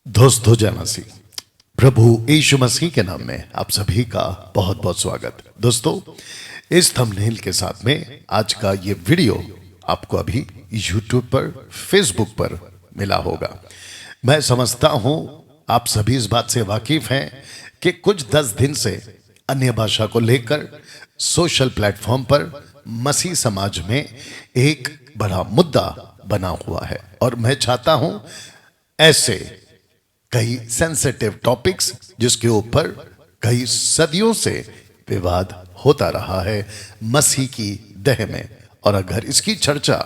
दोस्तों जय मसीह। प्रभु यीशु मसीह के नाम में आप सभी का बहुत बहुत स्वागत। दोस्तों, इस थंबनेल के साथ में आज का ये वीडियो आपको अभी YouTube पर, Facebook पर मिला होगा। मैं समझता हूं आप सभी इस बात से वाकिफ हैं कि कुछ 10 दिन से अन्य भाषा को लेकर सोशल प्लेटफॉर्म पर मसीह समाज में एक बड़ा मुद्दा बना हुआ है, और मैं चाहता हूं ऐसे कई सेंसिटिव टॉपिक्स जिसके ऊपर कई सदियों से विवाद होता रहा है मसीह की देह में, और अगर इसकी चर्चा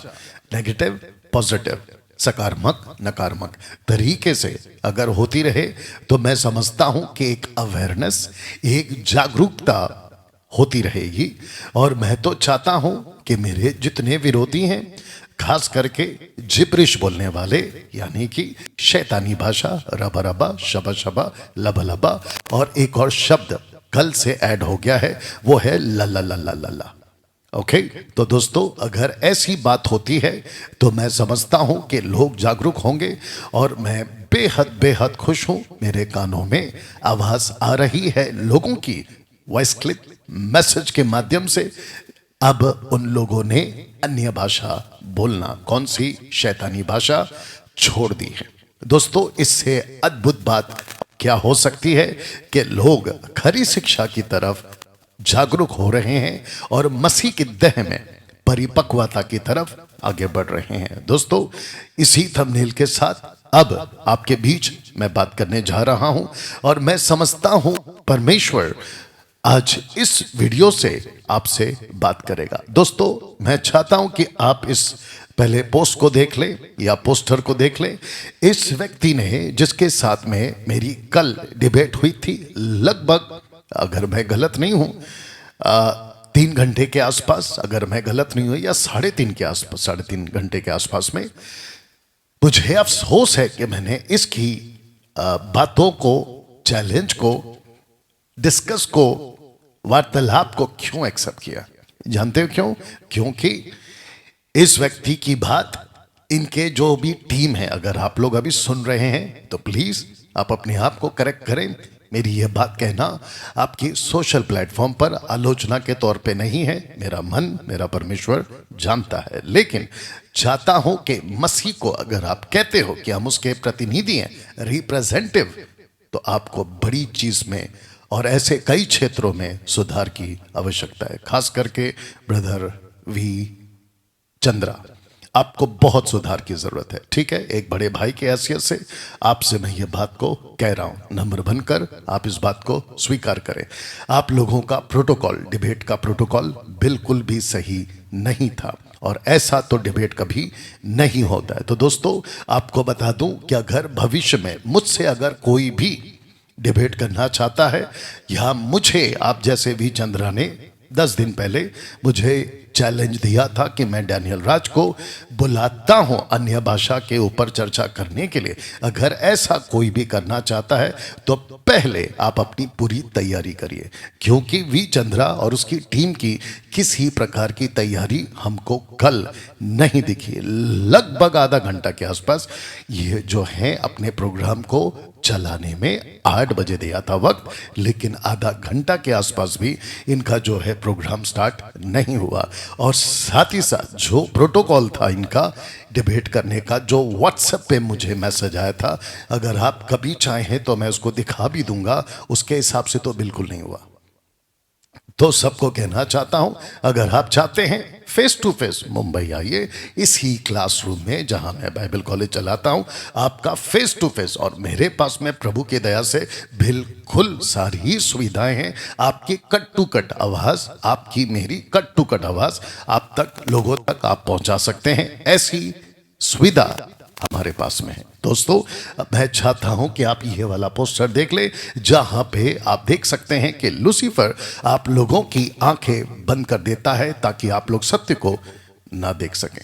नेगेटिव, पॉजिटिव, सकारात्मक, नकारात्मक तरीके से अगर होती रहे तो मैं समझता हूं कि एक अवेयरनेस, एक जागरूकता होती रहेगी। और मैं तो चाहता हूं कि मेरे जितने विरोधी हैं, खास करके जिब्रिश बोलने वाले, यानी कि शैतानी भाषा, रबा रबा, शबा शबा, लबा लबा, और एक और शब्द कल से ऐड हो गया है, वो है लल्ला लल्ला लल्ला। ओके, तो दोस्तों अगर ऐसी बात होती है तो मैं समझता हूं कि लोग जागरूक होंगे, और मैं बेहद बेहद खुश हूं। मेरे कानों में आवाज आ रही है लोगों की वॉइस क्लिप मैसेज के माध्यम से। अब उन लोगों ने अन्य भाषा बोलना, कौन सी शैतानी भाषा, छोड़ दी है। दोस्तों, इससे अद्भुत बात क्या हो सकती है कि लोग खरी शिक्षा की तरफ जागरूक हो रहे हैं और मसीह की देह में परिपक्वता की तरफ आगे बढ़ रहे हैं। दोस्तों, इसी थंबनेल के साथ अब आपके बीच मैं बात करने जा रहा हूं, और मैं समझता हूं परमेश्वर आज इस वीडियो से आपसे बात करेगा। दोस्तों, मैं चाहता हूं कि आप इस पहले पोस्ट को देख लें या पोस्टर को देख लें। इस व्यक्ति ने, जिसके साथ में मेरी कल डिबेट हुई थी, लगभग, अगर मैं गलत नहीं हूं, 3 घंटे के आसपास, अगर मैं गलत नहीं हूं, या 3.5 के आसपास, 3.5 घंटे के आसपास में। मुझे अफसोस है कि मैंने इसकी बातों को, चैलेंज को, डिस्कस को, वार्तालाप को क्यों एक्सेप्ट किया। जानते हो क्यों? क्योंकि इस व्यक्ति की बात, इनके जो भी टीम है, अगर आप लोग अभी सुन रहे हैं तो प्लीज आप अपने आप को करेक्ट करें। मेरी यह बात कहना आपकी सोशल प्लेटफॉर्म पर आलोचना के तौर पे नहीं है। मेरा मन, मेरा परमेश्वर जानता है, लेकिन चाहता हूं कि मसीह को अगर आप कहते हो कि हम उसके प्रतिनिधि हैं, रिप्रेजेंटेटिव, तो आपको बड़ी चीज में और ऐसे कई क्षेत्रों में सुधार की आवश्यकता है। खास करके ब्रदर वी चंद्रा, आपको बहुत सुधार की जरूरत है। ठीक है, एक बड़े भाई की हैसियत से आपसे मैं ये बात को कह रहा हूं, नम्र बनकर आप इस बात को स्वीकार करें। आप लोगों का प्रोटोकॉल, डिबेट का प्रोटोकॉल बिल्कुल भी सही नहीं था, और ऐसा तो डिबेट कभी नहीं होता है। तो दोस्तों, आपको बता दूं कि अगर भविष्य में मुझसे अगर कोई भी डिबेट करना चाहता है, या मुझे, आप जैसे भी चंद्रा ने 10 दिन पहले मुझे चैलेंज दिया था कि मैं डैनियल राज को बुलाता हूं अन्य भाषा के ऊपर चर्चा करने के लिए, अगर ऐसा कोई भी करना चाहता है तो पहले आप अपनी पूरी तैयारी करिए, क्योंकि वी चंद्रा और उसकी टीम की किसी प्रकार की तैयारी हमको कल नहीं दिखी। लगभग आधा घंटा के आसपास ये जो है अपने प्रोग्राम को चलाने में 8 बजे दिया था वक्त, लेकिन आधा घंटा के आसपास भी इनका जो है प्रोग्राम स्टार्ट नहीं हुआ। और साथ ही साथ जो प्रोटोकॉल था इनका डिबेट करने का, जो व्हाट्सएप पे मुझे मैसेज आया था, अगर आप कभी चाहें तो मैं उसको दिखा भी दूंगा, उसके हिसाब से तो बिल्कुल नहीं हुआ। तो सबको कहना चाहता हूं, अगर आप चाहते हैं फेस टू फेस मुंबई आइए, इसी क्लासरूम में जहां मैं बाइबल कॉलेज चलाता हूं, आपका फेस टू फेस, और मेरे पास में प्रभु की दया से बिल्कुल सारी सुविधाएं हैं। आपकी कट टू कट आवाज, आपकी मेरी कट टू कट आवाज आप तक, लोगों तक आप पहुंचा सकते हैं, ऐसी सुविधा हमारे पास में है। दोस्तों, मैं चाहता हूं कि आप ये वाला पोस्टर देख ले, जहां पे आप देख सकते हैं कि लूसीफर आप लोगों की आंखें बंद कर देता है ताकि आप लोग सत्य को ना देख सकें।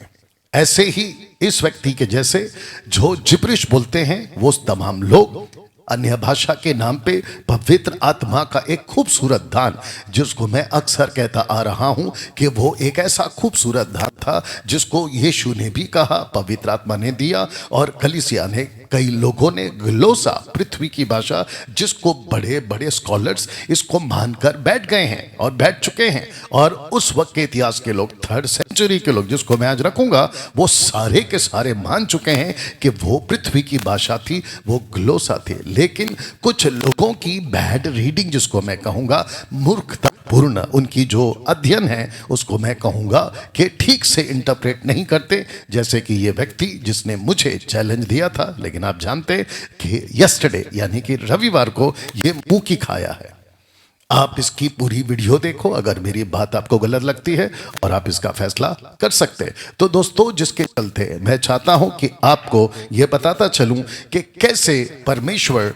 ऐसे ही इस व्यक्ति के जैसे जो जिब्रिश बोलते हैं, वो तमाम लोग अन्य भाषा के नाम पे पवित्र आत्मा का एक खूबसूरत दान, जिसको मैं अक्सर कहता आ रहा हूं कि वो एक ऐसा खूबसूरत दान था जिसको यीशु ने भी कहा, पवित्र आत्मा ने दिया और कलीसिया ने कई लोगों ने ग्लोसा, पृथ्वी की भाषा, जिसको बड़े बड़े स्कॉलर्स इसको मानकर बैठ गए हैं और बैठ चुके हैं, और उस वक्त के इतिहास के लोग, 3rd सेंचुरी के लोग, जिसको मैं आज रखूंगा, वो सारे के सारे मान चुके हैं कि वो पृथ्वी की भाषा थी, वो ग्लोसा थी। लेकिन कुछ लोगों की बैड रीडिंग, जिसको मैं कहूंगा मूर्खता पूर्ण, उनकी जो अध्ययन है उसको मैं कहूंगा कि ठीक से इंटरप्रेट नहीं करते, जैसे कि ये व्यक्ति जिसने मुझे चैलेंज दिया था। लेकिन आप जानते कि यस्टरडे यानी कि रविवार को ये मुंह की खाया है। आप इसकी पूरी वीडियो देखो अगर मेरी बात आपको गलत लगती है, और आप इसका फैसला कर सकते हैं। तो दोस्तों, जिसके चलते मैं चाहता हूं कि आपको यह बताता चलूं कि कैसे परमेश्वर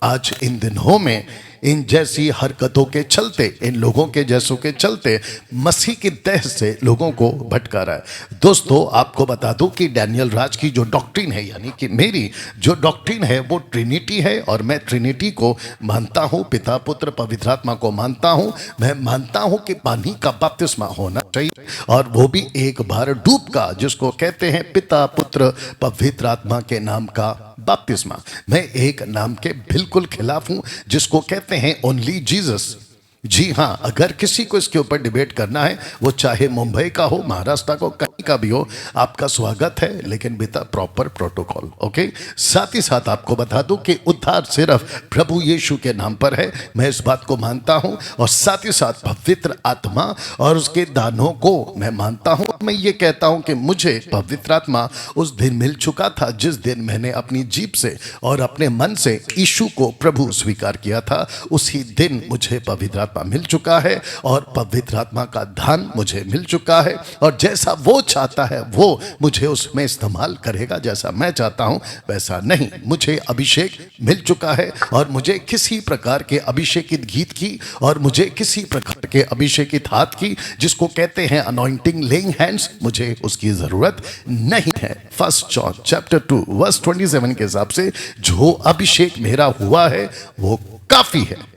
आज इन दिनों में इन जैसी हरकतों के चलते, इन लोगों के जैसों के चलते मसीह की तह से लोगों को भटका रहा है। दोस्तों, आपको बता दूं कि डैनियल राज की जो डॉक्ट्रिन है, यानी कि मेरी जो डॉक्ट्रिन है, वो ट्रिनिटी है, और मैं ट्रिनिटी को मानता हूं, पिता पुत्र पवित्र आत्मा को मानता हूं। मैं मानता हूं कि पानी का बपतिस्मा होना चाहिए, और वो भी एक बार डूब का, जिसको कहते हैं पिता पुत्र पवित्र आत्मा के नाम का बपतिस्मा। मैं एक नाम के बिल्कुल खिलाफ हूं, जिसको कहते हैं ओनली जीसस। जी हाँ, अगर किसी को इसके ऊपर डिबेट करना है, वो चाहे मुंबई का हो, महाराष्ट्र का हो, कहीं का भी हो, आपका स्वागत है, लेकिन बिता प्रॉपर प्रोटोकॉल। ओके। साथ ही साथ आपको बता दूं कि उद्धार सिर्फ प्रभु यीशु के नाम पर है, मैं इस बात को मानता हूं, और साथ ही साथ पवित्र आत्मा और उसके दानों को मैं मानता हूं। मैं ये कहता हूं कि मुझे पवित्र आत्मा उस दिन मिल चुका था जिस दिन मैंने अपनी जीभ से और अपने मन से यीशु को प्रभु स्वीकार किया था। उसी दिन मुझे पवित्र मिल चुका है, और पवित्र आत्मा का दान मुझे मिल चुका है, और जैसा वो चाहता है वो मुझे उसमें इस्तेमाल करेगा, जैसा मैं चाहता हूं वैसा नहीं। मुझे अभिषेक मिल चुका है, और मुझे किसी प्रकार के अभिषेकित गीत की, और मुझे किसी प्रकार के अभिषेकित हाथ की, जिसको कहते हैं अनॉइंटिंग लेइंग हैंड्स, मुझे उसकी जरूरत नहीं है। 1 जॉन चैप्टर 2 वर्स 27 के हिसाब से जो अभिषेक मेरा हुआ है वो काफी है।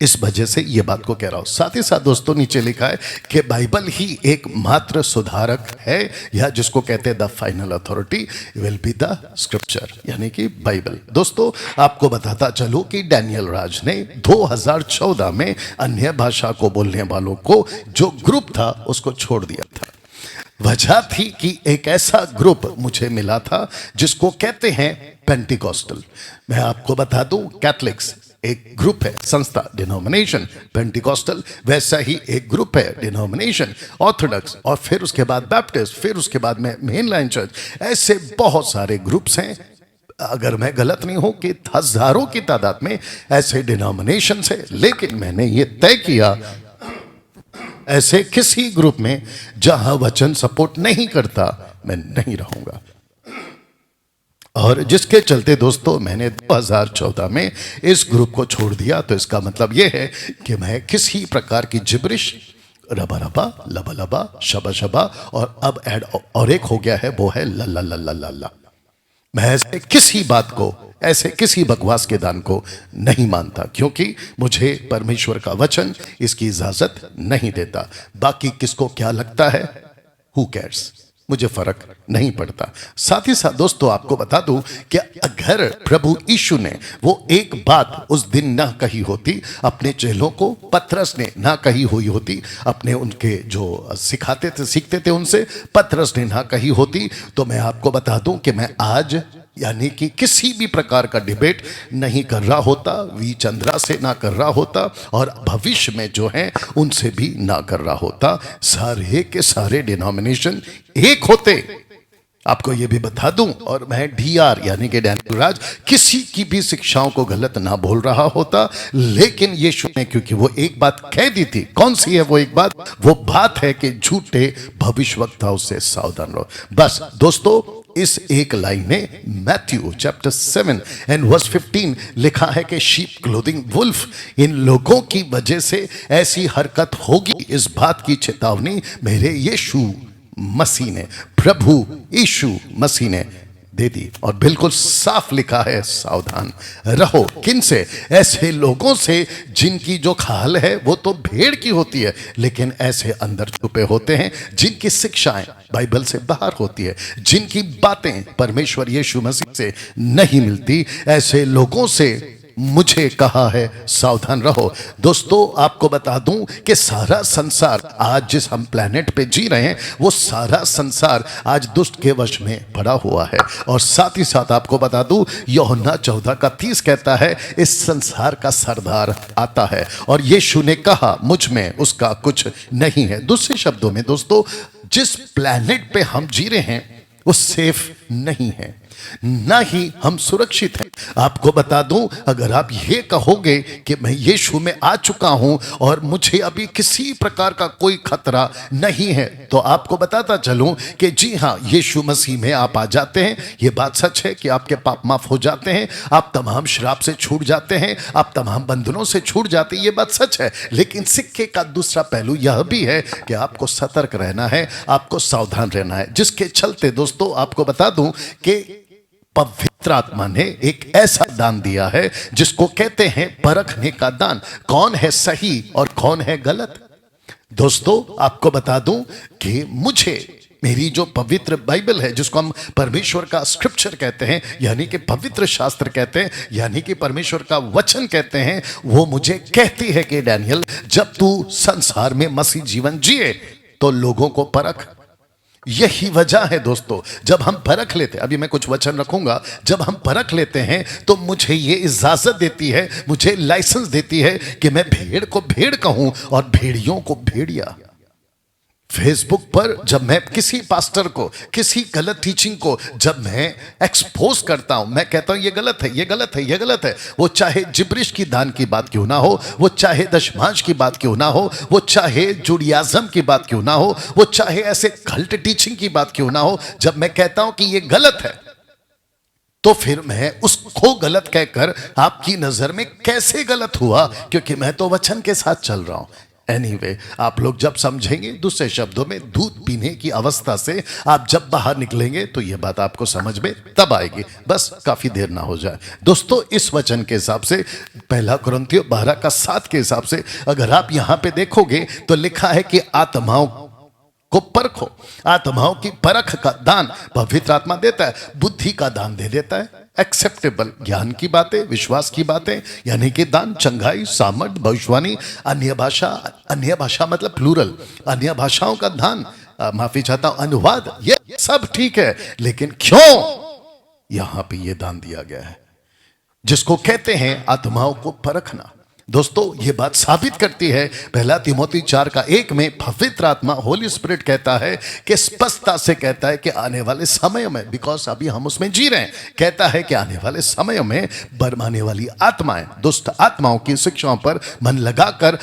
इस वजह से ये बात को कह रहा हूं। साथ ही साथ दोस्तों, नीचे लिखा है कि बाइबल ही एकमात्र सुधारक है, या जिसको कहते हैं the final authority will be the scripture, यानी कि बाइबल। दोस्तों, आपको बताता चलूं कि डैनियल राज ने 2014 में अन्य भाषा को बोलने वालों को जो ग्रुप था उसको छोड़ दिया था। वजह थी कि एक ऐसा ग्रुप मुझे मिला था जिसको कहते हैं पेंटिकॉस्टल। मैं आपको बता दूं, कैथलिक्स एक ग्रुप है, संस्था, डिनोमिनेशन। पेंटिकॉस्टल वैसा ही एक ग्रुप है, डिनोमिनेशन। ऑर्थोडॉक्स, और फिर उसके बाद बैप्टिस्ट, फिर उसके बाद में मेन लाइन चर्च। ऐसे बहुत सारे ग्रुप्स हैं, अगर मैं गलत नहीं हूं कि हजारों की तादाद में ऐसे डिनोमिनेशन है। लेकिन मैंने ये तय किया, ऐसे किसी ग्रुप में जहां वचन सपोर्ट नहीं करता मैं नहीं रहूंगा। और जिसके चलते दोस्तों मैंने 2014 में इस ग्रुप को छोड़ दिया। तो इसका मतलब यह है कि मैं किसी प्रकार की जिब्रिश, रबा रबा, लबा लबा, शबा शबा, और अब ऐड और एक हो गया है, वो है लल्ला लल्ला लल्ला। मैं ऐसे किसी बात को, ऐसे किसी बकवास के दान को नहीं मानता, क्योंकि मुझे परमेश्वर का वचन इसकी इजाजत नहीं देता। बाकी किसको क्या लगता है, हु कैर्स, मुझे फर्क नहीं पड़ता। साथ ही साथ दोस्तों, आपको बता दूं कि अगर प्रभु यीशु ने वो एक बात उस दिन ना कही होती, अपने चेलों को पतरस ने ना कही हुई होती, अपने उनके जो सिखाते थे, सीखते थे उनसे, पतरस ने ना कही होती, तो मैं आपको बता दूं कि मैं आज यानी कि किसी भी प्रकार का डिबेट नहीं कर रहा होता, वी चंद्रा से ना कर रहा होता, और भविष्य में जो है उनसे भी ना कर रहा होता। सारे के सारे डिनोमिनेशन एक होते। आपको ये भी बता दूं, और मैं डीआर यानी कि डैनियल राज किसी की भी शिक्षाओं को गलत ना बोल रहा होता, लेकिन यीशु ने क्योंकि वो एक बात कह दी थी। कौन सी है वो एक बात? वो बात है कि झूठे भविष्यवक्ताओं से सावधान रहो। बस दोस्तों, इस एक लाइन में मैथ्यू चैप्टर 7 एंड वर्स 15 लिखा है कि शीप क्लोथिंग वुल्फ, इन लोगों की वजह से ऐसी हरकत होगी, इस बात की चेतावनी मेरे यीशु मसीह ने, प्रभु यीशु मसीह ने दे दी। और बिल्कुल साफ लिखा है, सावधान रहो किनसे? ऐसे लोगों से जिनकी जो खाल है वो तो भेड़ की होती है, लेकिन ऐसे अंदर छुपे होते हैं, जिनकी शिक्षाएं बाइबल से बाहर होती है, जिनकी बातें परमेश्वर यीशु मसीह से नहीं मिलती। ऐसे लोगों से मुझे कहा है सावधान रहो। दोस्तों, आपको बता दूं कि सारा संसार आज जिस हम प्लेनेट पे जी रहे हैं, वो सारा संसार आज दुष्ट के वश में पड़ा हुआ है। और साथ ही साथ आपको बता दूं, यूहन्ना 14:30 कहता है, इस संसार का सरदार आता है और यीशु ने कहा मुझ में उसका कुछ नहीं है। दूसरे शब्दों में दोस्तों, जिस प्लेनेट पे हम जी रहे हैं वो सेफ नहीं है, ना ही हम सुरक्षित हैं। आपको बता दूं, अगर आप ये कहोगे कि मैं यीशु में आ चुका हूं और मुझे अभी किसी प्रकार का कोई खतरा नहीं है, तो आपको बताता चलूं कि जी हां, यीशु मसीह में आप आ जाते हैं। ये बात सच है कि आपके पाप माफ हो जाते हैं, आप तमाम श्राप से छूट जाते हैं, आप तमाम बंधनों से छूट जाते हैं। ये बात सच है, लेकिन सिक्के का दूसरा पहलू यह भी है कि आपको सतर्क रहना है, आपको सावधान रहना है। जिसके चलते दोस्तों आपको बता दूं कि पवित्र आत्मा ने एक ऐसा दान दिया है जिसको कहते हैं परखने का दान। कौन है सही और कौन है गलत? दोस्तों, आपको बता दूं कि मुझे मेरी जो पवित्र बाइबल है, जिसको हम परमेश्वर का स्क्रिप्चर कहते हैं, यानी कि पवित्र शास्त्र कहते हैं, यानी कि परमेश्वर का वचन कहते हैं, वो मुझे कहती है कि डैनियल, जब तू संसार में मसीह जीवन जिए तो लोगों को परख। यही वजह है दोस्तों, जब हम परख लेते हैं, अभी मैं कुछ वचन रखूंगा, जब हम परख लेते हैं तो मुझे ये इजाजत देती है, मुझे लाइसेंस देती है कि मैं भेड़ को भेड़ कहूं और भेड़ियों को भेड़िया। फेसबुक पर जब मैं किसी पास्टर को, किसी गलत टीचिंग को जब मैं एक्सपोज करता हूं, मैं कहता हूं ये गलत है, ये गलत है, ये गलत है, वो चाहे जिब्रिश की दान की बात क्यों ना हो, वो चाहे दशमांश की बात क्यों ना हो, वो चाहे जुडियाज्म की बात क्यों ना हो, वो चाहे ऐसे कल्ट टीचिंग की बात क्यों ना हो, जब मैं कहता हूं कि ये गलत है, तो फिर मैं उसको गलत कहकर आपकी नजर में कैसे गलत हुआ? क्योंकि मैं तो वचन के साथ चल रहा हूं। एनीवे, आप लोग जब समझेंगे, दूसरे शब्दों में दूध पीने की अवस्था से आप जब बाहर निकलेंगे तो यह बात आपको समझ में तब आएगी, बस काफी देर ना हो जाए। दोस्तों, इस वचन के हिसाब से 1 कुरिन्थियों 12:7 के हिसाब से अगर आप यहां पे देखोगे तो लिखा है कि आत्माओं को परखो। आत्माओं की परख का दान पवित्र आत्मा देता है, बुद्धि का दान दे देता है, एक्सेप्टेबल ज्ञान की बातें, विश्वास की बातें, यानी कि दान, चंगाई, सामर्थ, भविष्यवाणी, अन्य भाषा मतलब प्लूरल, अन्य भाषाओं का दान, माफी चाहता हूं, अनुवाद, ये सब ठीक है, लेकिन क्यों यहां पे ये दान दिया गया है जिसको कहते हैं आत्माओं को परखना? दोस्तों, ये बात साबित करती है 1 तीमुथियुस 4:1 में पवित्र आत्मा, होली स्पिरिट कहता है कि स्पष्टता से कहता है कि आने वाले समय में, बिकॉज अभी हम उसमें जी रहे हैं, कहता है कि आने वाले समय में बरमाने वाली आत्माएं, दुष्ट आत्माओं की शिक्षाओं पर मन लगाकर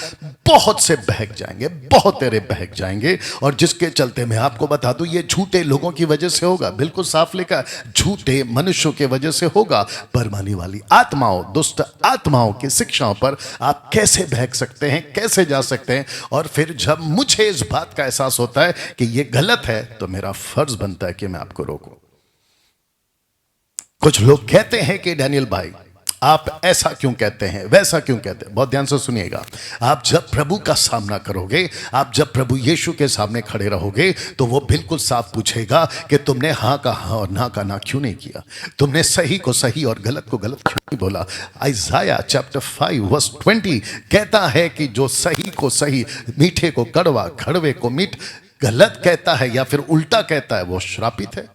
बहुत से बहक जाएंगे, बहुत तेरे बहक जाएंगे। और जिसके चलते मैं आपको बता दूं, ये झूठे लोगों की वजह से होगा, बिल्कुल साफ लिखा है, झूठे मनुष्यों के वजह से होगा। बरमाने वाली आत्माओं, दुष्ट आत्माओं की शिक्षाओं पर आप कैसे बहक सकते हैं, कैसे जा सकते हैं? और फिर जब मुझे इस बात का एहसास होता है कि यह गलत है, तो मेरा फर्ज बनता है कि मैं आपको रोकूं। कुछ लोग कहते हैं कि डैनियल भाई, आप ऐसा क्यों कहते हैं, वैसा क्यों कहते हैं? बहुत ध्यान से सुनिएगा। आप जब प्रभु का सामना करोगे, आप जब प्रभु यीशु के सामने खड़े रहोगे, तो वो बिल्कुल साफ पूछेगा कि तुमने हाँ का हाँ और ना का ना क्यों नहीं किया, तुमने सही को सही और गलत को गलत क्यों नहीं बोला। Isaiah chapter 5:20 कहता है कि जो सही को सही, मीठे को कड़वा, कड़वे को मीठ, गलत कहता है या फिर उल्टा कहता है, वो श्रापित है,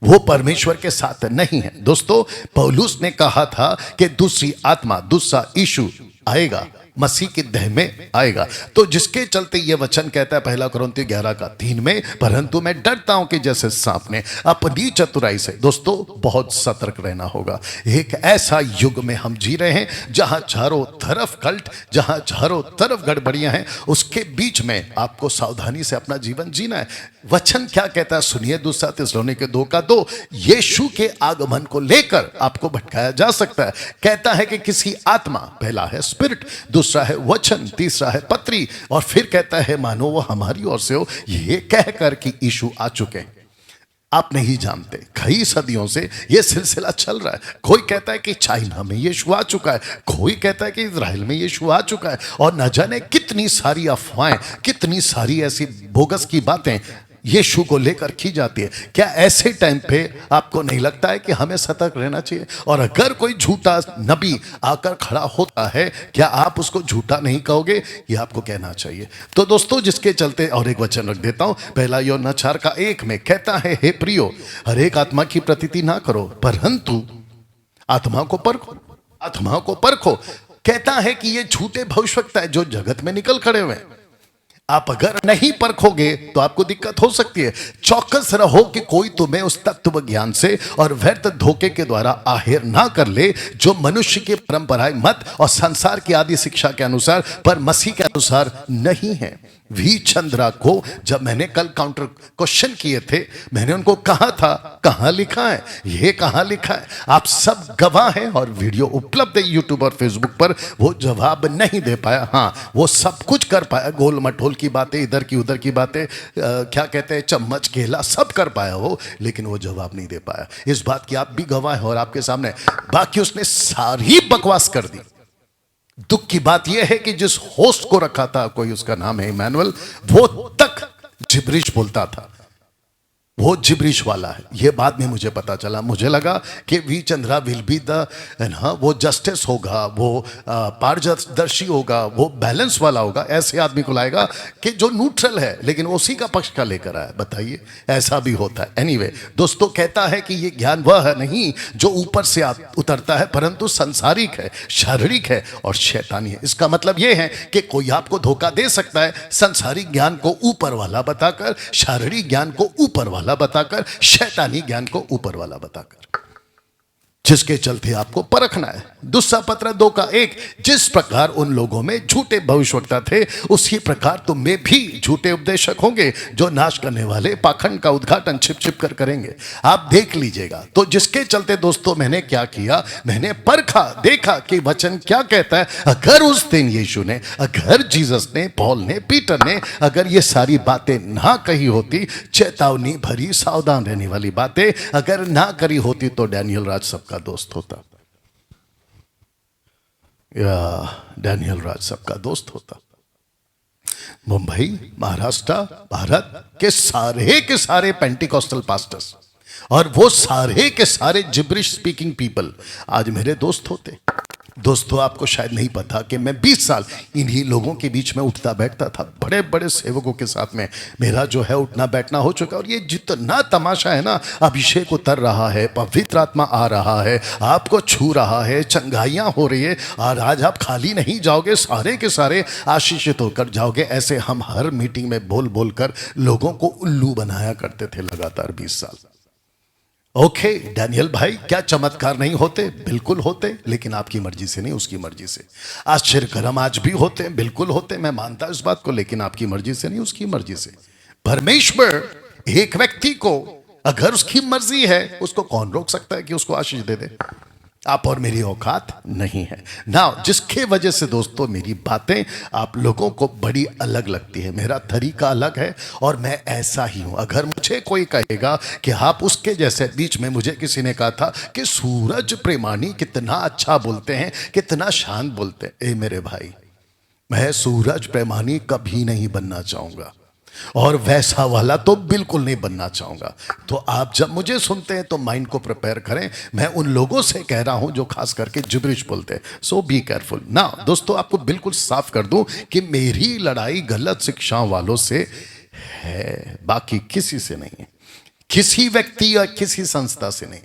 वो परमेश्वर के साथ नहीं है। दोस्तों, पौलुस ने कहा था कि दूसरी आत्मा, दूसरा यीशु आएगा, मसीह की देह में आएगा। तो जिसके चलते ये वचन कहता है 1 कुरिन्थियों 11:3 में, परंतु मैं डरता हूं कि जैसे सांप ने अपनी चतुराई से। दोस्तों, बहुत सतर्क रहना होगा। एक ऐसा युग में हम जी रहे हैं जहां चारों तरफ कल्ट, जहां चारों तरफ गड़बड़ियां हैं, उसके बीच में आपको सावधानी से अपना जीवन जीना है। वचन क्या कहता है सुनिए, 2 थिस्सलुनीके 2:2, यीशु के आगमन को लेकर आपको भटकाया जा सकता है। कहता है कि किसी आत्मा, पहला है स्पिरिट, दूसरा है वचन, तीसरा है पत्री, और फिर कहता है मानो वो हमारी ओर से हो, ये कहकर कि यीशु आ चुके हैं। आप नहीं जानते, कई सदियों से यह सिलसिला चल रहा है। कोई कहता है कि चाइना में यीशु आ चुका है, कोई कहता है कि इजराइल में यीशु आ चुका है, और न जाने कितनी सारी अफवाहें, कितनी सारी ऐसी बोगस की बातें यीशु को लेकर की जाती है। क्या ऐसे टाइम पे आपको नहीं लगता है कि हमें सतर्क रहना चाहिए? और अगर कोई झूठा नबी आकर खड़ा होता है, क्या आप उसको झूठा नहीं कहोगे? ये आपको कहना चाहिए। तो दोस्तों, जिसके चलते और एक वचन रख देता हूं, पहला यूहन्ना 4:1 में कहता है, हे प्रियो, हर एक आत्मा की प्रतीति ना करो, परंतु आत्मा को परखो, आत्मा को परखो। कहता है कि ये झूठे भविष्यवक्ता है जो जगत में निकल खड़े हुए हैं। आप अगर नहीं परखोगे तो आपको दिक्कत हो सकती है। चौकस रहो कि कोई तुम्हें उस तत्व ज्ञान से और व्यर्थ धोखे के द्वारा आहेर ना कर ले, जो मनुष्य की परंपराएं, मत और संसार की आदि शिक्षा के अनुसार, पर मसीह के अनुसार नहीं है। वी चंद्रा को जब मैंने कल काउंटर क्वेश्चन किए थे, मैंने उनको कहा था, कहां लिखा है, ये कहां लिखा है? आप सब गवाह हैं और वीडियो उपलब्ध है यूट्यूब और फेसबुक पर। वो जवाब नहीं दे पाया। हाँ, वो सब कुछ कर पाया, गोल मटोल की बातें, इधर की उधर की बातें, क्या कहते हैं, चम्मच केला, सब कर पाया वो, लेकिन वो जवाब नहीं दे पाया। इस बात की आप भी गवाह हैं और आपके सामने। बाकी उसने सारी बकवास कर दी। दुख की बात यह है कि जिस होस्ट को रखा था, कोई उसका नाम है इमैनुअल, वो तक जिब्रिश बोलता था। वो जिब्रिश वाला है। ये बाद में मुझे पता चला। मुझे लगा कि V Chandra will be the, वो जस्टिस होगा, वो पारदर्शी होगा, वो बैलेंस वाला होगा, ऐसे आदमी को लाएगा कि जो न्यूट्रल है लेकिन उसी का पक्ष का लेकर आया। बताइए, ऐसा भी होता है। एनीवे दोस्तों, कहता है कि ये ज्ञान वह है नहीं जो ऊपर से उतरता है, परंतु संसारिक है, शारीरिक है और शैतानी है। इसका मतलब यह है कि कोई आपको धोखा दे सकता है, संसारिक ज्ञान को ऊपर वाला बताकर, शारीरिक ज्ञान को ऊपर वाला बताकर, शैतानी ज्ञान को ऊपर वाला बताकर, जिसके चलते आपको परखना है। दूसरा पत्र 2:1, जिस प्रकार उन लोगों में झूठे भविष्यवक्ता थे, उसी प्रकार तुम में भी झूठे उपदेशक होंगे, जो नाश करने वाले पाखंड का उद्घाटन छिप छिप कर करेंगे। आप देख लीजिएगा। तो जिसके चलते दोस्तों मैंने क्या किया, मैंने परखा, देखा कि वचन क्या कहता है। अगर उस दिन यीशु ने, अगर जीसस ने, पॉल ने, पीटर ने अगर ये सारी बातें ना कही होती, चेतावनी भरी सावधान रहने वाली बातें अगर ना करी होती, तो डैनियल राज सबका दोस्त होता, या डैनियल राज सबका दोस्त होता। मुंबई, महाराष्ट्र, भारत के सारे पेंटिकॉस्टल पास्टर्स और वो सारे के सारे जिब्रिश स्पीकिंग पीपल आज मेरे दोस्त होते। दोस्तों, आपको शायद नहीं पता कि मैं 20 साल इन्हीं लोगों के बीच में उठता बैठता था। बड़े बड़े सेवकों के साथ में मेरा जो है उठना बैठना हो चुका। और ये जितना तमाशा है ना, अभिषेक उतर रहा है, पवित्र आत्मा आ रहा है, आपको छू रहा है, चंगाइयाँ हो रही है, और आज आप खाली नहीं जाओगे, सारे के सारे आशीषित होकर जाओगे। ऐसे हम हर मीटिंग में बोल बोल कर लोगों को उल्लू बनाया करते थे लगातार 20 साल। ओके डैनियल भाई, क्या चमत्कार नहीं होते? बिल्कुल होते, लेकिन आपकी मर्जी से नहीं, उसकी मर्जी से। आश्चर्यकर्म आज भी होते हैं, बिल्कुल होते, मैं मानता हूं इस बात को, लेकिन आपकी मर्जी से नहीं, उसकी मर्जी से। परमेश्वर एक व्यक्ति को अगर उसकी मर्जी है, उसको कौन रोक सकता है कि उसको आशीष दे दे? आप और मेरी औकात नहीं है ना, जिसके वजह से दोस्तों मेरी बातें आप लोगों को बड़ी अलग लगती है। मेरा तरीका अलग है और मैं ऐसा ही हूं। अगर मुझे कोई कहेगा कि आप उसके जैसे, बीच में मुझे किसी ने कहा था कि सूरज प्रेमानी कितना अच्छा बोलते हैं, कितना शांत बोलते हैं। ए मेरे भाई, मैं सूरज प्रेमानी कभी नहीं बनना चाहूंगा और वैसा वाला तो बिल्कुल नहीं बनना चाहूंगा। तो आप जब मुझे सुनते हैं तो माइंड को प्रिपेयर करें। मैं उन लोगों से कह रहा हूं जो खास करके जिब्रिश बोलते हैं। सो बी केयरफुल ना। दोस्तों, आपको बिल्कुल साफ कर दूं कि मेरी लड़ाई गलत शिक्षाओं वालों से है, बाकी किसी से नहीं है, किसी व्यक्ति या किसी संस्था से नहीं।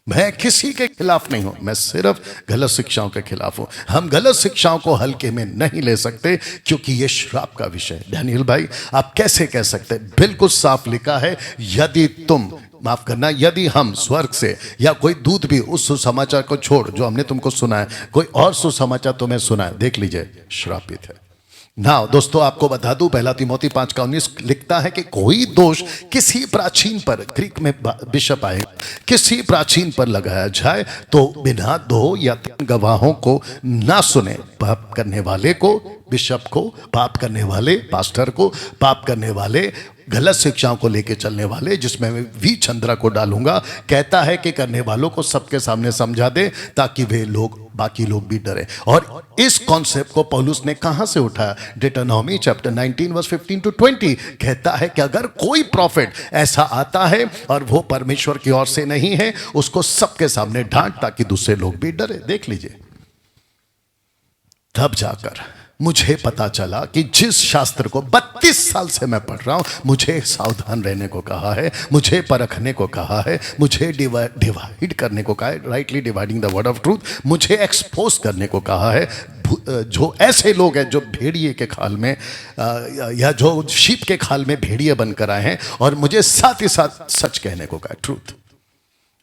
मैं किसी के खिलाफ नहीं हूं, मैं सिर्फ गलत शिक्षाओं के खिलाफ हूं। हम गलत शिक्षाओं को हल्के में नहीं ले सकते, क्योंकि यह श्राप का विषय है। डैनियल भाई, आप कैसे कह सकते? बिल्कुल साफ लिखा है, यदि तुम, माफ करना, यदि हम स्वर्ग से या कोई दूत भी उस सुसमाचार को छोड़ जो हमने तुमको सुना है, कोई और सुसमाचार तुम्हें सुना है, देख लीजिए, श्रापित है ना। दोस्तों, आपको बता दूं, 1 तीमोथी 5:19 लिखता है कि कोई दोष किसी प्राचीन पर, ग्रीक में बिशप आए, किसी प्राचीन पर लगाया जाए तो बिना 2 या 3 गवाहों को ना सुने, पाप करने वाले को, बिशप को, पाप करने वाले पास्टर को, पाप करने वाले गलत शिक्षाओं को लेकर चलने वाले, जिसमें मैं वी चंद्रा को डालूंगा, कहता है कि करने वालों को सबके सामने समझा दे ताकि वे लोग, बाकी लोग भी डरे। और इस कॉन्सेप्ट को पौलुस ने कहां से उठाया? डिटरनॉमी चैप्टर 19 वर्स 15 to 20 कहता है कि अगर कोई प्रॉफिट ऐसा आता है और वो परमेश्वर की ओर से नहीं है, उसको सबके सामने डांट ताकि दूसरे लोग भी डरे। देख लीजिए, तब जाकर मुझे पता चला कि जिस शास्त्र को 32 साल से मैं पढ़ रहा हूं, मुझे सावधान रहने को कहा है, मुझे परखने को कहा है, मुझे डिवाइड करने को कहा है, rightly dividing the word of truth, मुझे एक्सपोज करने को कहा है। जो ऐसे लोग हैं जो भेड़िए के खाल में या जो शीप के खाल में भेड़िए बनकर आए हैं, और मुझे साथ ही साथ सच कहने को कहा है, ट्रूथ।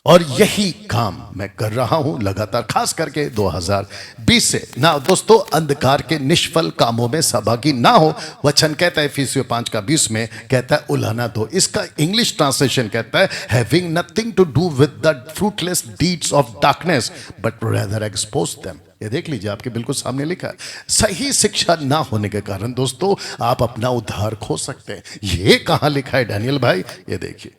और यही काम मैं कर रहा हूं लगातार, खास करके 2020 से। ना दोस्तों, अंधकार के निष्फल कामों में सहभागी ना हो, वचन कहता है इफिसियों 5:20 में कहता है उलाहना दो। इसका इंग्लिश ट्रांसलेशन कहता है having nothing to do with the fruitless deeds of darkness but rather expose them. ये देख लीजिए, आपके बिल्कुल सामने लिखा है। सही शिक्षा ना होने के कारण दोस्तों आप अपना उद्धार खो सकते हैं। ये कहां लिखा है डैनियल भाई? ये देखिए,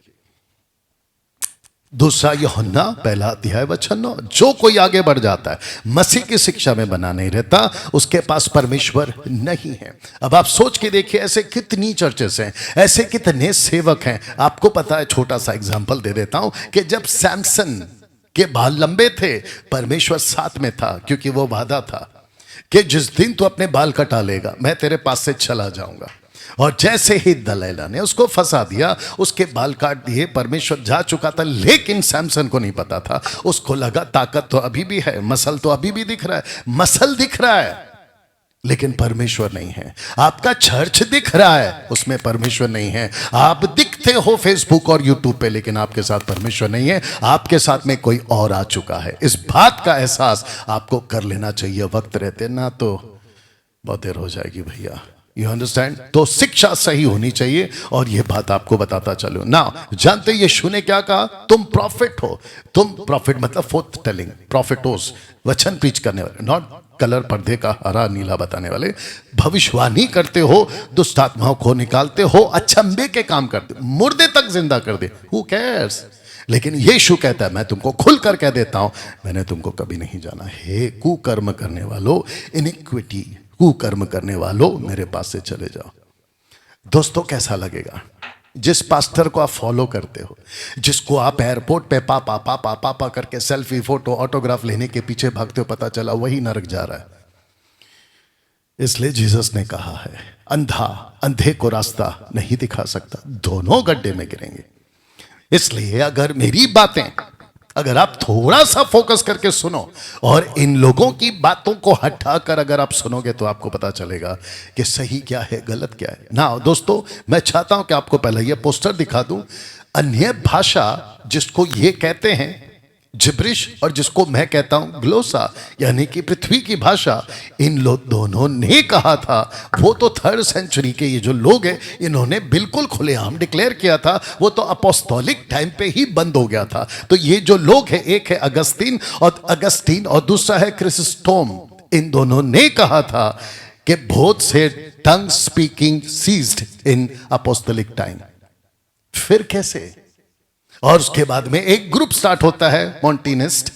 2 यूहन्ना 1:9, जो कोई आगे बढ़ जाता है मसीह की शिक्षा में बना नहीं रहता, उसके पास परमेश्वर नहीं है। अब आप सोच के देखिए, ऐसे कितनी चर्चेस हैं, ऐसे कितने सेवक हैं। आपको पता है, छोटा सा एग्जांपल दे देता हूं कि जब सैमसन के बाल लंबे थे, परमेश्वर साथ में था, क्योंकि वो वादा था कि जिस दिन तू अपने बाल कटा लेगा मैं तेरे पास से चला जाऊंगा। और जैसे ही दलैला ने उसको फंसा दिया, उसके बाल काट दिए, परमेश्वर जा चुका था। लेकिन सैमसन को नहीं पता था, उसको लगा ताकत तो अभी भी है, मसल तो अभी भी दिख रहा है, मसल दिख रहा है, लेकिन परमेश्वर नहीं है। आपका चर्च दिख रहा है, उसमें परमेश्वर नहीं है। आप दिखते हो फेसबुक और यूट्यूब पे, लेकिन आपके साथ परमेश्वर नहीं है, आपके साथ में कोई और आ चुका है। इस बात का एहसास आपको कर लेना चाहिए वक्त रहते, ना तो बहुत देर हो जाएगी भैया। You understand? तो शिक्षा सही होनी चाहिए, और यह बात आपको बताता चलो ना। जानते यीशु ने क्या कहा? तुम प्रॉफिट हो। तुम प्रॉफिट मतलब फोर्थ टेलिंग, प्रॉफिटोस, वचन प्रीच करने वाले, नॉट कलर पर्दे का हरा नीला बताने वाले। भविष्यवाणी करते हो, दुष्ट आत्माओं को निकालते हो, अचंभे के काम करते हो, मुर्दे तक जिंदा कर दे, हु केयर्स। लेकिन यीशु कहता है मैं तुमको खुलकर कह देता हूं, मैंने तुमको कभी नहीं जाना। हे कुकर्म करने वालों, इनिक्विटी, कुकर्म करने वालों, मेरे पास से चले जाओ। दोस्तों, कैसा लगेगा जिस पास्टर को आप फॉलो करते हो, जिसको आप एयरपोर्ट पे पापा पापा पापा करके सेल्फी, फोटो, ऑटोग्राफ लेने के पीछे भागते हो, पता चला वही नरक जा रहा है। इसलिए जीसस ने कहा है, अंधा अंधे को रास्ता नहीं दिखा सकता, दोनों गड्ढे में गिरेंगे। इसलिए अगर मेरी बातें, अगर आप थोड़ा सा फोकस करके सुनो और इन लोगों की बातों को हटाकर अगर आप सुनोगे, तो आपको पता चलेगा कि सही क्या है, गलत क्या है ना। दोस्तों, मैं चाहता हूं कि आपको पहले यह पोस्टर दिखा दूं। अन्य भाषा जिसको ये कहते हैं जिब्रिश, और जिसको मैं कहता हूं ग्लोसा, यानी कि पृथ्वी की भाषा, इन लोग दोनों ने कहा था। वो तो 3rd सेंचुरी के ये जो लोग हैं, इन्होंने बिल्कुल खुलेआम डिक्लेयर किया था। वो तो अपोस्टोलिक टाइम पे ही बंद हो गया था। तो ये जो लोग हैं, एक है अगस्तीन और दूसरा है क्रिसोस्टोम, इन दोनों ने कहा था कि बहुत से टंग स्पीकिंग सीज्ड इन अपोस्टोलिक टाइम। फिर कैसे? और उसके बाद में एक ग्रुप स्टार्ट होता है, मॉन्टिनिस्ट।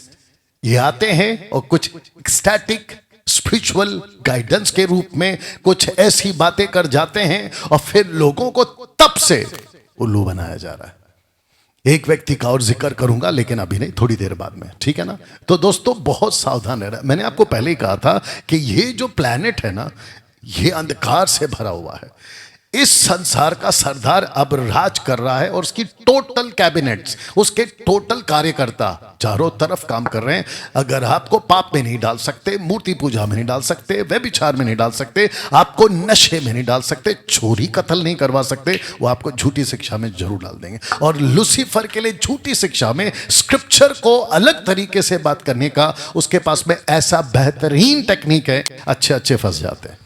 ये आते हैं और कुछ स्टैटिक स्पिरिचुअल गाइडेंस के रूप में कुछ ऐसी बातें कर जाते हैं, और फिर लोगों को तब से उल्लू बनाया जा रहा है। एक व्यक्ति का और जिक्र करूंगा, लेकिन अभी नहीं, थोड़ी देर बाद में, ठीक है ना। तो दोस्तों, बहुत सावधान रहना। मैंने आपको पहले ही कहा था कि ये जो प्लैनेट है ना, ये अंधकार से भरा हुआ है। इस संसार का सरदार अब राज कर रहा है, और उसकी टोटल कैबिनेट्स, उसके टोटल कार्यकर्ता चारों तरफ काम कर रहे हैं। अगर आपको पाप में नहीं डाल सकते, मूर्ति पूजा में नहीं डाल सकते, व्यभिचार में नहीं डाल सकते, आपको नशे में नहीं डाल सकते, चोरी कत्ल नहीं करवा सकते, वो आपको झूठी शिक्षा में जरूर डाल देंगे। और लूसीफर के लिए झूठी शिक्षा में स्क्रिप्चर को अलग तरीके से बात करने का उसके पास में ऐसा बेहतरीन टेक्निक है, अच्छे फंस जाते हैं।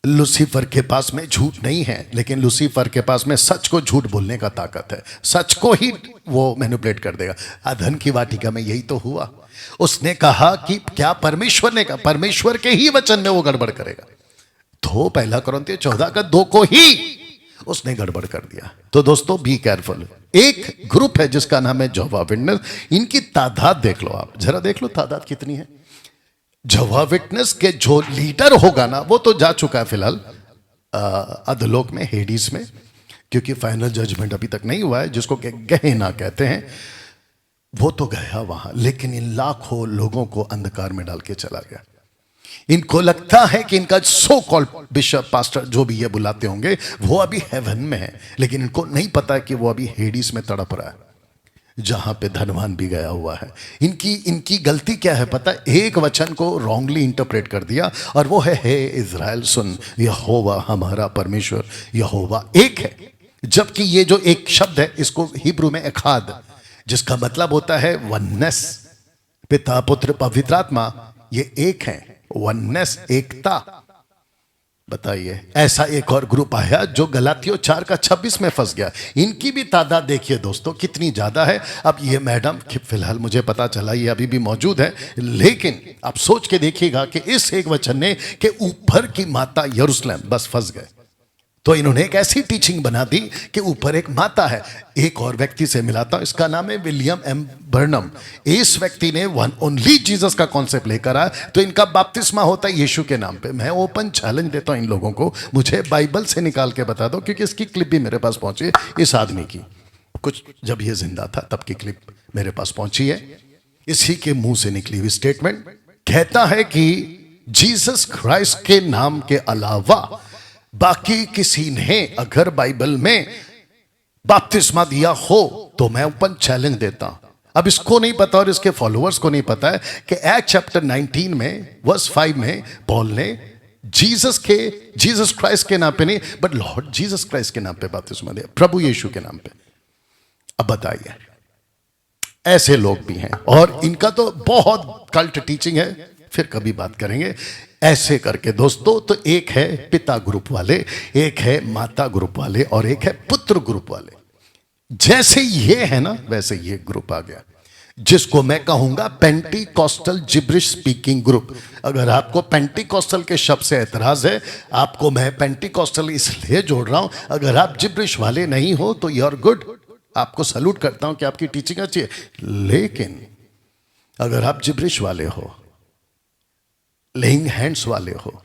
लूसीफर के पास में झूठ नहीं है, लेकिन लूसीफर के पास में सच को झूठ बोलने का ताकत है। सच को ही वो मैनिपुलेट कर देगा। अधन की वाटिका में यही तो हुआ। उसने कहा कि क्या परमेश्वर ने कहा, परमेश्वर के ही वचन में वो गड़बड़ करेगा। तो 1 कोरिन्थियों 14:2 को ही उसने गड़बड़ कर दिया। तो दोस्तों बी केयरफुल। एक ग्रुप है जिसका नाम है जोवा विटनेस। इनकी तादाद देख लो, आप जरा देख लो तादाद कितनी है। जोवा विटनेस के जो लीडर होगा ना, वो तो जा चुका है फिलहाल अधलोक में, हेडीज में, क्योंकि फाइनल जजमेंट अभी तक नहीं हुआ है, जिसको गहना कहते हैं, वो तो गया वहां। लेकिन इन लाखों लोगों को अंधकार में डाल के चला गया। इनको लगता है कि इनका सो कॉल्ड बिशप पास्टर जो भी ये बुलाते होंगे वो अभी हेवन में है, लेकिन इनको नहीं पता कि वो अभी हेडीज में तड़प रहा है, जहां पे धनवान भी गया हुआ है। इनकी गलती क्या है पता है? एक वचन को रॉन्गली इंटरप्रेट कर दिया, और वो है हे इज़राइल सुन, यहोवा हमारा परमेश्वर यहोवा एक है। जबकि ये जो एक शब्द है, इसको हिब्रू में एखाद, जिसका मतलब होता है वननेस, पिता पुत्र पवित्र आत्मा, ये एक है, वननेस, एकता। बताइए, ऐसा एक और ग्रुप आया जो गलातियों 4:26 में फंस गया। इनकी भी तादाद देखिए दोस्तों कितनी ज्यादा है। अब ये मैडम फिलहाल मुझे पता चला ये अभी भी मौजूद है, लेकिन आप सोच के देखिएगा कि इस एक वचन ने के ऊपर की माता यरूशलेम, बस फंस गए। तो इन्होंने एक ऐसी टीचिंग बना दी कि ऊपर एक माता है। एक और व्यक्ति से मिलाता हूं, इसका नाम है विलियम एम बर्नम। इस व्यक्ति ने वन ओनली जीसस का कॉन्सेप्ट लेकर आया। तो इनका बपतिस्मा होता है यीशु के नाम पे। मैं ओपन चैलेंज देता हूं इन लोगों को, मुझे बाइबल से निकाल के बता दो, क्योंकि इसकी क्लिप भी मेरे पास पहुंची इस आदमी की, कुछ जब ये जिंदा था तब की क्लिप मेरे पास पहुंची है। इसी के मुंह से निकली हुई स्टेटमेंट कहता है कि जीसस क्राइस्ट के नाम के अलावा बाकी किसी ने अगर बाइबल में बपतिस्मा दिया हो तो मैं ओपन चैलेंज देता हूं। अब इसको नहीं पता और इसके फॉलोअर्स को नहीं पता है कि एक्ट चैप्टर 19 में वर्स 5 में पॉल ने जीसस क्राइस्ट के नाम पे नहीं, बट लॉर्ड जीसस क्राइस्ट के नाम पे बपतिस्मा दिया, प्रभु यीशु के नाम पे। अब बताइए, ऐसे लोग भी हैं, और इनका तो बहुत कल्ट टीचिंग है, फिर कभी बात करेंगे। ऐसे करके दोस्तों, तो एक है पिता ग्रुप वाले, एक है माता ग्रुप वाले, और एक है पुत्र ग्रुप वाले। जैसे ये है ना, वैसे ये ग्रुप आ गया, जिसको मैं कहूंगा पेंटिकॉस्टल जिब्रिश स्पीकिंग ग्रुप। अगर आपको पेंटिकॉस्टल के शब्द से एतराज है, आपको मैं पेंटिकॉस्टल इसलिए जोड़ रहा हूं, अगर आप जिब्रिश वाले नहीं हो तो यू आर गुड, आपको सैल्यूट करता हूं कि आपकी टीचिंग अच्छी है। लेकिन अगर आप जिब्रिश वाले हो, लेइंग हैंड्स वाले हो,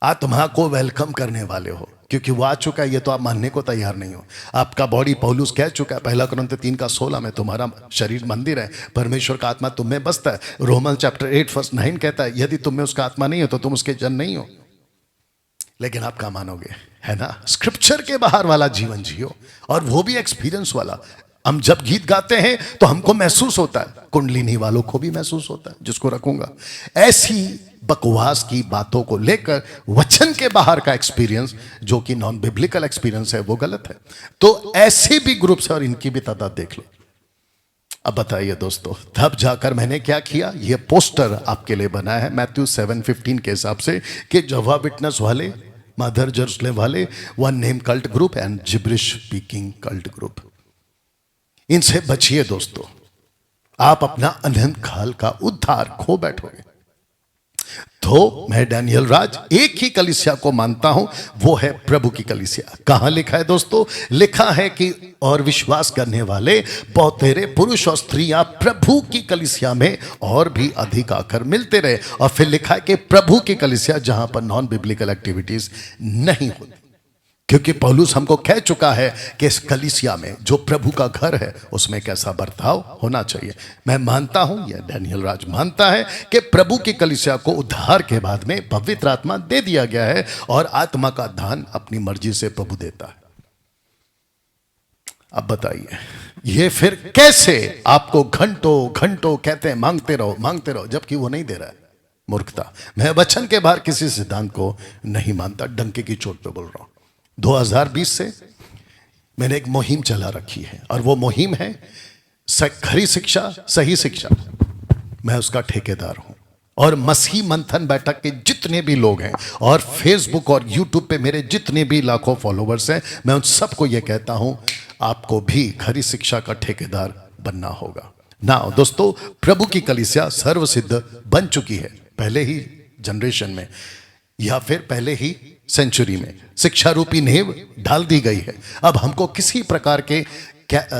आत्मा को वेलकम करने वाले हो, क्योंकि वो आ चुका है, ये तो आप मानने को तैयार नहीं हो। आपका बॉडी पौलुस कह चुका है 1 कुरिन्थियों 3:16 में, तुम्हारा शरीर मंदिर है, परमेश्वर का आत्मा तुम में बसता है। रोमन चैप्टर 8:9 कहता है यदि तुम में उसका आत्मा नहीं हो तो तुम उसके जन नहीं हो। लेकिन आप क्या मानोगे, है ना? स्क्रिप्चर के बाहर वाला जीवन जियो, और वो भी एक्सपीरियंस वाला। हम जब गीत गाते हैं तो हमको महसूस होता है, कुंडलिनी वालों को भी महसूस होता है, जिसको रखूंगा। ऐसी बकवास की बातों को लेकर वचन के बाहर का एक्सपीरियंस, जो कि नॉन बिब्लिकल एक्सपीरियंस है, वो गलत है। तो ऐसे भी ग्रुप्स है, और इनकी भी तादाद देख लो। अब बताइए दोस्तों, तब जाकर मैंने क्या किया, ये पोस्टर आपके लिए बनाया है मैथ्यू 7:15 के हिसाब से, कि जोवा विटनेस वाले, मदर जेरूशलेम वाले, one name cult group and gibberish speaking cult group, इनसे बचिए दोस्तों। आप अपना अनंत काल का उद्धार खो बैठोगे। तो मैं डैनियल राज एक ही कलीसिया को मानता हूं, वो है प्रभु की कलीसिया। कहां लिखा है दोस्तों? लिखा है कि और विश्वास करने वाले बहुतेरे पुरुष और स्त्रियां प्रभु की कलीसिया में और भी अधिक आकर मिलते रहे। और फिर लिखा है कि प्रभु की कलीसिया जहां पर नॉन बिब्लिकल एक्टिविटीज नहीं होती, क्योंकि पौलुस हमको कह चुका है कि इस कलीसिया में जो प्रभु का घर है उसमें कैसा बर्ताव होना चाहिए। मैं मानता हूं, यह डैनियल राज मानता है कि प्रभु की कलीसिया को उद्धार के बाद में पवित्र आत्मा दे दिया गया है, और आत्मा का दान अपनी मर्जी से प्रभु देता है। अब बताइए, ये फिर कैसे आपको घंटों घंटों कहते हैं मांगते रहो, जबकि वो नहीं दे रहा है। मूर्खता। मैं वचन के बाहर किसी सिद्धांत को नहीं मानता, डंके की चोट पे बोल रहा हूं। 2020 से मैंने एक मुहिम चला रखी है, और वो मुहिम है खरी शिक्षा, सही शिक्षा। मैं उसका ठेकेदार हूं, और मसीह मंथन बैठक के जितने भी लोग हैं, और फेसबुक और यूट्यूब पे मेरे जितने भी लाखों फॉलोवर्स हैं, मैं उन सबको यह कहता हूं, आपको भी खरी शिक्षा का ठेकेदार बनना होगा ना। दोस्तों, प्रभु की कलीसिया सर्वसिद्ध बन चुकी है पहले ही जनरेशन में। या फिर पहले ही सेंचुरी में शिक्षा रूपी नींव डाल दी गई है। अब हमको किसी प्रकार के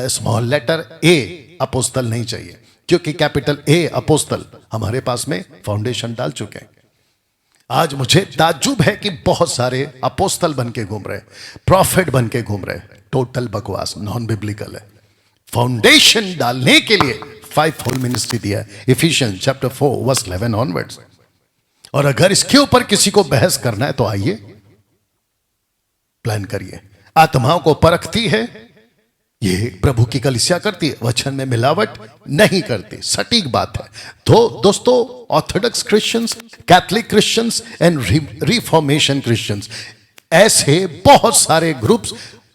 स्मॉल लेटर ए अपोस्तल नहीं चाहिए, क्योंकि कैपिटल ए अपोस्तल हमारे पास में फाउंडेशन डाल चुके हैं। आज मुझे ताज्जुब है कि बहुत सारे अपोस्तल बन के घूम रहे, प्रॉफिट बन के घूम रहे, टोटल बकवास, नॉन बिब्लिकल है। फाउंडेशन डालने के लिए 5-fold मिनिस्ट्री दिया है, इफिशियंस चैप्टर 4 वर्स 11 ऑनवर्ड्स। और अगर इसके ऊपर किसी को बहस करना है तो आइए प्लान करिए। आत्माओं को परखती है, ये प्रभु की कलीसिया करती है, वचन में मिलावट नहीं करती, सटीक बात है। तो दोस्तों, Orthodox Christians, Catholic Christians and reformation Christians, ऐसे बहुत सारे ग्रुप्स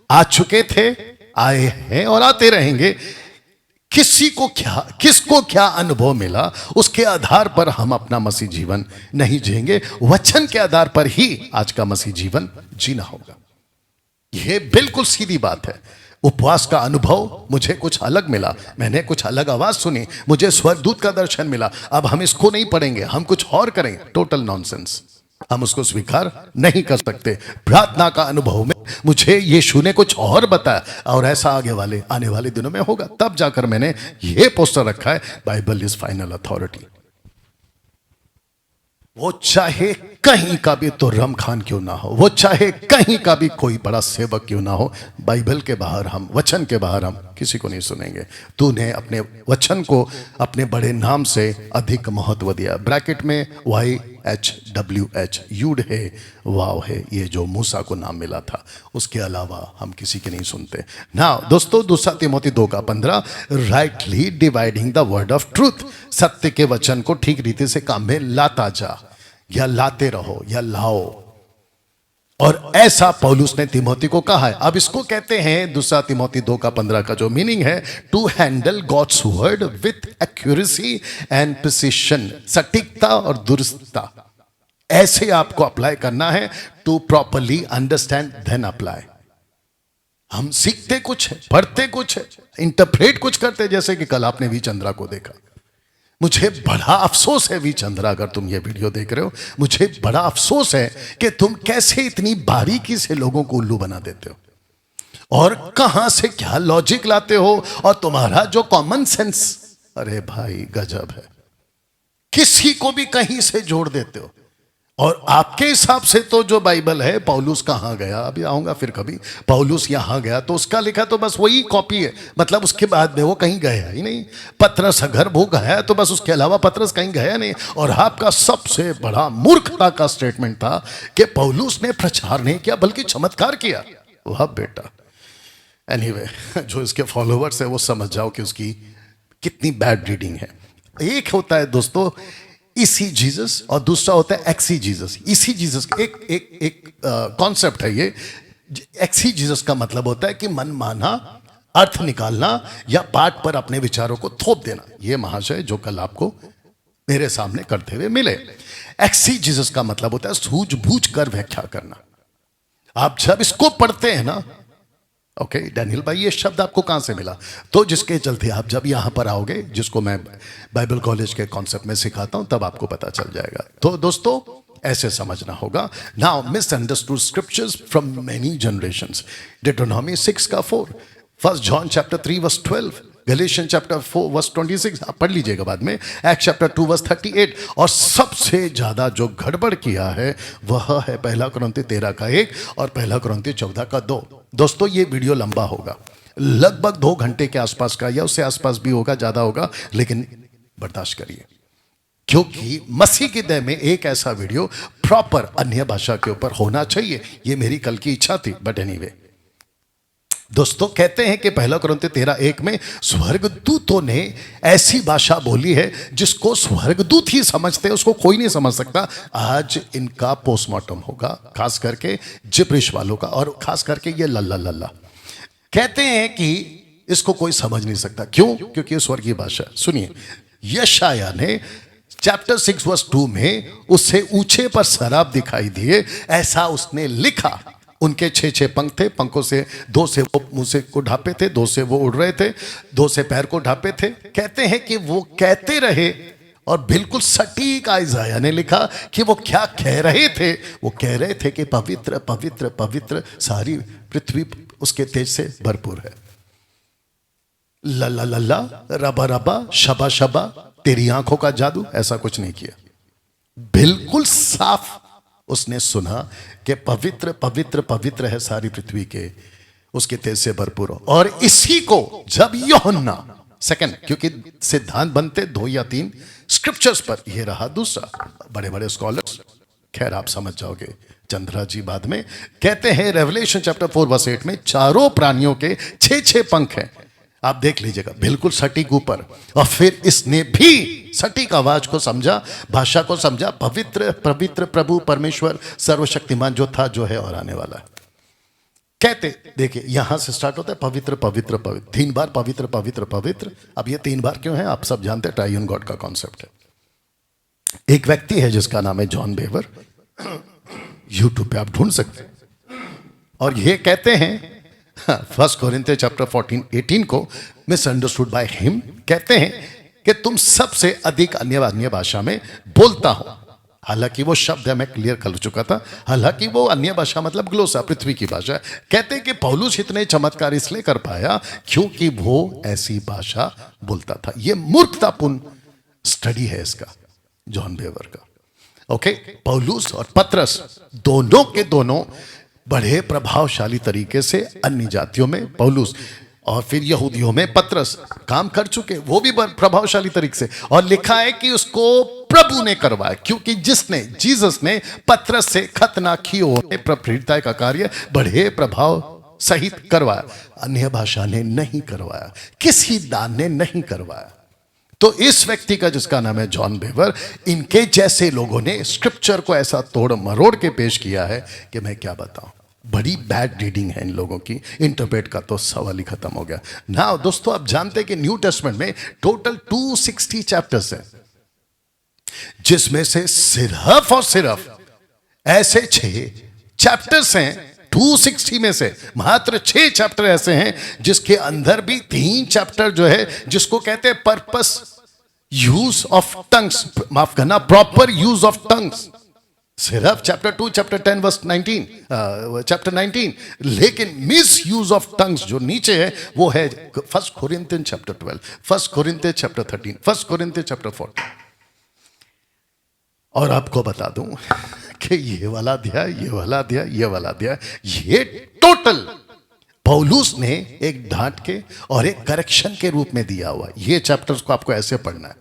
आ चुके थे, आए हैं और आते रहेंगे। किसको क्या अनुभव मिला, उसके आधार पर हम अपना मसीह जीवन नहीं जिएंगे। वचन के आधार पर ही आज का मसीह जीवन जीना होगा। यह बिल्कुल सीधी बात है। उपवास का अनुभव मुझे कुछ अलग मिला, मैंने कुछ अलग आवाज सुनी, मुझे स्वर्गदूत का दर्शन मिला। अब हम इसको नहीं पढ़ेंगे, हम कुछ और करेंगे, टोटल नॉनसेंस। हम उसको स्वीकार नहीं कर सकते। प्रार्थना का अनुभव में मुझे यीशु ने कुछ और बताया, और ऐसा आने वाले दिनों में होगा। तब जाकर मैंने ये पोस्टर रखा है, बाइबल इज फाइनल अथॉरिटी। वो चाहे कहीं का भी तुर्रम खान क्यों ना हो, वो चाहे कहीं का भी कोई बड़ा सेवक क्यों ना हो, बाइबल के बाहर हम, वचन के बाहर हम किसी को नहीं सुनेंगे। तूने अपने वचन को अपने बड़े नाम से अधिक महत्व दिया। ब्रैकेट में YHWH, यूड है, वाव है, ये जो मूसा को नाम मिला था, उसके अलावा हम किसी के नहीं सुनते। ना दोस्तों, 2 तीमोथी 2:15, rightly dividing the word of truth, सत्य के वचन को ठीक रीति से काम में लाता जा, या लाते रहो, या लाओ। और ऐसा पौलुस ने तिमोथी को कहा है। अब इसको कहते हैं 2 तीमोथी 2:15 का जो मीनिंग है, to handle God's word with accuracy and precision, सटीकता और दुरुस्तता। ऐसे आपको अप्लाई करना है, to properly understand then apply. हम सीखते कुछ है, पढ़ते कुछ है, इंटरप्रेट कुछ करते, जैसे कि कल आपने वी चंद्रा को देखा। मुझे बड़ा अफसोस है वी चंद्रा, अगर तुम ये वीडियो देख रहे हो, मुझे बड़ा अफसोस है कि तुम कैसे इतनी बारीकी से लोगों को उल्लू बना देते हो, और कहां से क्या लॉजिक लाते हो, और तुम्हारा जो कॉमन सेंस, अरे भाई गजब है। किसी को भी कहीं से जोड़ देते हो। और आपके हिसाब से तो जो बाइबल है, पौलुस कहां गया, अभी आऊंगा फिर कभी, पौलुस यहां गया तो उसका लिखा तो बस वही कॉपी है, मतलब उसके बाद में वो कहीं गया ही नहीं। पतरस घर भू गया तो बस उसके अलावा पतरस कहीं गया नहीं। और आपका सबसे बड़ा मूर्खता का स्टेटमेंट था कि पौलुस ने प्रचार नहीं किया बल्कि चमत्कार किया। वह बेटा, एनीवे, जो इसके फॉलोवर्स है वो समझ जाओ कि उसकी कितनी बैड रीडिंग है। एक होता है दोस्तों इसी जीसस, और दूसरा होता है एक्सी जीसस। इसी जीसस एक कॉन्सेप्ट है ये। एक्सी जीसस का मतलब होता है कि मनमाना अर्थ निकालना या पाठ पर अपने विचारों को थोप देना। ये महाशय जो कल आपको मेरे सामने करते हुए मिले। एक्सी जीसस का मतलब होता है सूझबूझ कर व्याख्या करना। आप जब इसको पढ़ते हैं ना, ओके डैनियल भाई, ये शब्द आपको कहां से मिला? तो जिसके चलते आप जब यहां पर आओगे, जिसको मैं बाइबल कॉलेज के कॉन्सेप्ट में सिखाता हूं, तब आपको पता चल जाएगा। तो दोस्तों ऐसे समझना होगा। Now misunderstood scriptures from many generations, Deuteronomy 6:4, 1 John chapter 3:12, Galatian chapter 4:26, आप पढ़ लीजिएगा बाद में, एक्ट चैप्टर 2:38। और सबसे ज्यादा जो गड़बड़ किया है वह है 1 कुरिन्थी 13:1 और 1 कुरिन्थी 14:2। दोस्तों ये वीडियो लंबा होगा, लगभग 2 घंटे के आसपास का, या उससे आसपास भी होगा, ज्यादा होगा, लेकिन बर्दाश्त करिए, क्योंकि मसीह की दया में एक ऐसा वीडियो प्रॉपर अन्य भाषा के ऊपर होना चाहिए। ये मेरी कल की इच्छा थी, बट एनीवे। दोस्तों कहते हैं कि 1 कुरिन्थी 13:1 में स्वर्गदूतों ने ऐसी भाषा बोली है जिसको स्वर्गदूत ही समझते हैं, उसको कोई नहीं समझ सकता। आज इनका पोस्टमार्टम होगा, खास करके जिब्रिश वालों का, और खास करके ये लल्ला लल्ला कहते हैं कि इसको कोई समझ नहीं सकता। क्यों? क्योंकि ये स्वर्गीय भाषा। सुनिए, यशाया ने चैप्टर 6:2 में उससे ऊंचे पर शराब दिखाई दिए, ऐसा उसने लिखा। उनके 6 पंख थे, पंखों से 2 से वो मुंह से को ढापे थे, 2 से वो उड़ रहे थे, 2 से पैर को ढापे थे। कहते हैं कि वो कहते रहे और बिल्कुल सटीक आइज़ाया ने लिखा कि वो क्या कह रहे थे। वो कह रहे थे कि पवित्र पवित्र पवित्र, सारी पृथ्वी उसके तेज से भरपूर है। लल्ला लल्ला, रबा रबा, शबा शबा, तेरी आंखों का जादू, ऐसा कुछ नहीं किया। बिल्कुल साफ उसने सुना कि पवित्र पवित्र पवित्र है सारी पृथ्वी के, उसके तेज से भरपूर हो। और इसी को जब यूहन्ना सेकंड, क्योंकि सिद्धांत बनते 2 या 3 स्क्रिप्चर्स पर, यह रहा दूसरा। बड़े बड़े स्कॉलर्स, खैर आप समझ जाओगे, चंद्रा जी बाद में कहते हैं रेवलेशन चैप्टर 4 वर्स 8 में चारों प्राणियों के 6 पंख हैं। आप देख लीजिएगा, बिल्कुल सटीक ऊपर। और फिर इसने भी सटीक आवाज को समझा, भाषा को समझा, पवित्र पवित्र प्रभु परमेश्वर सर्वशक्तिमान जो था, जो है और आने वाला है। कहते देखिए यहां से स्टार्ट होता है पवित्र पवित्र पवित्र, 3 बार पवित्र पवित्र पवित्र। अब ये 3 बार क्यों है आप सब जानते हैं, ट्राइयून गॉड का कॉन्सेप्ट है। एक व्यक्ति है जिसका नाम है जॉन बेवर, यूट्यूब पे आप ढूंढ सकते हैं। और ये कहते हैं 1 कोरिन्थियंस चैप्टर 14-18 को मिसअंडरस्टूड बाय हिम, कहते हैं कि तुम सबसे अधिक अन्य भाषा में बोलता हो। हालांकि वो शब्द है, मैं क्लियर कर चुका था, हालांकि वो अन्य भाषा मतलब ग्लोसा, पृथ्वी की भाषा। कहते हैं कि पौलुस इतने चमत्कार इसलिए कर पाया क्योंकि वो ऐसी भाषा बोलता था। ये मूर्खतापूर्ण स्टडी है इसका, जॉन बेवर का। ओके, पौलुस और पतरस दोनों के दोनों बड़े प्रभावशाली तरीके से अन्य जातियों में पौलुस और फिर यहूदियों में पतरस काम कर चुके, वो भी प्रभावशाली तरीके से। और लिखा है कि उसको प्रभु ने करवाया, क्योंकि जिसने जीसस ने पतरस से खतना कियो प्रेरितता का कार्य बड़े प्रभाव सहित करवाया, अन्य भाषा ने नहीं करवाया, किसी दान ने नहीं करवाया। तो इस व्यक्ति का जिसका नाम है जॉन बेवर, इनके जैसे लोगों ने स्क्रिप्चर को ऐसा तोड़ मरोड़ के पेश किया है कि मैं क्या बताऊं। बड़ी बैड रीडिंग है इन लोगों की, इंटरप्रेट का तो सवाल ही खत्म हो गया। नाउ दोस्तों, आप जानते हैं कि न्यू टेस्टमेंट में टोटल 260 चैप्टर्स हैं, जिसमें से सिर्फ और सिर्फ ऐसे 6 चैप्टर्स हैं 260 में से, मात्र 6 चैप्टर ऐसे हैं जिसके अंदर भी 3 चैप्टर जो है जिसको कहते हैं पर्पस यूज ऑफ टंग्स, माफ करना, प्रॉपर यूज ऑफ टंग्स। सिर्फ चैप्टर 2, चैप्टर 10 वर्स 19, चैप्टर 19। लेकिन मिस यूज ऑफ टंग्स जो नीचे है वो है 1 कोरिन्थियंस चैप्टर 12, 1 कोरिन्थियंस चैप्टर 13, 1 कोरिन्थियंस चैप्टर 14। और आपको बता दूं कि ये वाला अध्याय, ये वाला अध्याय, ये वाला अध्याय, ये टोटल पौलुस ने एक डांट के और एक करेक्शन के रूप में दिया हुआ। ये चैप्टर्स को आपको ऐसे पढ़ना है,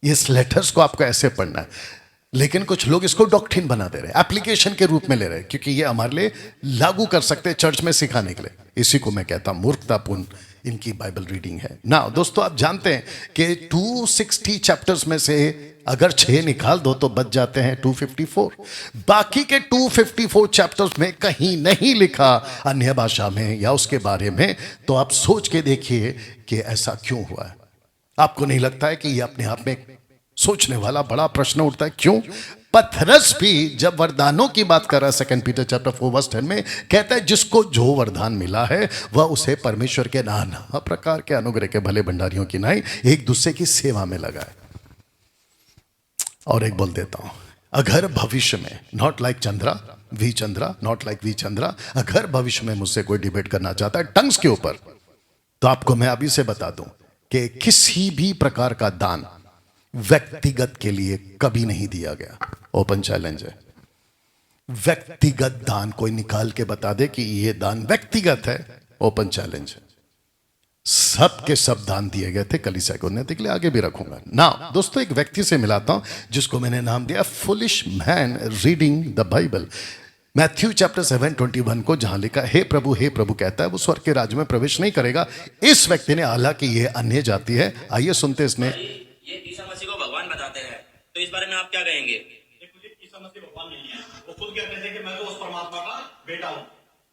ये लेटर्स को आपको ऐसे पढ़ना है। लेकिन कुछ लोग इसको डॉक्ट्रिन बना दे रहे हैं, एप्लीकेशन के रूप में ले रहे हैं, क्योंकि ये हमारे लिए लागू कर सकते हैं चर्च में सिखाने के लिए। इसी को मैं कहता हूं मूर्खतापूर्ण इनकी बाइबल रीडिंग है ना। दोस्तों, आप जानते हैं कि 260 चैप्टर्स में से अगर 6 निकाल दो तो बच जाते हैं 254। बाकी के 254 चैप्टर्स में कहीं नहीं लिखा अन्य भाषा में या उसके बारे में। तो आप सोच के देखिए कि ऐसा क्यों हुआ है। आपको नहीं लगता है कि ये अपने आप में सोचने वाला बड़ा प्रश्न उठता है? क्यों? पतरस भी जब वरदानों की बात कर रहा है 2 पीटर चैप्टर 4 वर्स 10 में, कहता है जिसको जो वरदान मिला है वह उसे परमेश्वर के नाना प्रकार के अनुग्रह के भले भंडारियों की नाई एक दूसरे की सेवा में लगा है। और एक बोल देता हूं, अगर भविष्य में not like Chandra V Chandra, not like V Chandra, अगर भविष्य में मुझसे कोई डिबेट करना चाहता है टंग्स के ऊपर, तो आपको मैं अभी से बता दूं कि किसी भी प्रकार का दान व्यक्तिगत के लिए कभी नहीं दिया गया। ओपन चैलेंज है। व्यक्तिगत दान कोई निकाल के बता दे कि ये दान व्यक्तिगत है, ओपन चैलेंज है। सब के सब दान दिए गए थे कलीसिया को उन्नति के लिए, आगे भी रखूंगा ना। दोस्तों, एक व्यक्ति से मिलाता हूं जिसको मैंने नाम दिया foolish man reading the Bible. Matthew chapter 7:21 को जहां लिखा हे प्रभु कहता है वो स्वर्ग के राज्य में प्रवेश नहीं करेगा। इस व्यक्ति ने, हालांकि ये अन्य जाति है, आइए सुनते इसने। ये ईसा मसीह को भगवान बताते हैं, तो इस बारे में आप क्या कहेंगे? ईसा मसीह भगवान नहीं है, वो खुद कहते हैं कि मैं तो उस परमात्मा का बेटा हूं।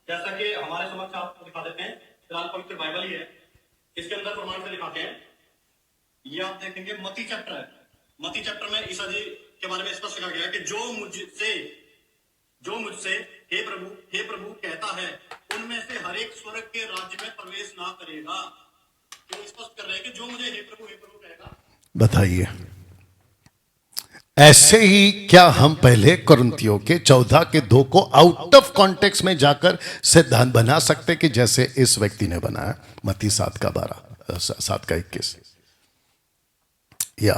जैसा कि हमारे समक्ष आपको दिखा देते हैं, फिलहाल पवित्र बाइबल ही है, इसके अंदर प्रमाण से दिखाते हैं। ये आप देखेंगे मत्ती चैप्टर है, मत्ती चैप्टर में ईसा जी के बारे में स्पष्ट कहा गया है कि जो मुझसे हे प्रभु कहता है उनमें से हर एक स्वर्ग के राज्य में प्रवेश ना करेगा। तो स्पष्ट कर रहे हैं कि जो मुझे हे प्रभु कहेगा। बताइए, ऐसे ही क्या हम पहले कुरिन्थियों के 14:2 को आउट ऑफ कॉन्टेक्स्ट में जाकर सिद्धांत बना सकते कि जैसे इस व्यक्ति ने बनाया मत्ती 7:21? या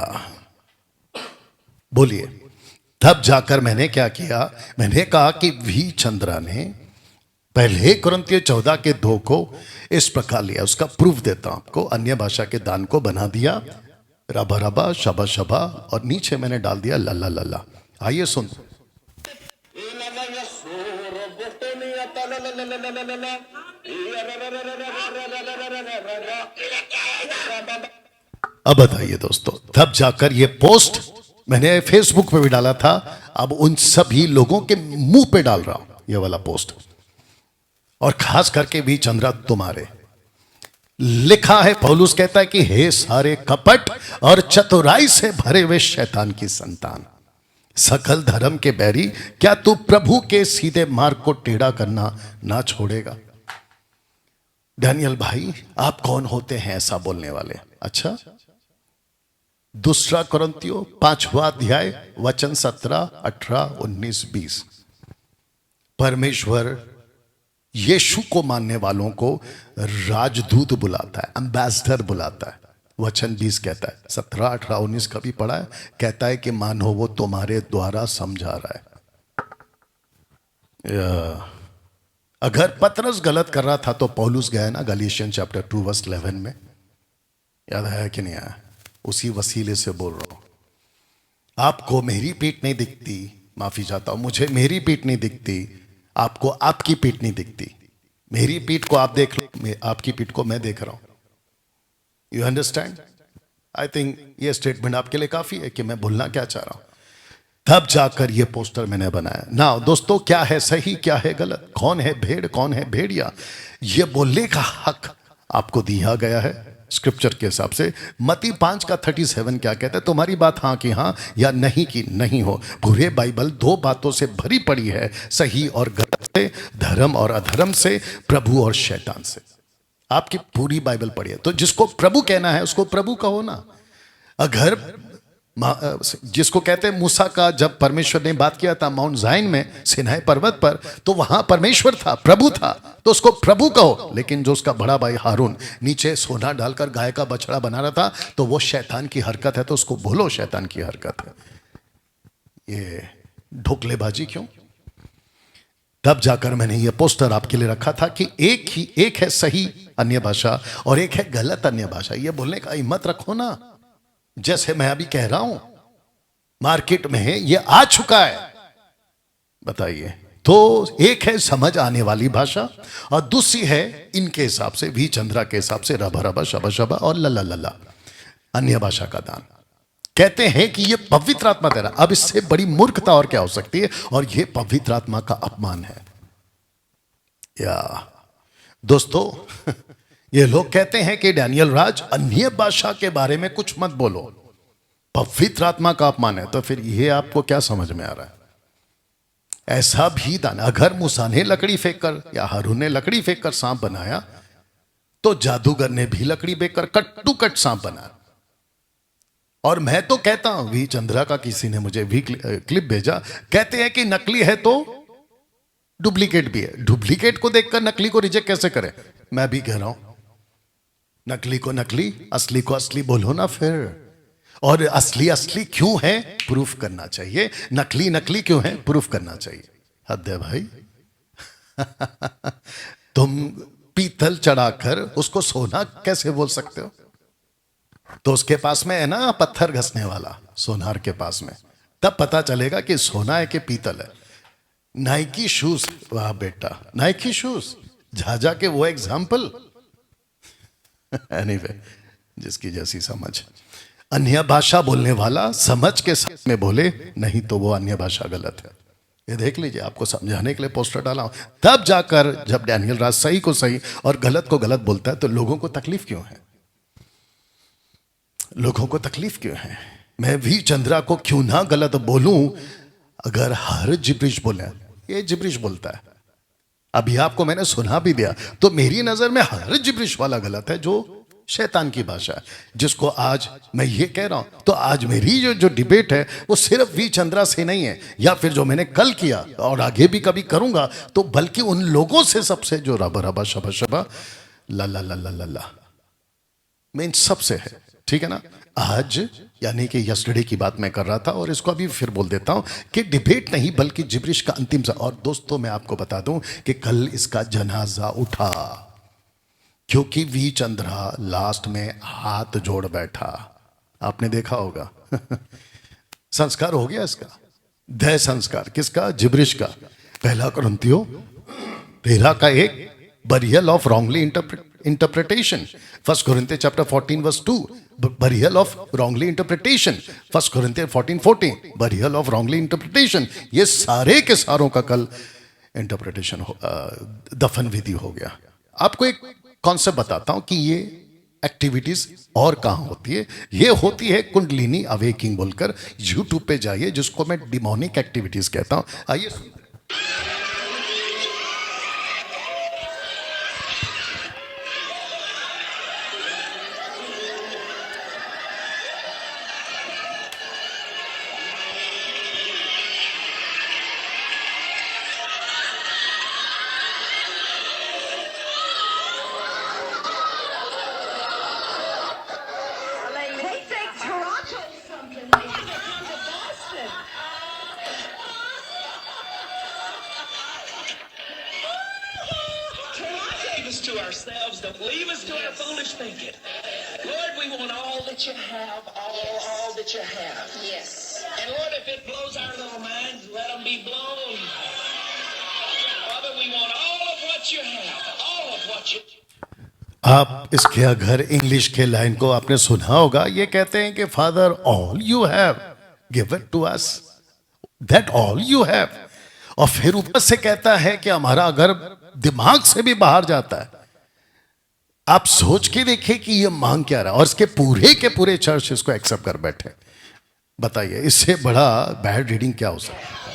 बोलिए। तब जाकर मैंने क्या किया, मैंने कहा कि वी चंद्रा ने पहले कुरिन्थियों 14:2 को इस प्रकार लिया। उसका प्रूफ देता हूं आपको। अन्य भाषा के दान को बना दिया रबा रबा शबा शबा और नीचे मैंने डाल दिया लल्ला लल्ला। आइए सुन। अब बताइए दोस्तों, तब जाकर ये पोस्ट मैंने फेसबुक पे भी डाला था, अब उन सभी लोगों के मुंह पे डाल रहा हूं ये वाला पोस्ट, और खास करके भी चंद्रा तुम्हारे। लिखा है, पौलुस कहता है कि हे सारे कपट और चतुराई से भरे हुए शैतान की संतान, सकल धर्म के बैरी, क्या तू प्रभु के सीधे मार्ग को टेढ़ा करना ना छोड़ेगा? डैनियल भाई, आप कौन होते हैं ऐसा बोलने वाले? अच्छा, दूसरा कुरिन्थियों 5वां वचन 17, 18, 19, 20। परमेश्वर यीशु को मानने वालों को राजदूत बुलाता है, एम्बेसडर बुलाता है। वचन 20 कहता है, 17, 18, 19 का भी पढ़ा है, कहता है कि मानो वो तुम्हारे द्वारा समझा रहा है। अगर पतरस गलत कर रहा था तो पौलुस गया ना गलीशियन चैप्टर 2 वर्स 11 में, याद आया कि नहीं आया? उसी वसीले से बोल रहा हूं। आपको मेरी पीठ नहीं दिखती, माफी चाहता हूं, मुझे मेरी पीठ नहीं दिखती, आपको आपकी पीठ नहीं दिखती। मेरी पीठ को आप देख लो, आपकी पीठ को मैं देख रहा हूं। You understand? आई थिंक ये स्टेटमेंट आपके लिए काफी है कि मैं बोलना क्या चाह रहा हूं। तब जाकर ये पोस्टर मैंने बनाया ना। दोस्तों, क्या है सही, क्या है गलत, कौन है भेड़, कौन है भेड़िया, ये बोलने का हक आपको दिया गया है स्क्रिप्चर के हिसाब से। मत्ती 5:37 क्या कहता है? तुम्हारी बात हाँ की हाँ या नहीं की नहीं हो। पूरे बाइबल 2 बातों से भरी पड़ी है, सही और गलत से, धर्म और अधर्म से, प्रभु और शैतान से। आपकी पूरी बाइबल पढ़ी है। तो जिसको प्रभु कहना है उसको प्रभु कहो ना। अगर जिसको कहते हैं मूसा का, जब परमेश्वर ने बात किया था माउंट जाइन में सिनाई पर्वत पर, तो वहां परमेश्वर था, प्रभु था, तो उसको प्रभु कहो। लेकिन जो उसका बड़ा भाई हारून नीचे सोना डालकर गाय का बछड़ा बना रहा था, तो वो शैतान की हरकत है, तो उसको बोलो शैतान की हरकत है। ये ढोकलेबाजी क्यों? तब जाकर मैंने ये पोस्टर आपके लिए रखा था कि एक है सही अन्य भाषा और एक है गलत अन्य भाषा। ये बोलने का हिम्मत रखो ना। जैसे मैं अभी कह रहा हूं, मार्केट में ये आ चुका है। बताइए, तो एक है समझ आने वाली भाषा और दूसरी है इनके हिसाब से, वी चंद्रा के हिसाब से, रबा रबा शबा शबा और लल्ला लल्ला, अन्य भाषा का दान। कहते हैं कि ये पवित्र आत्मा दे रहा। अब इससे बड़ी मूर्खता और क्या हो सकती है? और ये पवित्र आत्मा का अपमान है। या दोस्तों, ये लोग कहते हैं कि डैनियल राज अन्य भाषा के बारे में कुछ मत बोलो, पवित्र आत्मा का अपमान है। तो फिर ये आपको क्या समझ में आ रहा है? ऐसा भी दान, अगर मूसा ने लकड़ी फेंककर या हारून ने लकड़ी फेंककर सांप बनाया, तो जादूगर ने भी लकड़ी फेंककर कट्टू कट सांप बनाया। और मैं तो कहता हूं, वी चंद्रा का किसी ने मुझे भी क्लिप भेजा, कहते हैं कि नकली है तो डुप्लीकेट भी है। डुप्लीकेट को देखकर नकली को रिजेक्ट कैसे करें? मैं भी कह रहा हूं, नकली को नकली, असली को असली बोलो ना फिर। और असली असली क्यों है प्रूफ करना चाहिए, नकली नकली क्यों है प्रूफ करना चाहिए। हद है भाई। तुम पीतल चढ़ाकर उसको सोना कैसे बोल सकते हो? तो उसके पास में है ना पत्थर घसने वाला, सोनार के पास में, तब पता चलेगा कि सोना है कि पीतल है। नाइकी शूज, वाह बेटा, नाइकी शूज, झाझा के वो एग्जाम्पल। एनीवे, जिसकी जैसी समझ। अन्य भाषा बोलने वाला समझ के साथ में बोले, नहीं तो वो अन्य भाषा गलत है। ये देख लीजिए, आपको समझाने के लिए पोस्टर डाला हूं। तब जाकर जब डैनियल राज सही को सही और गलत को गलत बोलता है, तो लोगों को तकलीफ क्यों है? लोगों को तकलीफ क्यों है? मैं भी चंद्रा को क्यों ना गलत बोलूं? अगर हर जिब्रिश बोले, ये जिब्रिश बोलता है, अभी आपको मैंने सुना भी दिया, तो मेरी नजर में हर जिब्रिश वाला गलत है जो शैतान की भाषा है, जिसको आज मैं ये कह रहा हूं। तो आज मेरी जो डिबेट है वो सिर्फ वी चंद्रा से नहीं है, या फिर जो मैंने कल किया और आगे भी कभी करूंगा, तो बल्कि उन लोगों से सबसे जो रबा रबा शबा शबा ला ला ला ला ला ला, मैं इन सबसे है, ठीक है ना। आज यानी कि यस्टरडे की बात मैं कर रहा था, और इसको अभी फिर बोल देता हूं कि डिबेट नहीं बल्कि जिब्रिश का अंतिम सा। और दोस्तों मैं आपको बता दूं कि कल इसका जनाजा उठा, क्योंकि वी चंद्रा लास्ट में हाथ जोड़ बैठा, आपने देखा होगा। संस्कार हो गया इसका, दह संस्कार किसका? जिब्रिश का। पहला कुरिन्थियों 13:1 burial of wrongly interpretation. First कुरिन्थियों chapter 14:2 burial of wrongly interpretation. First कुरिन्थियों 14:14 बरियल ऑफ रॉन्गली इंटरप्रिटेशन। ये सारे के सारों का कल इंटरप्रिटेशन दफन विधि हो गया। आपको एक कॉन्सेप्ट बताता हूं कि ये एक्टिविटीज और कहां होती है। ये होती है कुंडलिनी अवेकिंग बोलकर, यूट्यूब पे जाइए, जिसको मैं डिमोनिक एक्टिविटीज कहता हूं। आइए सुनते हैं। They think Toronto's something. They have to come to Boston. Leave us to ourselves. Don't leave us to our foolish thinking. Lord, we want all that you have, all that you have. Yes. And Lord, if it blows our little minds, let them be blown. Father, we want all of what you have, all of what you. आप इसके अगर English के line को आपने सुना होगा, ये कहते हैं कि father all you have give it to us, that all you have. और फिर ऊपर से कहता है कि हमारा अगर दिमाग से भी बाहर जाता है, आप सोच के देखिए कि ये मांग क्या रहा है, और इसके पूरे के पूरे चर्च इसको एक्सेप्ट कर बैठे। बताइए इससे बड़ा बैड रीडिंग क्या हो सकता है?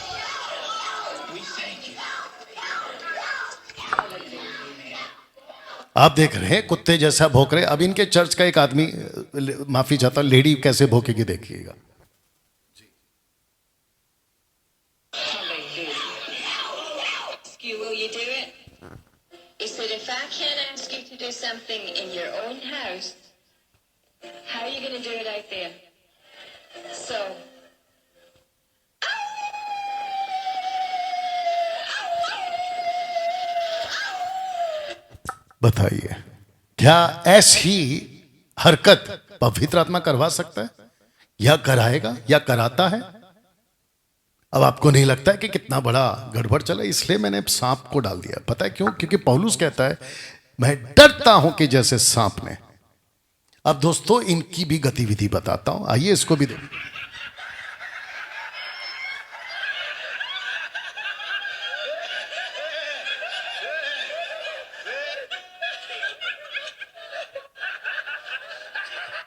We thank you. आप देख रहे हैं कुत्ते जैसा भौंक रहे। अब इनके चर्च का एक आदमी, माफी चाहता हूं, लेडी कैसे भौंकेगी देखिएगा। Will you do it? He said, if I can't ask you to do something in your own house, how are you going to do it out there? So, बताइए क्या ऐसी हरकत पवित्र आत्मा करवा सकता है, या कराएगा, या कराता है? अब आपको नहीं लगता है कि कितना बड़ा गड़बड़ चला? इसलिए मैंने सांप को डाल दिया। पता है क्यों? क्योंकि पौलुस कहता है मैं डरता हूं कि जैसे सांप ने। अब दोस्तों इनकी भी गतिविधि बताता हूं, आइए इसको भी देखिए।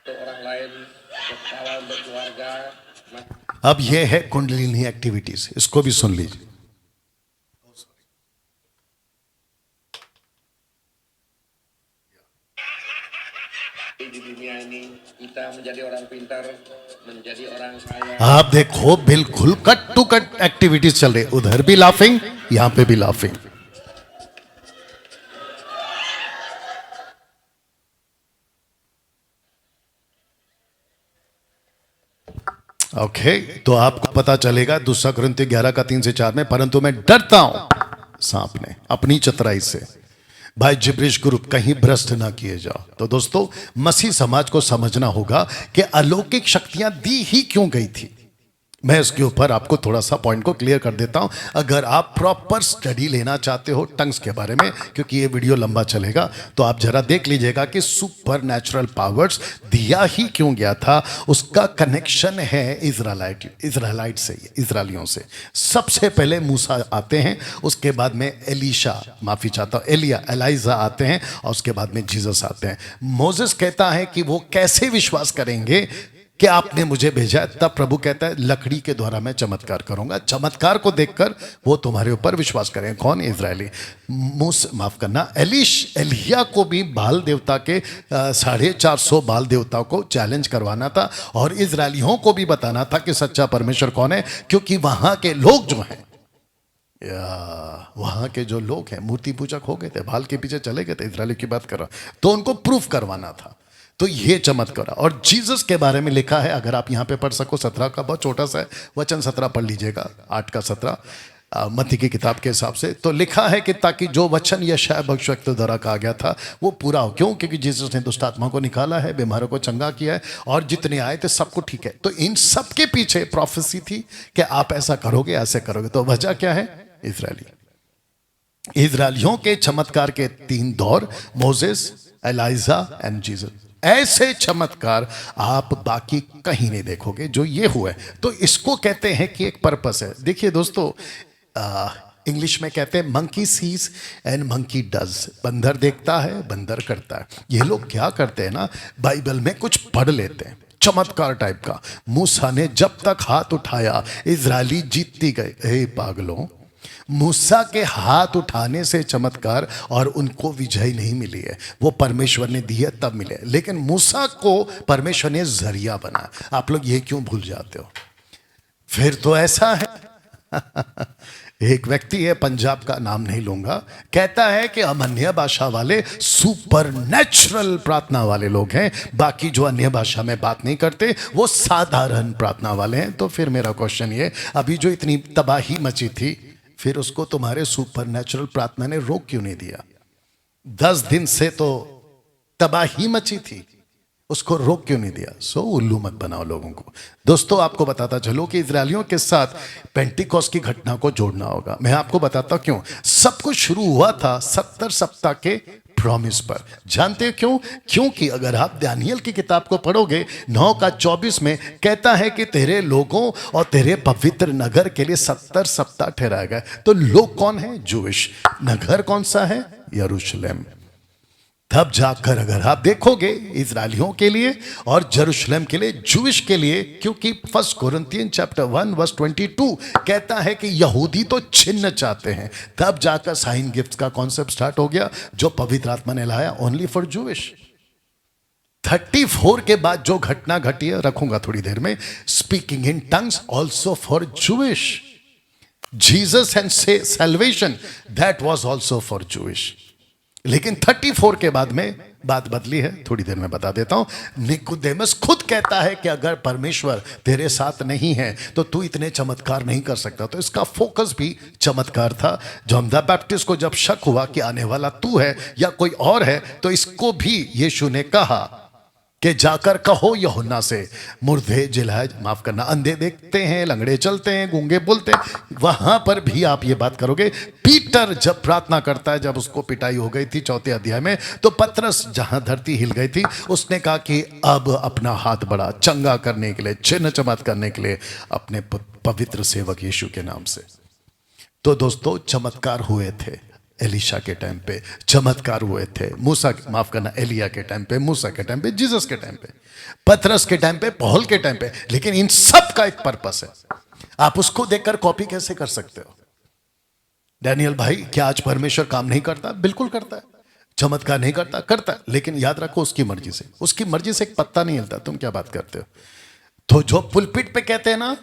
Untuk orang lain, kepala untuk keluarga. अब यह है कुंडलिनी एक्टिविटीज, इसको भी सुन लीजिए। Di dunia ini kita menjadi orang pintar, menjadi orang kaya. आप देखो बिल्कुल कट टू कट एक्टिविटीज चल रही, उधर भी लाफिंग, यहां पे भी लाफिंग। ओके तो आपको पता चलेगा दूसरा कुरिन्थियों 11:3-4 में, परंतु मैं डरता हूं सांप ने अपनी चतुराई से। भाई जिब्रिश ग्रुप कहीं भ्रष्ट ना किए जाओ। तो दोस्तों मसीह समाज को समझना होगा कि अलौकिक शक्तियां दी ही क्यों गई थी। मैं इसके ऊपर आपको थोड़ा सा पॉइंट को क्लियर कर देता हूं। अगर आप प्रॉपर स्टडी लेना चाहते हो टंग्स के बारे में, क्योंकि ये वीडियो लंबा चलेगा, तो आप जरा देख लीजिएगा कि सुपर नेचुरल पावर्स दिया ही क्यों गया था। उसका कनेक्शन है इजराइलाइट से, इजराइलियों से। सबसे पहले मूसा आते हैं, उसके बाद में एलीशा, माफी चाहता हूं, एलिजा आते हैं, और उसके बाद में जीसस आते हैं। मोसेस कहता है कि वो कैसे विश्वास करेंगे कि आपने मुझे भेजा है, तब प्रभु कहता है लकड़ी के द्वारा मैं चमत्कार करूंगा। चमत्कार को देखकर वो तुम्हारे ऊपर विश्वास करें। कौन? इजरायली। माफ करना, एलिया को भी बाल देवता के 450 बाल देवताओं को चैलेंज करवाना था और इजरायलियों को भी बताना था कि सच्चा परमेश्वर कौन है, क्योंकि वहां के लोग जो हैं, वहां के जो लोग हैं मूर्ति पूजक हो गए थे, बाल के पीछे चले गए थे। इजरायली की बात कर रहा, तो उनको प्रूफ करवाना था। तो ये चमत्कार। और जीसस के बारे में लिखा है, अगर आप यहां पे पढ़ सको, 17 का बहुत छोटा सा है वचन, 17 पढ़ लीजिएगा, 8 का 17 मत्ती की किताब के हिसाब से। तो लिखा है कि ताकि जो वचन यशायाह भविष्यवक्ता द्वारा कहा गया था वो पूरा हो। क्यों? क्योंकि जीसस ने दुष्ट आत्मा को निकाला है, बीमारों को चंगा किया है, और जितने आए थे सबको ठीक है। तो इन सब के पीछे प्रोफेसी थी कि आप ऐसा करोगे, ऐसे करोगे। तो वजह क्या है? इजरायलियों के चमत्कार के 3 दौर, मोसेस, एलाइजा एंड जीसस। ऐसे चमत्कार आप बाकी कहीं नहीं देखोगे जो ये हुआ है। तो इसको कहते हैं कि एक पर्पस है। देखिए दोस्तों, इंग्लिश में कहते हैं monkey sees and monkey does. बंदर देखता है, बंदर करता है। ये लोग क्या करते हैं ना, बाइबल में कुछ पढ़ लेते हैं चमत्कार टाइप का। मूसा ने जब तक हाथ उठाया इजरायली जीतती गए। हे पागलों, मूसा के हाथ उठाने से चमत्कार और उनको विजय नहीं मिली है, वो परमेश्वर ने दी है तब मिले। लेकिन मूसा को परमेश्वर ने जरिया बना। आप लोग ये क्यों भूल जाते हो? फिर तो ऐसा है एक व्यक्ति है, पंजाब का नाम नहीं लूंगा, कहता है कि हम अन्य भाषा वाले सुपर नेचुरल प्रार्थना वाले लोग हैं, बाकी जो अन्य भाषा में बात नहीं करते वो साधारण प्रार्थना वाले हैं। तो फिर मेरा क्वेश्चन ये, अभी जो इतनी तबाही मची थी, फिर उसको तुम्हारे सुपर नेचुरल प्रार्थना ने रोक क्यों नहीं दिया? 10 दिन से तो तबाही मची थी, उसको रोक क्यों नहीं दिया? सो उल्लू मत बनाओ लोगों को। दोस्तों, आपको बताता चलो कि इजरायलियों के साथ पेंटिकॉस्ट की घटना को जोड़ना होगा। मैं आपको बताता क्यों। सब कुछ शुरू हुआ था 70 सप्ताह के प्रॉमिस पर। जानते हो क्यों? क्योंकि अगर आप दानियल की किताब को पढ़ोगे 9 का 24 में कहता है कि तेरे लोगों और तेरे पवित्र नगर के लिए 70 सप्ताह ठहराया गया। तो लोग कौन है? जूश। नगर कौन सा है? यरूशलेम। तब जाकर अगर आप देखोगे इजरायलियों के लिए और जेरूशलेम के लिए, जूश के लिए, क्योंकि 1 कोरिन्थियन चैप्टर 1 वर्स 22 कहता है कि यहूदी तो छिन्न चाहते हैं। तब जाकर साइन गिफ्ट्स का कॉन्सेप्ट स्टार्ट हो गया, जो पवित्र आत्मा ने लाया ओनली फॉर जूश। 34 के बाद जो घटना घटी है, रखूंगा थोड़ी देर में, speaking in tongues also for Jews. Jesus and salvation that was also for Jews. लेकिन 34 के बाद में बात बदली है, थोड़ी देर में बता देता हूं। निकोदेमस खुद कहता है कि अगर परमेश्वर तेरे साथ नहीं है तो तू इतने चमत्कार नहीं कर सकता। तो इसका फोकस भी चमत्कार था। जॉन द बैप्टिस्ट को जब शक हुआ कि आने वाला तू है या कोई और है, तो इसको भी यीशु ने कहा कि जाकर कहो यूहन्ना से, मुर्दे जिलाए, माफ करना, अंधे देखते हैं, लंगड़े चलते हैं, गूंगे बोलते हैं। वहां पर भी आप ये बात करोगे। पीटर जब प्रार्थना करता है, जब उसको पिटाई हो गई थी 4 अध्याय में, तो पतरस जहां धरती हिल गई थी, उसने कहा कि अब अपना हाथ बढ़ा चंगा करने के लिए, चिन्ह चमत्कार करने के लिए अपने पवित्र सेवक यीशु के नाम से। तो दोस्तों, चमत्कार हुए थे एलिशा के टाइम पे, चमत्कार हुए थे मूसा, माफ करना, एलिया के टाइम पे, मूसा के टाइम पे, जीसस के टाइम पे, पतरस के टाइम पे, पौल के टाइम पे। लेकिन इन सब का एक पर्पस है। आप उसको देखकर कॉपी कैसे कर सकते हो? डैनियल भाई, क्या आज परमेश्वर काम नहीं करता? बिल्कुल करता है। चमत्कार नहीं करता? करता है। लेकिन याद रखो, उसकी मर्जी से। उसकी मर्जी से एक पत्ता नहीं हिलता। तुम क्या बात करते हो? तो जो पुलपिट पे कहते हैं ना,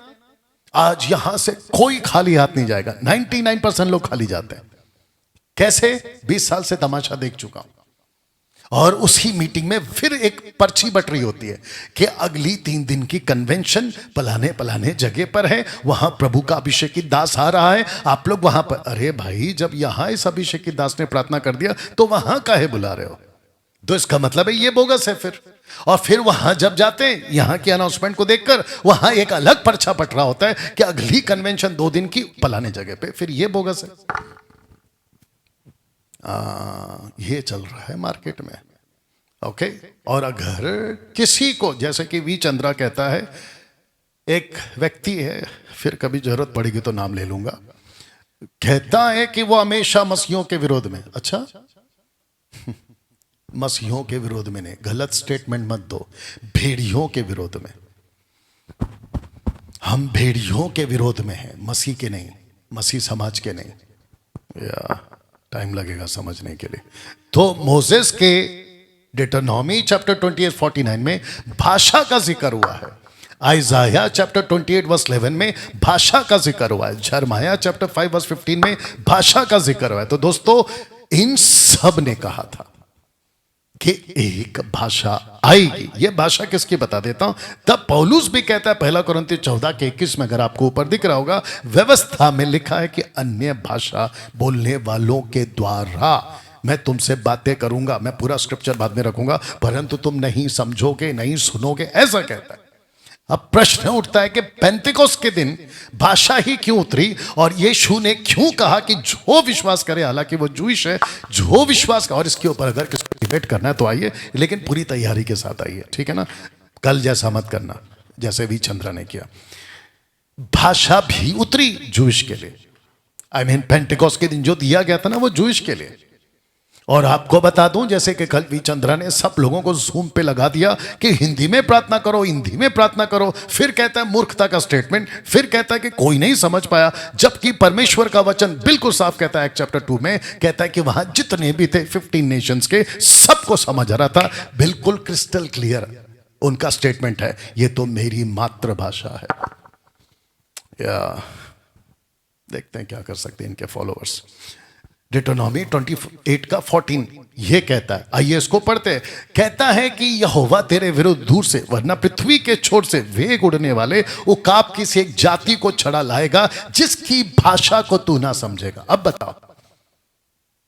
आज यहां से कोई खाली हाथ नहीं जाएगा, 99% लोग खाली जाते हैं। कैसे? 20 साल से तमाशा देख चुका हूं। और उसी मीटिंग में फिर एक पर्ची बट रही होती है कि अगली 3 दिन की कन्वेंशन पलाने पलाने जगह पर है, वहां प्रभु का अभिषेकी दास आ रहा है, आप लोग वहां पर। अरे भाई, जब यहां इस अभिषेकी दास ने प्रार्थना कर दिया तो वहां काहे बुला रहे हो? तो इसका मतलब है ये बोगस है फिर। और फिर वहां जब जाते हैं, यहां की अनाउंसमेंट को देखकर वहां एक अलग पर्चा बट रहा होता है कि अगली कन्वेंशन 2 दिन की पलाने जगह पे, फिर ये बोगस है। ये चल रहा है मार्केट में। ओके। और अगर किसी को, जैसे कि वी चंद्रा कहता है, एक व्यक्ति है, फिर कभी जरूरत पड़ेगी तो नाम ले लूंगा, कहता है कि वो हमेशा मसीहों के विरोध में। अच्छा, मसीहों के विरोध में नहीं, गलत स्टेटमेंट मत दो, भेड़ियों के विरोध में। हम भेड़ियों के विरोध में हैं, मसीह के नहीं, मसीह समाज के नहीं। या टाइम लगेगा समझने के लिए। तो मोसेस के डिटरनॉमी चैप्टर 28:49 में भाषा का जिक्र हुआ है। आइजाया चैप्टर 28 वर्स 11 में भाषा का जिक्र हुआ है। यिर्मयाह चैप्टर 5 वर्स 15 में भाषा का जिक्र हुआ है। तो दोस्तों इन सब ने कहा था कि एक भाषा आएगी। यह भाषा किसकी बता देता हूं। तब पौलुस भी कहता है 1 कुरिन्थियों 14:21 में, अगर आपको ऊपर दिख रहा होगा, व्यवस्था में लिखा है कि अन्य भाषा बोलने वालों के द्वारा मैं तुमसे बातें करूंगा। मैं पूरा स्क्रिप्चर बाद में रखूंगा, परंतु तुम नहीं समझोगे, नहीं सुनोगे, ऐसा कहता है। अब प्रश्न उठता है कि पेंतिकोस्त के दिन भाषा ही क्यों उतरी, और यीशु ने क्यों कहा कि जो विश्वास करे, हालांकि वो जूइश है, जो विश्वास का। और इसके ऊपर अगर किसको डिबेट करना है तो आइए, लेकिन पूरी तैयारी के साथ आइए, ठीक है ना। कल जैसा मत करना जैसे वी चंद्रा ने किया। भाषा भी उतरी जूइश के लिए। आई मीन पेंतिकोस्त के दिन जो दिया गया था ना, वो जूइश के लिए। और आपको बता दूं, जैसे कि कल वी चंद्रा ने सब लोगों को जूम पे लगा दिया कि हिंदी में प्रार्थना करो, हिंदी में प्रार्थना करो। फिर कहता है मूर्खता का स्टेटमेंट, फिर कहता है कि कोई नहीं समझ पाया, जबकि परमेश्वर का वचन बिल्कुल साफ कहता है। चैप्टर 2 में कहता है कि वहां जितने भी थे 15 नेशंस के, सबको समझ आ रहा था, बिल्कुल क्रिस्टल क्लियर उनका स्टेटमेंट है, ये तो मेरी मातृभाषा है। या देखते हैं क्या कर सकते हैं इनके फॉलोअर्स। डिटरनॉमी 28:14 ये कहता है, आइए इसको पढ़ते हैं। कहता है कि यहोवा तेरे विरुद्ध दूर से, वरना पृथ्वी के छोर से वेग उड़ने वाले उकाब की सी एक जाति को छड़ा लाएगा, जिसकी भाषा को तू ना समझेगा। अब बताओ,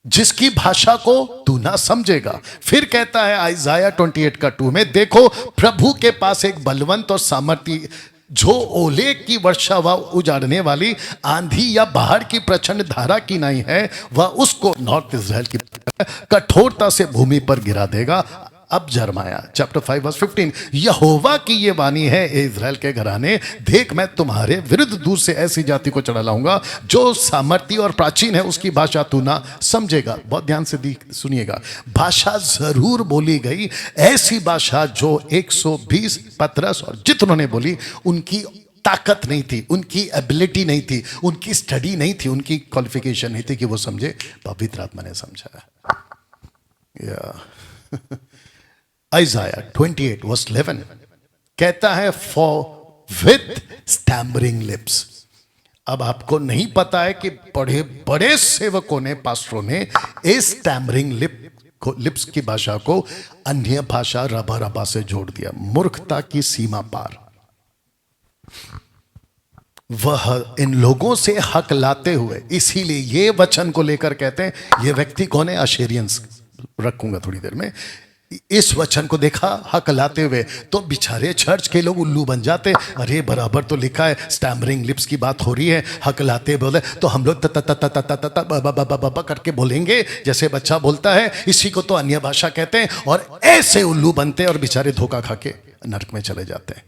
जिसकी भाषा को तू ना समझेगा। फिर कहता है आइजाया 28:2 में, देखो प्रभु के पास एक बलवंत और सामर्थी, जो ओले की वर्षा व उजाड़ने वाली आंधी या बाहर की प्रचंड धारा की नहीं है, वह उसको नॉर्थ इजराइल की कठोरता से भूमि पर गिरा देगा। अब यिर्मयाह चैप्टर 5 वर्स 15, यहोवा की ये वाणी है, ए इजराइल के घराने, देख मैं तुम्हारे विरुद्ध दूर से ऐसी जाति को चढ़ा लाऊंगा, जो सामर्थी और प्राचीन है, उसकी भाषा तू ना समझेगा। बहुत ध्यान से सुनिएगा, भाषा जरूर बोली गई, ऐसी भाषा जो 120 पतरस और जितनों ने बोली, उनकी ताकत नहीं थी, उनकी एबिलिटी नहीं थी, उनकी स्टडी नहीं थी, उनकी क्वालिफिकेशन नहीं थी कि वो समझे। पवित्र आत्मा ने समझाया। आइजाया 28 वर्स 11 कहता है, फॉर विथ स्टैमरिंग लिप्स। अब आपको नहीं पता है कि बड़े बड़े सेवकों ने, पास्टरों ने इस स्टैमरिंग लिप्स की भाषा को अन्य भाषा रबा रबा से जोड़ दिया। मूर्खता की सीमा पार। वह इन लोगों से हक लाते हुए, इसीलिए ये वचन को लेकर कहते हैं, ये व्यक्ति कौन है? अशेरियंस, रखूंगा थोड़ी देर में। इस वचन को देखा हक लाते हुए, तो बेचारे चर्च के लोग उल्लू बन जाते। अरे बराबर तो लिखा है, स्टैमरिंग लिप्स की बात हो रही है, हक लाते बोले तो हम लोग त करके बोलेंगे जैसे बच्चा बोलता है, इसी को तो अन्य भाषा कहते हैं। और ऐसे उल्लू बनते और बेचारे धोखा खा के नरक में चले जाते हैं।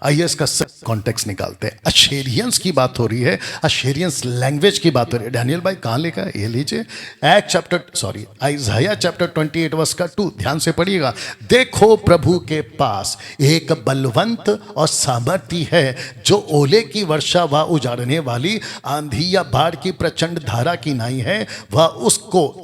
आइए इसका कॉन्टेक्स्ट निकालते हैं। अशेरियंस की बात हो रही है, अशेरियंस लैंग्वेज की बात हो रही है। डैनियल भाई कहां लिखा है? ये लीजिए, आइजाया चैप्टर 28 वर्स 2, ध्यान से पढ़िएगा। देखो प्रभु के पास एक बलवंत और सामर्थी है, जो ओले की वर्षा व उजाड़ने वाली आंधी या बाढ़ की प्रचंड धारा की नाई है, वह उसको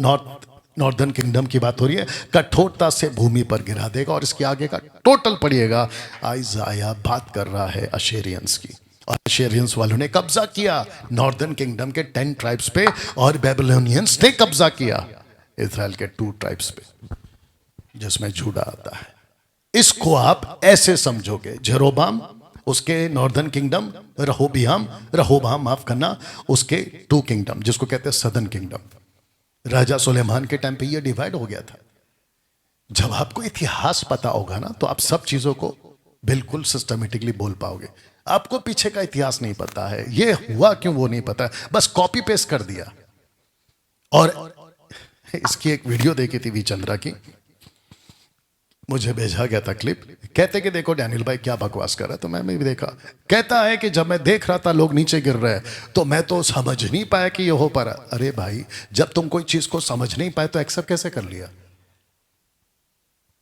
नॉर्दर्न किंगडम की बात हो रही है, कठोरता से भूमि पर गिरा देगा। और इसके आगे का टोटल पढ़िएगा। आइजाया बात कर रहा है अशेरियंस की, और अशेरियंस वालों ने कब्जा किया नॉर्दर्न किंगडम के 10 ट्राइब्स पे, और बेबीलोनियंस ने कब्जा किया इजराइल के 2 ट्राइब्स पे, जिसमें जूडा आता है। इसको आप ऐसे समझोगे, जेरोबाम उसके नॉर्दर्न किंगडम, रहोबाम माफ करना, उसके 2 किंगडम, जिसको कहते हैं सदर्न किंगडम। राजा सुलेमान के टाइम पे ये डिवाइड हो गया था। जब आपको इतिहास पता होगा ना, तो आप सब चीजों को बिल्कुल सिस्टमेटिकली बोल पाओगे। आपको पीछे का इतिहास नहीं पता है, ये हुआ क्यों वो नहीं पता, बस कॉपी पेस्ट कर दिया। और इसकी एक वीडियो देखी थी वी चंद्रा की, मुझे भेजा गया था क्लिप। कहते कि देखो डैनियल भाई क्या बकवास कर रहा है, तो मैं भी देखा। कहता है कि जब मैं देख रहा था लोग नीचे गिर रहे हैं, तो मैं तो समझ नहीं पाया कि ये हो पा रहा। अरे भाई, जब तुम कोई चीज को समझ नहीं पाए तो एक्सेप्ट कैसे कर लिया?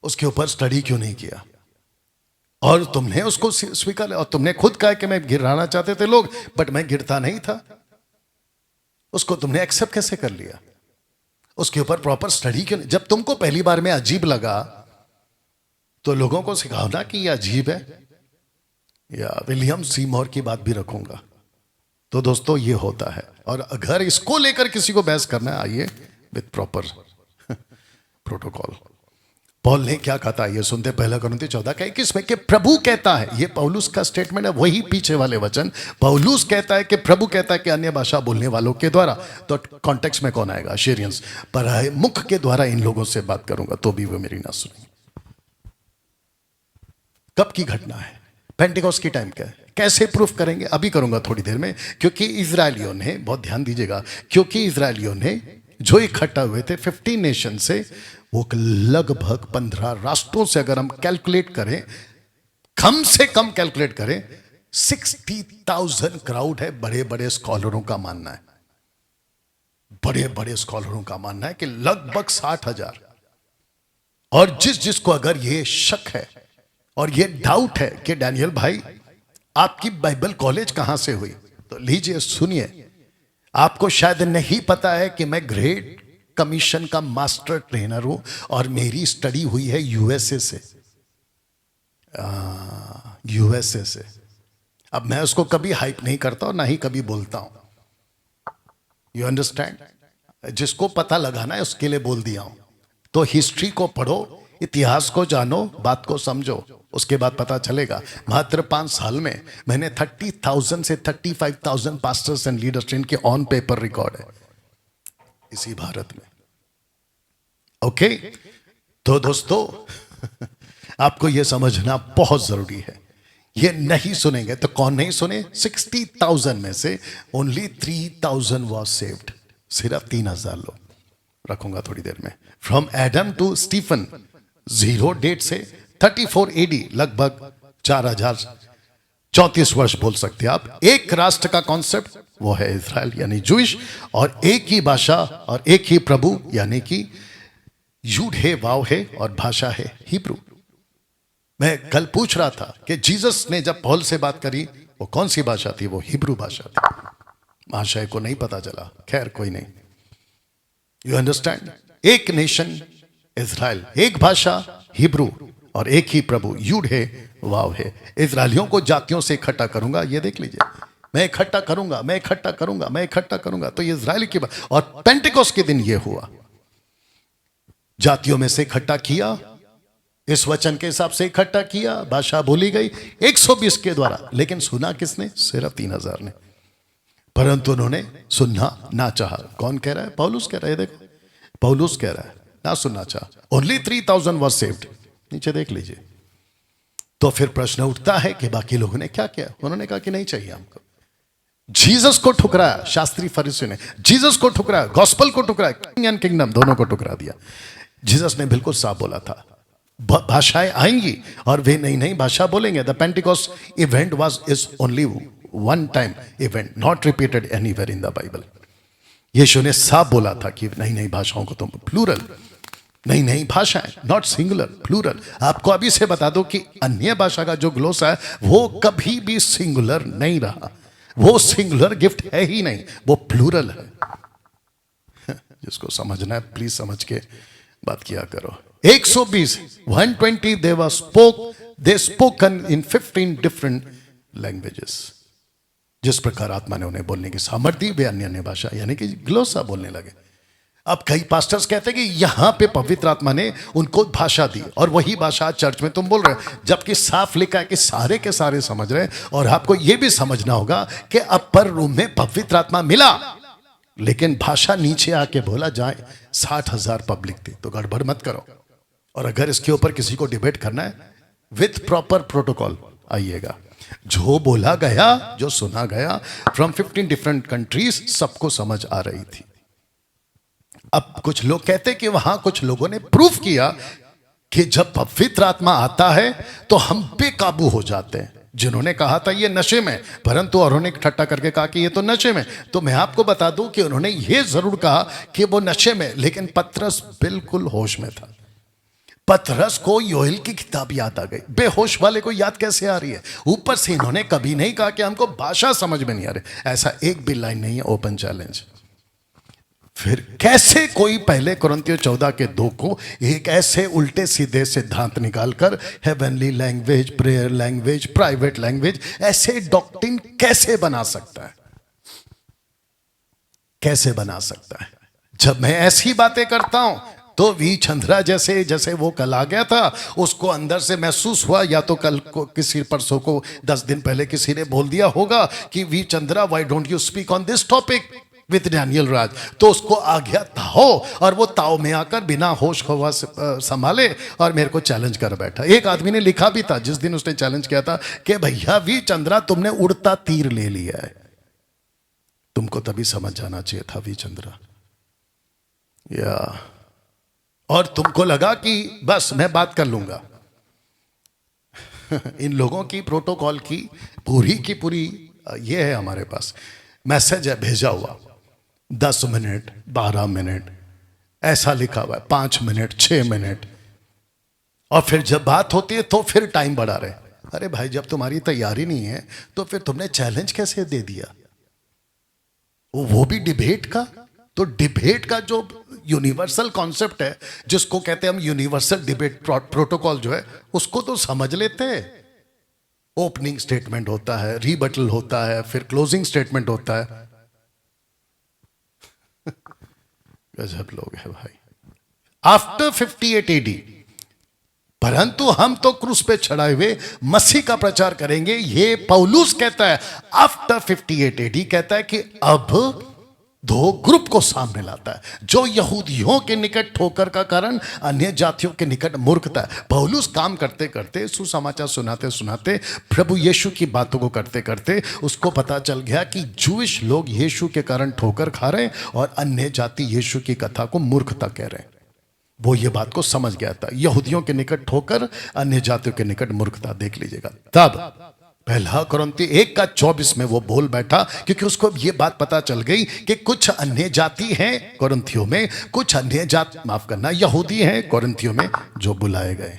उसके ऊपर स्टडी क्यों नहीं किया? और तुमने उसको स्वीकार, और तुमने खुद कहा कि मैं गिराना चाहते थे लोग, बट मैं गिरता नहीं था। उसको तुमने एक्सेप्ट कैसे कर लिया? उसके ऊपर प्रॉपर स्टडी क्यों नहीं? जब तुमको पहली बार में अजीब लगा तो लोगों को सिखाओ ना कि ये अजीब है। या विलियम सीमोर की बात भी रखूंगा। तो दोस्तों ये होता है, और अगर इसको लेकर किसी को बहस करना है, आइए विद प्रॉपर प्रोटोकॉल। पौल ने क्या कहा था ये सुनते, 1 कुरिन्थियों 14:21 में कि प्रभु कहता है, ये पौलुस का स्टेटमेंट है, वही पीछे वाले वचन। पौलुस कहता है कि प्रभु कहता है कि अन्य भाषा बोलने वालों के द्वारा, तो कॉन्टेक्स्ट में कौन आएगा? अशीरियंस। पर मुख के द्वारा इन लोगों से बात करूंगा तो भी वो मेरी ना सुनेंगे। कब की घटना है? पेंटिकोस्ट की टाइम का है। कैसे प्रूफ करेंगे? अभी करूंगा थोड़ी देर में, क्योंकि इजरायलियों ने, बहुत ध्यान दीजिएगा, क्योंकि इजरायलियों ने जो इकट्ठा हुए थे 15 नेशन से, वो लगभग 15 राष्ट्रों से अगर हम कैलकुलेट करें, कम से कम कैलकुलेट करें, 60,000 क्राउड है। बड़े बड़े स्कॉलरों का मानना है, बड़े बड़े स्कॉलरों का मानना है कि लगभग 60,000। और जिसको अगर ये शक है और ये डाउट है कि डैनियल भाई आपकी बाइबल कॉलेज कहां से हुई, तो लीजिए सुनिए। आपको शायद नहीं पता है कि मैं ग्रेट कमीशन का मास्टर ट्रेनर हूं और मेरी स्टडी हुई है यूएसए से। यूएसए से। अब मैं उसको कभी हाइप नहीं करता और ना ही कभी बोलता हूं। You understand? जिसको पता लगाना है उसके लिए बोल दिया हूं। तो हिस्ट्री को पढ़ो, इतिहास को जानो, बात को समझो, उसके बाद पता चलेगा। मात्र 5 साल में मैंने 30,000 से 35,000 पास्टर्स एंड लीडर्स ट्रेन के ऑन पेपर रिकॉर्ड है इसी भारत में। ओके, तो दोस्तों आपको यह समझना बहुत जरूरी है। ये नहीं सुनेंगे तो कौन नहीं सुने? 60,000 में से ओनली 3,000 वॉज सेव्ड। सिर्फ 3,000 लोग। रखूंगा थोड़ी देर में। From Adam to Stephen, 0 date से 34 AD, लगभग 4,034 वर्ष बोल सकते हैं आप। एक राष्ट्र का कॉन्सेप्ट वो है इज़राइल यानी जूइश, और एक ही भाषा और एक ही प्रभु यानी कि यूड है, वाव है, और भाषा है हिब्रू। मैं कल पूछ रहा था कि जीसस ने जब पौल से बात करी वो कौन सी भाषा थी? वो हिब्रू भाषा थी। महाशय को नहीं पता चला, खैर कोई नहीं। You understand? एक नेशन इज़राइल, एक भाषा हिब्रू, और एक ही प्रभु यूड है, वाव है। इज़राइलियों को जातियों से इकट्ठा करूंगा, ये देख लीजिए। मैं इकट्ठा करूंगा, मैं इकट्ठा करूंगा, मैं इकट्ठा करूंगा। तो ये इज़राइल की बात। और पेंटिकोस्ट के दिन ये हुआ, जातियों में से इकट्ठा किया, इस वचन के हिसाब से इकट्ठा किया, भाषा बोली गई 120 के द्वारा। लेकिन सुना किसने? सिर्फ 3,000 ने। परंतु उन्होंने सुनना ना चाहा। कौन कह रहा है? पौलुस कह रहा है। देखो, पौलुस कह रहा है ना सुनना चाहा। Only 3,000 was saved. नीचे देख लीजिए। तो फिर प्रश्न उठता है कि बाकी लोगों ने क्या किया? उन्होंने कहा कि नहीं चाहिए हमको। जीसस को ठुकराया, शास्त्री फरीसियों ने जीसस को ठुकराया, गॉस्पल को ठुकराया, किंग एंड किंगडम दोनों को ठुकरा दिया। जीसस ने बिल्कुल साफ बोला था, भाषाएं आएंगी और वे नई नई भाषा बोलेंगे। The Pentecost event was is only one time event, not repeated anywhere in the Bible. यीशु ने साफ बोला था कि नई नई भाषाओं को तुम, प्लूरल, नई नई भाषाएं, नॉट सिंगुलर, प्लूरल। आपको अभी से बता दो कि अन्य भाषा का जो ग्लोसा है वो कभी भी सिंगुलर नहीं रहा। वो सिंगुलर गिफ्ट है ही नहीं, वो प्लूरल है। जिसको समझना है प्लीज समझ के बात किया करो। 120, 120 they spoken in 15 different languages। जिस प्रकार आत्मा ने उन्हें बोलने की सामर्थ्य दी, वे अन्य अन्य भाषा यानी कि ग्लोसा बोलने लगे। अब कई पास्टर्स कहते हैं कि यहां पे पवित्र आत्मा ने उनको भाषा दी और वही भाषा चर्च में तुम बोल रहे हो, जबकि साफ लिखा है कि सारे के सारे समझ रहे हैं। और आपको यह भी समझना होगा कि अपर रूम में पवित्र आत्मा मिला, लेकिन भाषा नीचे आके बोला जाए। 60,000 पब्लिक थी, तो गड़बड़ मत करो। और अगर इसके ऊपर किसी को डिबेट करना है विथ प्रॉपर प्रोटोकॉल, आइएगा। जो बोला गया, जो सुना गया फ्रॉम 15 डिफरेंट कंट्रीज, सबको समझ आ रही थी। अब कुछ लोग कहते कि वहां कुछ लोगों ने प्रूफ किया कि जब पवित्र आत्मा आता है तो हम बेकाबू हो जाते हैं। जिन्होंने कहा था ये नशे में, परंतु और उन्होंने ठट्टा करके कहा कि ये तो नशे में। तो मैं आपको बता दूं कि उन्होंने ये जरूर कहा कि वो नशे में, लेकिन पतरस बिल्कुल होश में था। पतरस को योएल की किताब याद आ गई। बेहोश वाले को याद कैसे आ रही है? ऊपर से इन्होंने कभी नहीं कहा कि हमको भाषा समझ में नहीं आ रही। ऐसा एक भी लाइन नहीं है। Open challenge. फिर कैसे कोई पहले कुरिन्थियों 14 के 2 को एक ऐसे उल्टे सीधे सिद्धांत निकालकर heavenly language, prayer language, private language, ऐसे डॉक्ट्रिन कैसे बना सकता है? कैसे बना सकता है? जब मैं ऐसी बातें करता हूं तो वी चंद्रा जैसे वो कल आ गया था, उसको अंदर से महसूस हुआ, या तो कल को किसी परसों को 10 दिन पहले किसी ने बोल दिया होगा कि V Chandra why don't you speak on this topic with Daniel Raj, तो उसको आ गया ताओ, और वो ताओ में आकर बिना होश खवा संभाले और मेरे को चैलेंज कर बैठा। एक आदमी ने लिखा भी था जिस दिन उसने चैलेंज किया था कि भैया वी चंद्रा तुमने उड़ता तीर ले लिया है, तुमको तभी समझ जाना चाहिए था वी चंद्रा। या और तुमको लगा कि बस मैं बात कर लूंगा। इन लोगों की प्रोटोकॉल की पूरी ये है हमारे पास मैसेज है भेजा हुआ, 10 मिनट 12 मिनट ऐसा लिखा हुआ है, 5 मिनट 6 मिनट, और फिर जब बात होती है तो फिर टाइम बढ़ा रहे। अरे भाई जब तुम्हारी तैयारी नहीं है तो फिर तुमने चैलेंज कैसे दे दिया? वो भी डिबेट का। तो डिबेट का जो यूनिवर्सल कॉन्सेप्ट है, जिसको कहते हैं हम यूनिवर्सल डिबेट प्रोटोकॉल जो है, उसको तो समझ लेते हैं। ओपनिंग स्टेटमेंट होता है, रीबटल होता है, फिर क्लोजिंग स्टेटमेंट होता है। गजब लोग है भाई। आफ्टर 58 AD, परंतु हम तो क्रूस पे चढ़ाए हुए मसीह का प्रचार करेंगे। ये पौलुस कहता है आफ्टर 58 AD, कहता है कि अब 2 ग्रुप को सामने लाता है, जो यहूदियों के निकट ठोकर का कारण, अन्य जातियों के निकट मूर्खता है। पौलुस काम करते करते, सुसमाचार सुनाते सुनाते, प्रभु यीशु की बातों को करते करते उसको पता चल गया कि जूइश लोग यीशु के कारण ठोकर खा रहे हैं और अन्य जाति यीशु की कथा को मूर्खता कह रहे हैं। वो ये बात को समझ गया था, यहूदियों के निकट ठोकर, अन्य जातियों के निकट मूर्खता। देख लीजिएगा, तब पहला कुरिन्थियों 1:24 में वो बोल बैठा, क्योंकि उसको ये बात पता चल गई कि कुछ अन्य जाति हैं कुरिन्थियों में, कुछ अन्य जाति, माफ करना, यहूदी हैं कुरिन्थियों में जो बुलाए गए।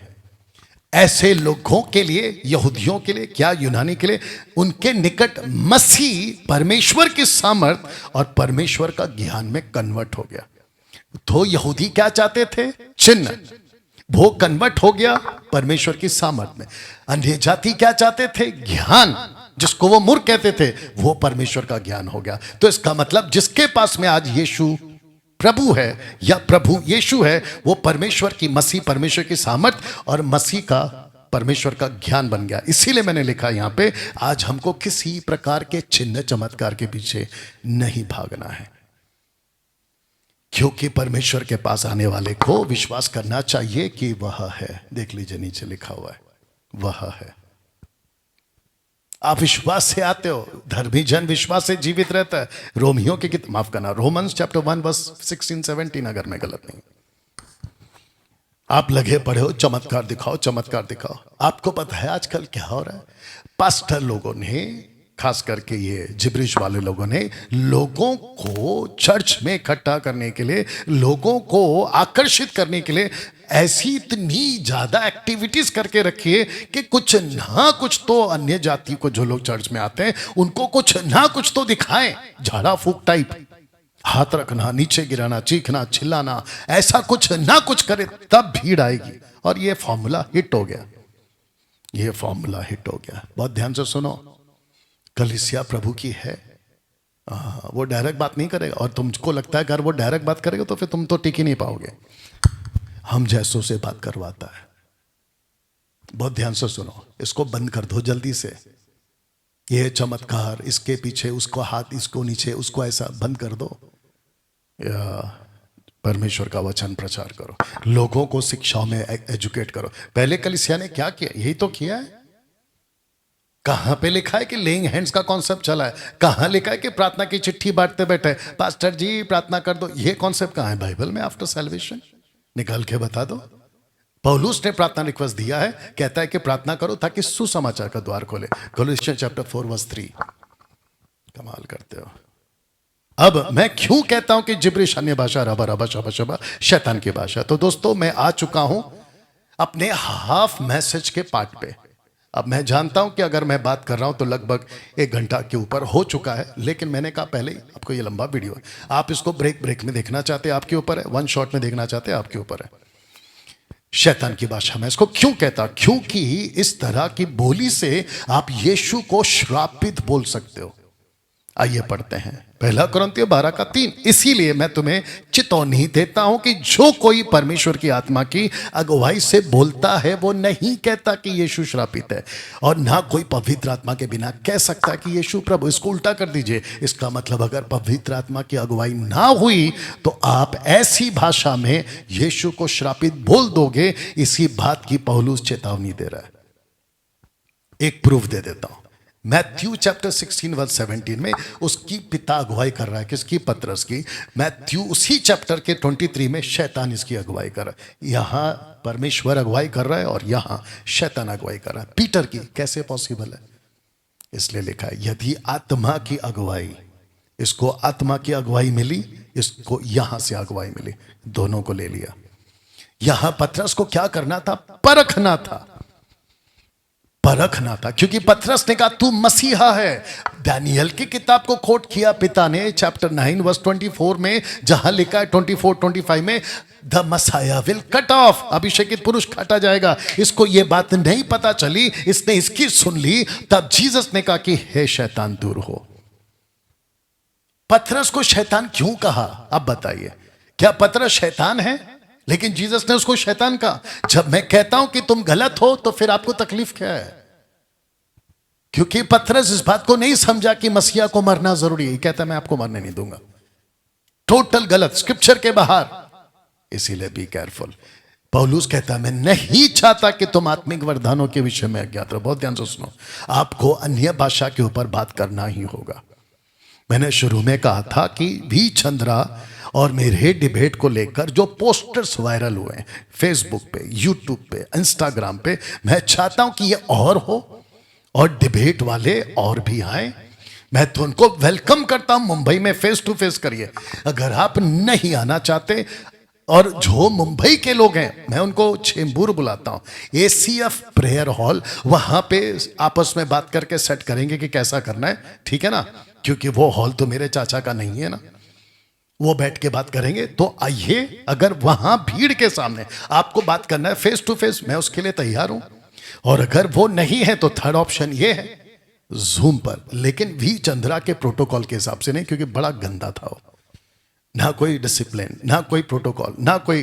ऐसे लोगों के लिए, यहूदियों के लिए, क्या यूनानी के लिए, उनके निकट मसीह परमेश्वर की सामर्थ और परमेश्वर का ज्ञान में कन्वर्ट हो गया। तो यहूदी क्या चाहते थे? चिन्ह। वो कन्वर्ट हो गया परमेश्वर की सामर्थ में। अन्य जाति क्या चाहते थे? ज्ञान। जिसको वो मूर्ख कहते थे, वो परमेश्वर का ज्ञान हो गया। तो इसका मतलब जिसके पास में आज यीशु प्रभु है या प्रभु यीशु है, वो परमेश्वर की, मसीह परमेश्वर की सामर्थ और मसीह का, परमेश्वर का ज्ञान बन गया। इसीलिए मैंने लिखा यहां पे, आज हमको किसी प्रकार के चिन्ह चमत्कार के पीछे नहीं भागना है, क्योंकि परमेश्वर के पास आने वाले को विश्वास करना चाहिए कि वह है। देख लीजिए नीचे लिखा हुआ है, वह है। आप विश्वास से आते हो, धर्मी जन विश्वास से जीवित रहता है। रोमियो की किताब, माफ करना, रोमन्स चैप्टर 1 वर्स 16-17, अगर मैं गलत नहीं। आप लगे पड़े हो चमत्कार दिखाओ, चमत्कार दिखाओ। आपको पता है आजकल क्या हो रहा है? पास्टर लोगों ने, खास करके ये जिब्रिश वाले लोगों ने, लोगों को चर्च में इकट्ठा करने के लिए, लोगों को आकर्षित करने के लिए ऐसी इतनी ज्यादा एक्टिविटीज करके रखी है कि कुछ ना कुछ तो अन्य जाति को, जो लोग चर्च में आते हैं, उनको कुछ ना कुछ तो दिखाएं। झाड़ा फूक टाइप, हाथ रखना, नीचे गिराना, चीखना, चिल्लाना, ऐसा कुछ ना कुछ करे, तब भीड़ आएगी। और ये फॉर्मूला हिट हो गया, ये फॉर्मूला हिट हो गया। बहुत ध्यान से सुनो, कलीसिया प्रभु की है। वो डायरेक्ट बात नहीं करेगा, और तुमको लगता है अगर वो डायरेक्ट बात करेगा तो फिर तुम तो टिक ही नहीं पाओगे। हम जैसों से बात करवाता है। बहुत ध्यान से सुनो, इसको बंद कर दो जल्दी से। ये चमत्कार, इसके पीछे उसको हाथ, इसको नीचे, उसको ऐसा, बंद कर दो। या परमेश्वर का वचन प्रचार करो, लोगों को शिक्षाओं में एजुकेट करो। पहले कलीसिया ने क्या किया? यही तो किया है। कहां पे लिखा है कि लेइंग हैंड्स का कॉन्सेप्ट चला है? कहां लिखा है कि प्रार्थना की चिट्ठी बांटते बैठे, पास्टर जी प्रार्थना कर दो? ये कॉन्सेप्ट कहां है बाइबल में? आफ्टर सैल्वेशन निकाल के बता दो। पौलुस ने प्रार्थना रिक्वेस्ट दिया है, कहता है कि प्रार्थना करो ताकि सुसमाचार का द्वार खोले। कोलोसियंस चैप्टर 4 वर्स 3। कमाल करते हो। अब मैं क्यों कहता हूं कि जिब्रिश अन्य भाषा, रबा रबा शबा शबा शैतान की भाषा? तो दोस्तों, मैं आ चुका हूं अपने हाफ मैसेज के पार्ट पे। अब मैं जानता हूं कि अगर मैं बात कर रहा हूं तो लगभग 1 घंटा के ऊपर हो चुका है, लेकिन मैंने कहा पहले ही आपको ये लंबा वीडियो है, आप इसको ब्रेक में देखना चाहते हैं आपके ऊपर है, 1 शॉट में देखना चाहते हैं आपके ऊपर है। शैतान की भाषा में इसको क्यों कहता? क्योंकि इस तरह की बोली से आप यीशु को श्रापित बोल सकते हो। आइए पढ़ते हैं 1 कुरिन्थियों 12:3। इसीलिए मैं तुम्हें चेतावनी देता हूं कि जो कोई परमेश्वर की आत्मा की अगुवाई से बोलता है वो नहीं कहता कि यीशु श्रापित है, और ना कोई पवित्र आत्मा के बिना कह सकता कि यीशु प्रभु। इसको उल्टा कर दीजिए। इसका मतलब अगर पवित्र आत्मा की अगुवाई ना हुई तो आप ऐसी भाषा में यीशु को श्रापित बोल दोगे। इसी बात की पौलुस चेतावनी दे रहा है। एक प्रूफ दे देता हूं। मैथ्यू चैप्टर 16 वर्स 17 में उसकी पिता अगुवाई कर रहा है। किसकी? पतरस की। मैथ्यू उसी चैप्टर के 23 में शैतान इसकी अगुवाई कर रहा है। यहां परमेश्वर अगुवाई कर रहा है और यहां शैतान अगुवाई कर रहा है। पीटर की कैसे पॉसिबल है? इसलिए लिखा है यदि आत्मा की अगुवाई, इसको आत्मा की अगुवाई मिली, इसको यहां से अगुवाई मिली, दोनों को ले लिया। यहां पतरस को क्या करना था? परखना था, परखना था, क्योंकि पतरस ने कहा तू मसीहा है। दानियल की किताब को कोट किया पिता ने चैप्टर 9 वर्स 24 में, जहां लिखा है 24-25 में the Messiah will cut off, अभिषेकित पुरुष काटा जाएगा। इसको ये बात नहीं पता चली, इसने इसकी सुन ली, तब जीसस ने कहा कि हे शैतान दूर हो। पतरस को शैतान क्यों कहा? अब बताइए, क्या पतरस शैतान है? लेकिन जीसस ने उसको शैतान कहा। जब मैं कहता हूं कि तुम गलत हो तो फिर आपको तकलीफ क्या है? क्योंकि पतरस इस बात को नहीं समझा कि मसीहा को मरना जरूरी है। कहता मैं आपको मरने नहीं दूंगा। टोटल गलत, स्क्रिप्चर के बाहर। इसीलिए बी केयरफुल। पौलुस कहता मैं नहीं चाहता कि तुम आत्मिक वरदानों के विषय में अज्ञात रहो। बहुत ध्यान से सुनो, आपको अन्य भाषा के यूपर बात करना ही होगा। मैंने शुरू में कहा था कि वी चंद्रा और मेरे डिबेट को लेकर जो पोस्टर्स वायरल हुए हैं फेसबुक पे, यूट्यूब पे, इंस्टाग्राम पे, मैं चाहता हूं कि ये और हो और डिबेट वाले और भी आए। मैं तो उनको वेलकम करता हूं। मुंबई में फेस टू फेस करिए। अगर आप नहीं आना चाहते, और जो मुंबई के लोग हैं मैं उनको चेंबूर बुलाता हूं, एसीएफ प्रेयर हॉल, वहां पे आपस में बात करके सेट करेंगे कि कैसा करना है, ठीक है ना? क्योंकि वो हॉल तो मेरे चाचा का नहीं है ना, वो बैठ के बात करेंगे। तो आइए, अगर वहां भीड़ के सामने आपको बात करना है फेस टू फेस, मैं उसके लिए तैयार हूं। और अगर वो नहीं है तो थर्ड ऑप्शन ये है, जूम पर, लेकिन वी चंद्रा के प्रोटोकॉल के हिसाब से नहीं, क्योंकि बड़ा गंदा था वो। ना कोई डिसिप्लिन, ना कोई प्रोटोकॉल, ना कोई,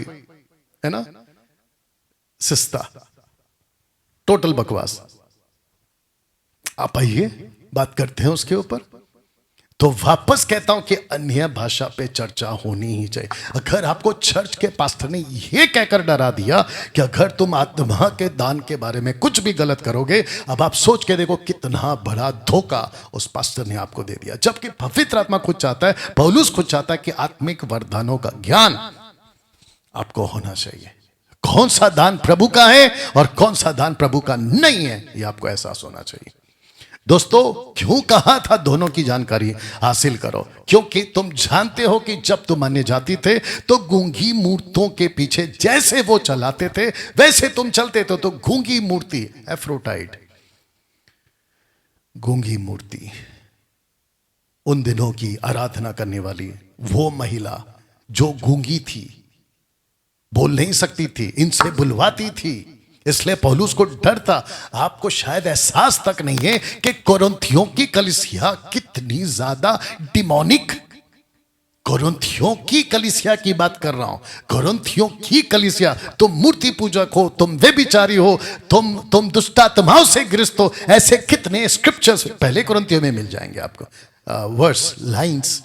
है ना, सिस्ता, टोटल बकवास। आप आइए बात करते हैं उसके ऊपर। तो वापस कहता हूं कि अन्य भाषा पे चर्चा होनी ही चाहिए। अगर आपको चर्च के पास्टर ने यह कहकर डरा दिया कि अगर तुम आत्मा के दान के बारे में कुछ भी गलत करोगे, अब आप सोच के देखो कितना बड़ा धोखा उस पास्टर ने आपको दे दिया। जबकि पवित्र आत्मा खुद चाहता है, पौलुस खुद चाहता है कि आत्मिक वरदानों का ज्ञान आपको होना चाहिए। कौन सा दान प्रभु का है और कौन सा दान प्रभु का नहीं है, यह आपको एहसास होना चाहिए। दोस्तों, क्यों कहा था दोनों की जानकारी हासिल करो? क्योंकि तुम जानते हो कि जब तुम अन्य जाति थे तो गूंगी मूर्तों के पीछे जैसे वो चलाते थे वैसे तुम चलते थे। तो गूंगी मूर्ति, एफ्रोडाइट, गूंगी मूर्ति, उन दिनों की आराधना करने वाली वो महिला जो गूंगी थी, बोल नहीं सकती थी, इनसे बुलवाती थी। इसलिए पौलुस को डर था। आपको शायद एहसास तक नहीं है कि कोरिन्थियों की कलीसिया कितनी ज्यादा डिमोनिक, कोरिन्थियों की कलीसिया की बात कर रहा हूं, कोरिन्थियों की कलीसिया। तुम मूर्ति पूजक हो, तुम व्यभिचारी हो, तुम दुष्ट आत्माओं से ग्रस्त हो। ऐसे कितने स्क्रिप्चर्स पहले कोरिन्थियों में मिल जाएंगे आपको, वर्स, लाइंस।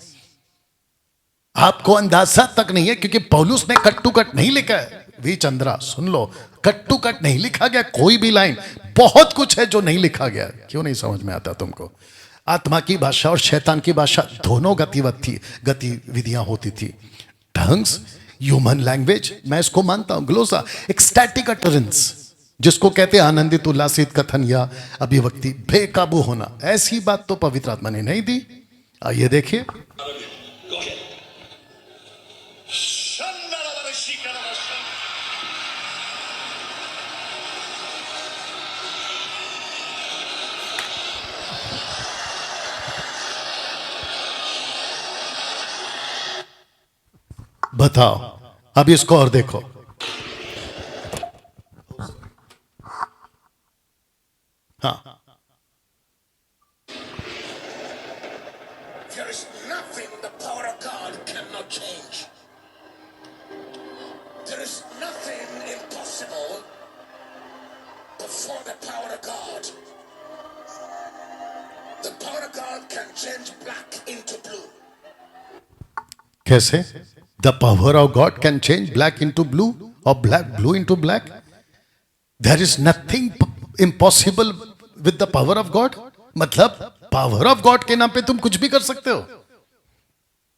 आपको अंदाजा तक नहीं है, क्योंकि पौलुस ने कट टू कट नहीं लिखा है। वी चंद्रा सुन लो, कट टू कट नहीं लिखा गया कोई भी लाइन। बहुत कुछ है जो नहीं लिखा गया। क्यों नहीं समझ में आता तुमको? आत्मा की भाषा और शैतान की भाषा दोनों गतिविधियां होती थी। टंग्स, ह्यूमन लैंग्वेज, मैं इसको मानता हूं। ग्लोसा, एक स्टैटिक अटरेंस, जिसको कहते हैं आनंदित, उल्लासित कथन या अभिव्यक्ति, बेकाबू होना। ऐसी बात तो पवित्र आत्मा ने नहीं दी। आइए देखिए, बताओ, अब इसको और देखो। हाँ, There is nothing the power of God cannot change. There is nothing impossible before the power of God. The power of God can change black into blue. कैसे? The power of God can change black into blue और blue into black. There is nothing impossible with the power of God. मतलब power of God के नाम पे तुम कुछ भी कर सकते हो।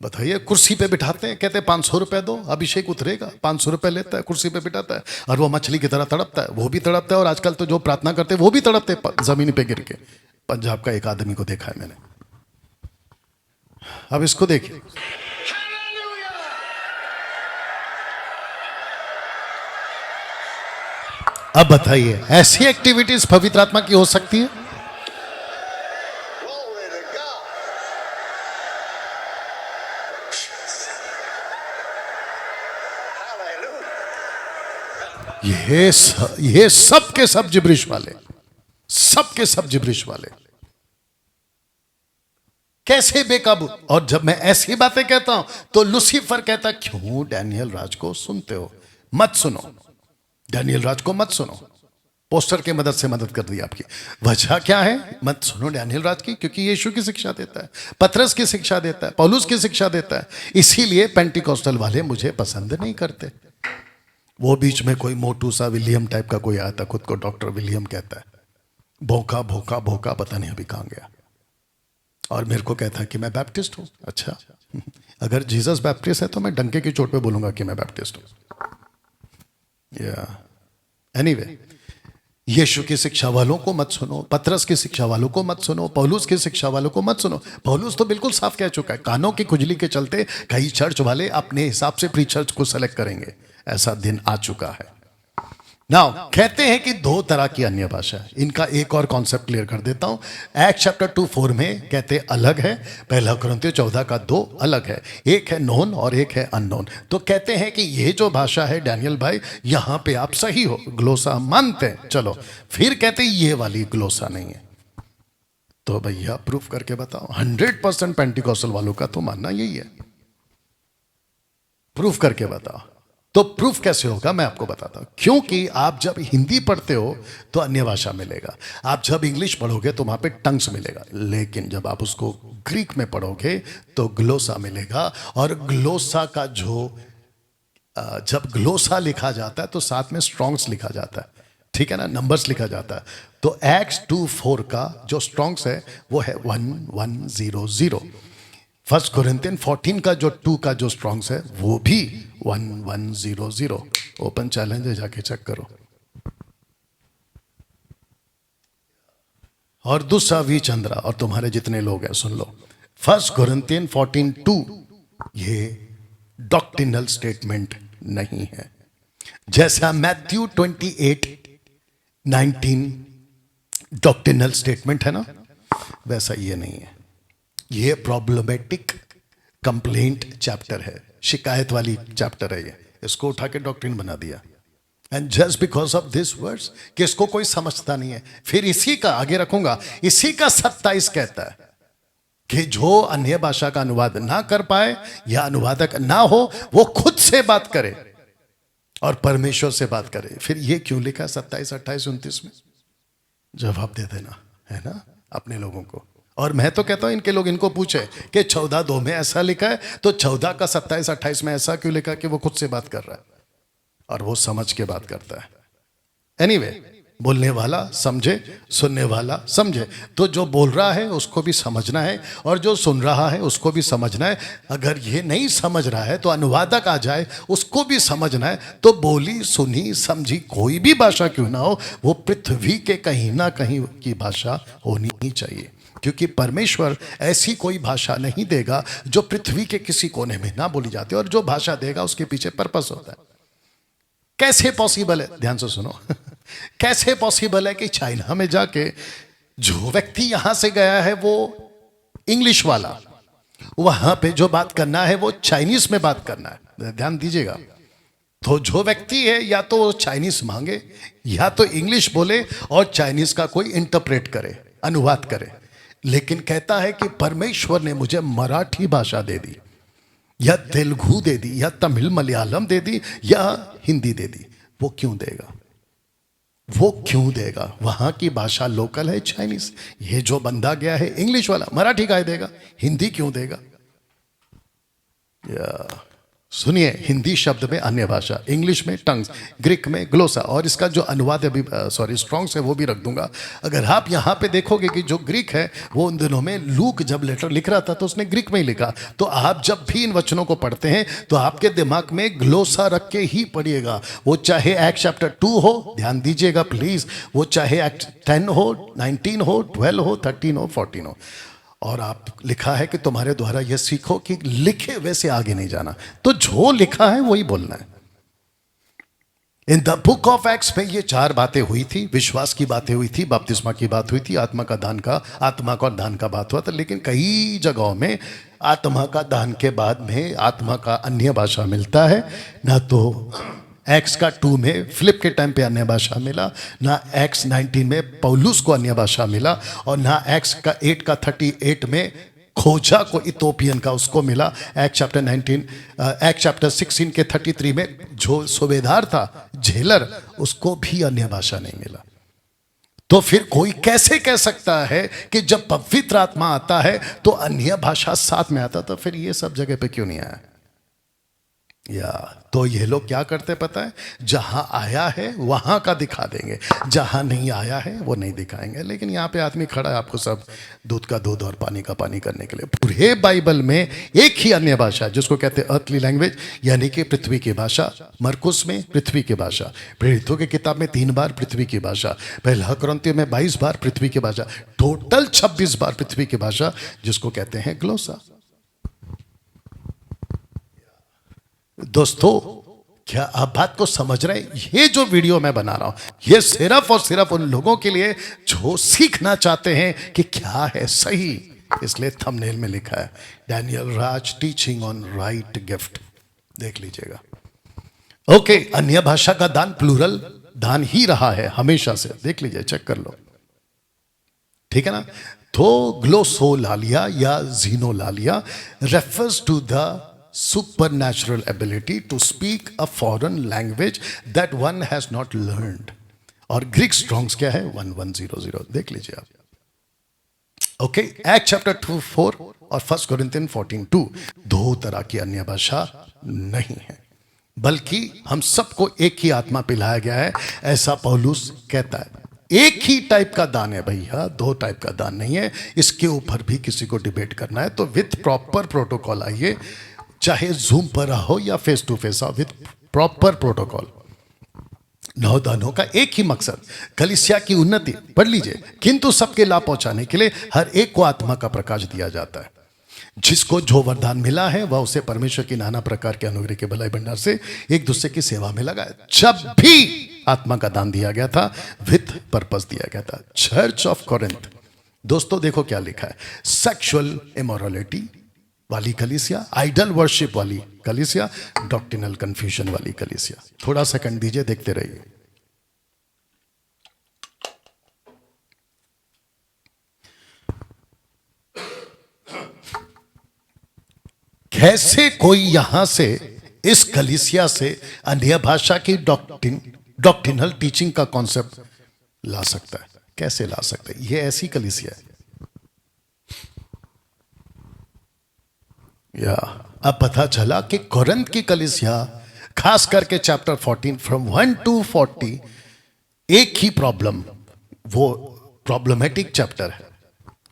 बताइए, कुर्सी पे बिठाते हैं, कहते हैं 500 रुपए दो, अभिषेक उतरेगा, 500 रुपए लेता है, कुर्सी पे बिठाता है, और वो मछली की तरह तड़पता है, वो भी तड़पता है, और आजकल तो जो प्रार्थना करते हैं वो भी तड़पते हैं जमीन पे गिर के। पंजाब का एक आदमी को देखा है मैंने। अब इसको देखिए, अब बताइए, ऐसी एक्टिविटीज पवित्र आत्मा की हो सकती है? Glory to God. Hallelujah. ये सब के सब जिब्रिश वाले, सब के सब जिब्रिश वाले कैसे बेकाबू। और जब मैं ऐसी बातें कहता हूं तो लूसीफर कहता, क्यों डैनियल राज को सुनते हो? मत सुनो, डैनियल राज को मत सुनो। पोस्टर के मदद से मदद कर दी आपकी। वजह क्या है? मत सुनो डैनियल राज की, क्योंकि यीशु की शिक्षा देता है, पतरस की शिक्षा देता है, पौलुस की शिक्षा देता है। इसीलिए पेंटिकोस्टल वाले मुझे पसंद नहीं करते। वो बीच में कोई मोटू सा विलियम टाइप का कोई आता, खुद को डॉक्टर विलियम कहता है, भोका भोका भोका, पता नहीं अभी कहां गया, और मेरे को कहता है कि मैं बैप्टिस्ट हूं। अच्छा, अगर जीसस बैप्टिस्ट है तो मैं डंके की चोट पे बोलूंगा कि मैं बैप्टिस्ट हूं। एनीवे, यीशु की शिक्षा वालों को मत सुनो, पतरस की शिक्षा वालों को मत सुनो, पौलुस की शिक्षा वालों को मत सुनो। पौलुस तो बिल्कुल साफ कह चुका है, कानों की खुजली के चलते कई चर्च वाले अपने हिसाब से प्रीचर्स को सेलेक्ट करेंगे। ऐसा दिन आ चुका है। नाउ कहते हैं कि दो तरह की अन्य भाषा है। इनका एक और कॉन्सेप्ट क्लियर कर देता हूं। एक्ट चैप्टर 2:4 में कहते अलग है, पहला कुरिन्थियों 14 का 2 अलग है, एक है नोन और एक है अननोन। तो कहते हैं कि ये जो भाषा है डैनियल भाई, यहां पे आप सही हो, ग्लोसा मानते हैं, चलो। फिर कहते हैं ये वाली ग्लोसा नहीं है। तो भैया प्रूफ करके बताओ। 100% पेंटिकोस्टल वालों का तो मानना यही है। प्रूफ करके बताओ। तो प्रूफ कैसे होगा मैं आपको बताता हूं। क्योंकि आप जब हिंदी पढ़ते हो तो अन्य भाषा मिलेगा, आप जब इंग्लिश पढ़ोगे तो वहां पे टंग्स मिलेगा, लेकिन जब आप उसको ग्रीक में पढ़ोगे तो ग्लोसा मिलेगा। और ग्लोसा का जो जब ग्लोसा लिखा जाता है तो साथ में स्ट्रॉन्ग्स लिखा जाता है, ठीक है ना, नंबर्स लिखा जाता है। तो एक्ट्स 2:4 का जो स्ट्रॉन्ग्स है वो है 1100। फर्स्ट कोरिन्थियन 14 का जो 2 का जो स्ट्रॉन्ग्स है वो भी 1100। ओपन चैलेंज है, जाके चेक करो। और दूसरा वी चंद्रा, और तुम्हारे जितने लोग हैं सुन लो। फर्स्ट कोरिन्थियन 14:2 ये डॉक्ट्रिनल स्टेटमेंट नहीं है। जैसा मैथ्यू 28:19 डॉक्ट्रिनल स्टेटमेंट है ना, वैसा ये नहीं है। ये प्रॉब्लमेटिक कंप्लेंट चैप्टर है, शिकायत वाली चैप्टर है ये। इसको उठा के डॉक्ट्रिन बना दिया। And just because of this words कि इसको कोई समझता नहीं है। फिर इसी का आगे रखूंगा, इसी का 27 कहता है कि जो अन्य भाषा का अनुवाद ना कर पाए या अनुवादक ना हो, वो खुद से बात करे और परमेश्वर से बात करे। फिर ये क्यों लिखा 27, 28, 29 में? जवाब दे देना है ना अपने लोगों को। और मैं तो कहता हूं इनके लोग इनको पूछे कि 14:2 में ऐसा लिखा है, तो 14 का 27, 28 में ऐसा क्यों लिखा कि वो खुद से बात कर रहा है और वो समझ के बात करता है। एनीवे, बोलने वाला समझे, सुनने वाला समझे। तो जो बोल रहा है उसको भी समझना है और जो सुन रहा है उसको भी समझना है। अगर ये नहीं समझ रहा है तो अनुवादक आ जाए, उसको भी समझना है। तो बोली सुनी समझी कोई भी भाषा क्यों ना हो, वो पृथ्वी के कहीं ना कहीं की भाषा होनी ही चाहिए, क्योंकि परमेश्वर ऐसी कोई भाषा नहीं देगा जो पृथ्वी के किसी कोने में ना बोली जाती, और जो भाषा देगा उसके पीछे पर्पस होता है। कैसे पॉसिबल है, ध्यान से सुनो, कैसे पॉसिबल है कि चाइना में जाके जो व्यक्ति यहां से गया है वो इंग्लिश वाला, वहां पे जो बात करना है वो चाइनीज में बात करना है। ध्यान दीजिएगा। तो जो व्यक्ति है या तो वो चाइनीज मांगे या तो इंग्लिश बोले और चाइनीज का कोई इंटरप्रेट करे, अनुवाद करे, लेकिन कहता है कि परमेश्वर ने मुझे मराठी भाषा दे दी या तेलुगु दे दी या तमिल मलयालम दे दी या हिंदी दे दी। वो क्यों देगा? वो क्यों देगा? वहां की भाषा लोकल है चाइनीज। ये जो बंदा गया है इंग्लिश वाला, मराठी का देगा, हिंदी क्यों देगा? या सुनिए, हिंदी शब्द में अन्य भाषा, इंग्लिश में टंग्स, ग्रीक में ग्लोसा, और इसका जो अनुवाद अभी स्ट्रॉन्ग्स है वो भी रख दूंगा। अगर आप यहाँ पे देखोगे कि जो ग्रीक है वो उन दिनों में लूक जब लेटर लिख रहा था तो उसने ग्रीक में ही लिखा। तो आप जब भी इन वचनों को पढ़ते हैं तो आपके दिमाग में ग्लोसा रख के ही पढ़िएगा। वो चाहे एक्ट चैप्टर 2 हो, ध्यान दीजिएगा प्लीज, वो चाहे एक्ट 10 हो, 19 हो, 12 हो, 13 हो, 14 हो। और आप लिखा है कि तुम्हारे द्वारा यह सीखो कि लिखे वैसे आगे नहीं जाना, तो जो लिखा है वही बोलना है। In the book of acts में ये 4 बातें हुई थी। विश्वास की बातें हुई थी, बपतिस्मा की बात हुई थी, आत्मा का और दान का बात हुआ था। लेकिन कई जगहों में आत्मा का दान के बाद में आत्मा का अन्य भाषा मिलता है ना। तो एक्स का 2 में फिलिप के टाइम पे अन्य भाषा मिला ना, एक्स 19 में पौलुस को अन्य भाषा मिला, और ना एक्स का 8 का 38 में खोजा को इथोपियन का उसको मिला। एक्ट चैप्टर 16 के 33 में जो सूबेदार था, जेलर, उसको भी अन्य भाषा नहीं मिला। तो फिर कोई कैसे कह सकता है कि जब पवित्र आत्मा आता है तो अन्य भाषा साथ में आता? तो फिर ये सब जगह पे क्यों नहीं आया? या तो ये लोग क्या करते पता है, जहां आया है वहां का दिखा देंगे, जहां नहीं आया है वो नहीं दिखाएंगे। लेकिन यहाँ पे आदमी खड़ा है आपको सब दूध का दूध और पानी का पानी करने के लिए। पूरे बाइबल में एक ही अन्य भाषा जिसको कहते हैं अर्थली लैंग्वेज, यानी कि पृथ्वी की भाषा। मरकुस में पृथ्वी की भाषा, प्रेरितों की किताब में 3 बार पृथ्वी की भाषा, पहला कुरिन्थियों में 22 बार पृथ्वी की भाषा, टोटल 26 बार पृथ्वी की भाषा, जिसको कहते हैं ग्लोसा। दोस्तों, क्या आप बात को समझ रहे हैं? ये जो वीडियो मैं बना रहा हूं ये सिर्फ और सिर्फ उन लोगों के लिए जो सीखना चाहते हैं कि क्या है सही। इसलिए थंबनेल में लिखा है Daniel Raj teaching on right gift, देख लीजिएगा। ओके, अन्य भाषा का दान प्लूरल दान ही रहा है हमेशा से, देख लीजिए, चेक कर लो, ठीक है ना। तो ग्लोसोलालिया या xenolalia refers to the supernatural ability to speak a foreign language that one has not learned। और ग्रीक स्ट्रॉन्ग्स क्या है? 1100, देख लीजिए आप। ओके, एक्ट चैप्टर 2:4 और 1 कोरिन्थियन 14:2 2 तरह की अन्य भाषा नहीं है, बल्कि हम सबको एक ही आत्मा पिलाया गया है, ऐसा पौलुस कहता है। एक ही टाइप का दान है भैया, 2 टाइप का दान नहीं है। इसके ऊपर भी किसी को डिबेट करना है तो विथ प्रॉपर प्रोटोकॉल आइए, चाहे जूम पर हो या फेस टू फेस हो, विथ प्रॉपर प्रोटोकॉल। 9 दानों का एक ही मकसद, कलीसिया की उन्नति, पढ़ लीजिए, किंतु सबके लाभ पहुंचाने के लिए हर एक को आत्मा का प्रकाश दिया जाता है। जिसको जो वरदान मिला है वह उसे परमेश्वर की नाना प्रकार के अनुग्रह के भलाई भंडार से एक दूसरे की सेवा में लगाए। जब भी आत्मा का दान दिया गया था विथ पर्पस दिया गया था। चर्च ऑफ कोरिन्थ, दोस्तों देखो क्या लिखा है, सेक्सुअल इमोरलिटी वाली कलीसिया, आइडल वर्शिप वाली कलीसिया, डॉक्ट्रिनल कंफ्यूजन वाली कलीसिया। थोड़ा सेकंड दीजिए, देखते रहिए। कैसे कोई यहां से इस कलीसिया से अन्य भाषा की डॉक्ट्रिनल टीचिंग का कॉन्सेप्ट ला सकता है? कैसे ला सकता है? ये ऐसी कलीसिया है। या अब पता चला कि कोरिन्थ की कलीसिया, खास करके चैप्टर 14 फ्रॉम 1 to 40, एक ही प्रॉब्लम, वो प्रॉब्लमेटिक चैप्टर है।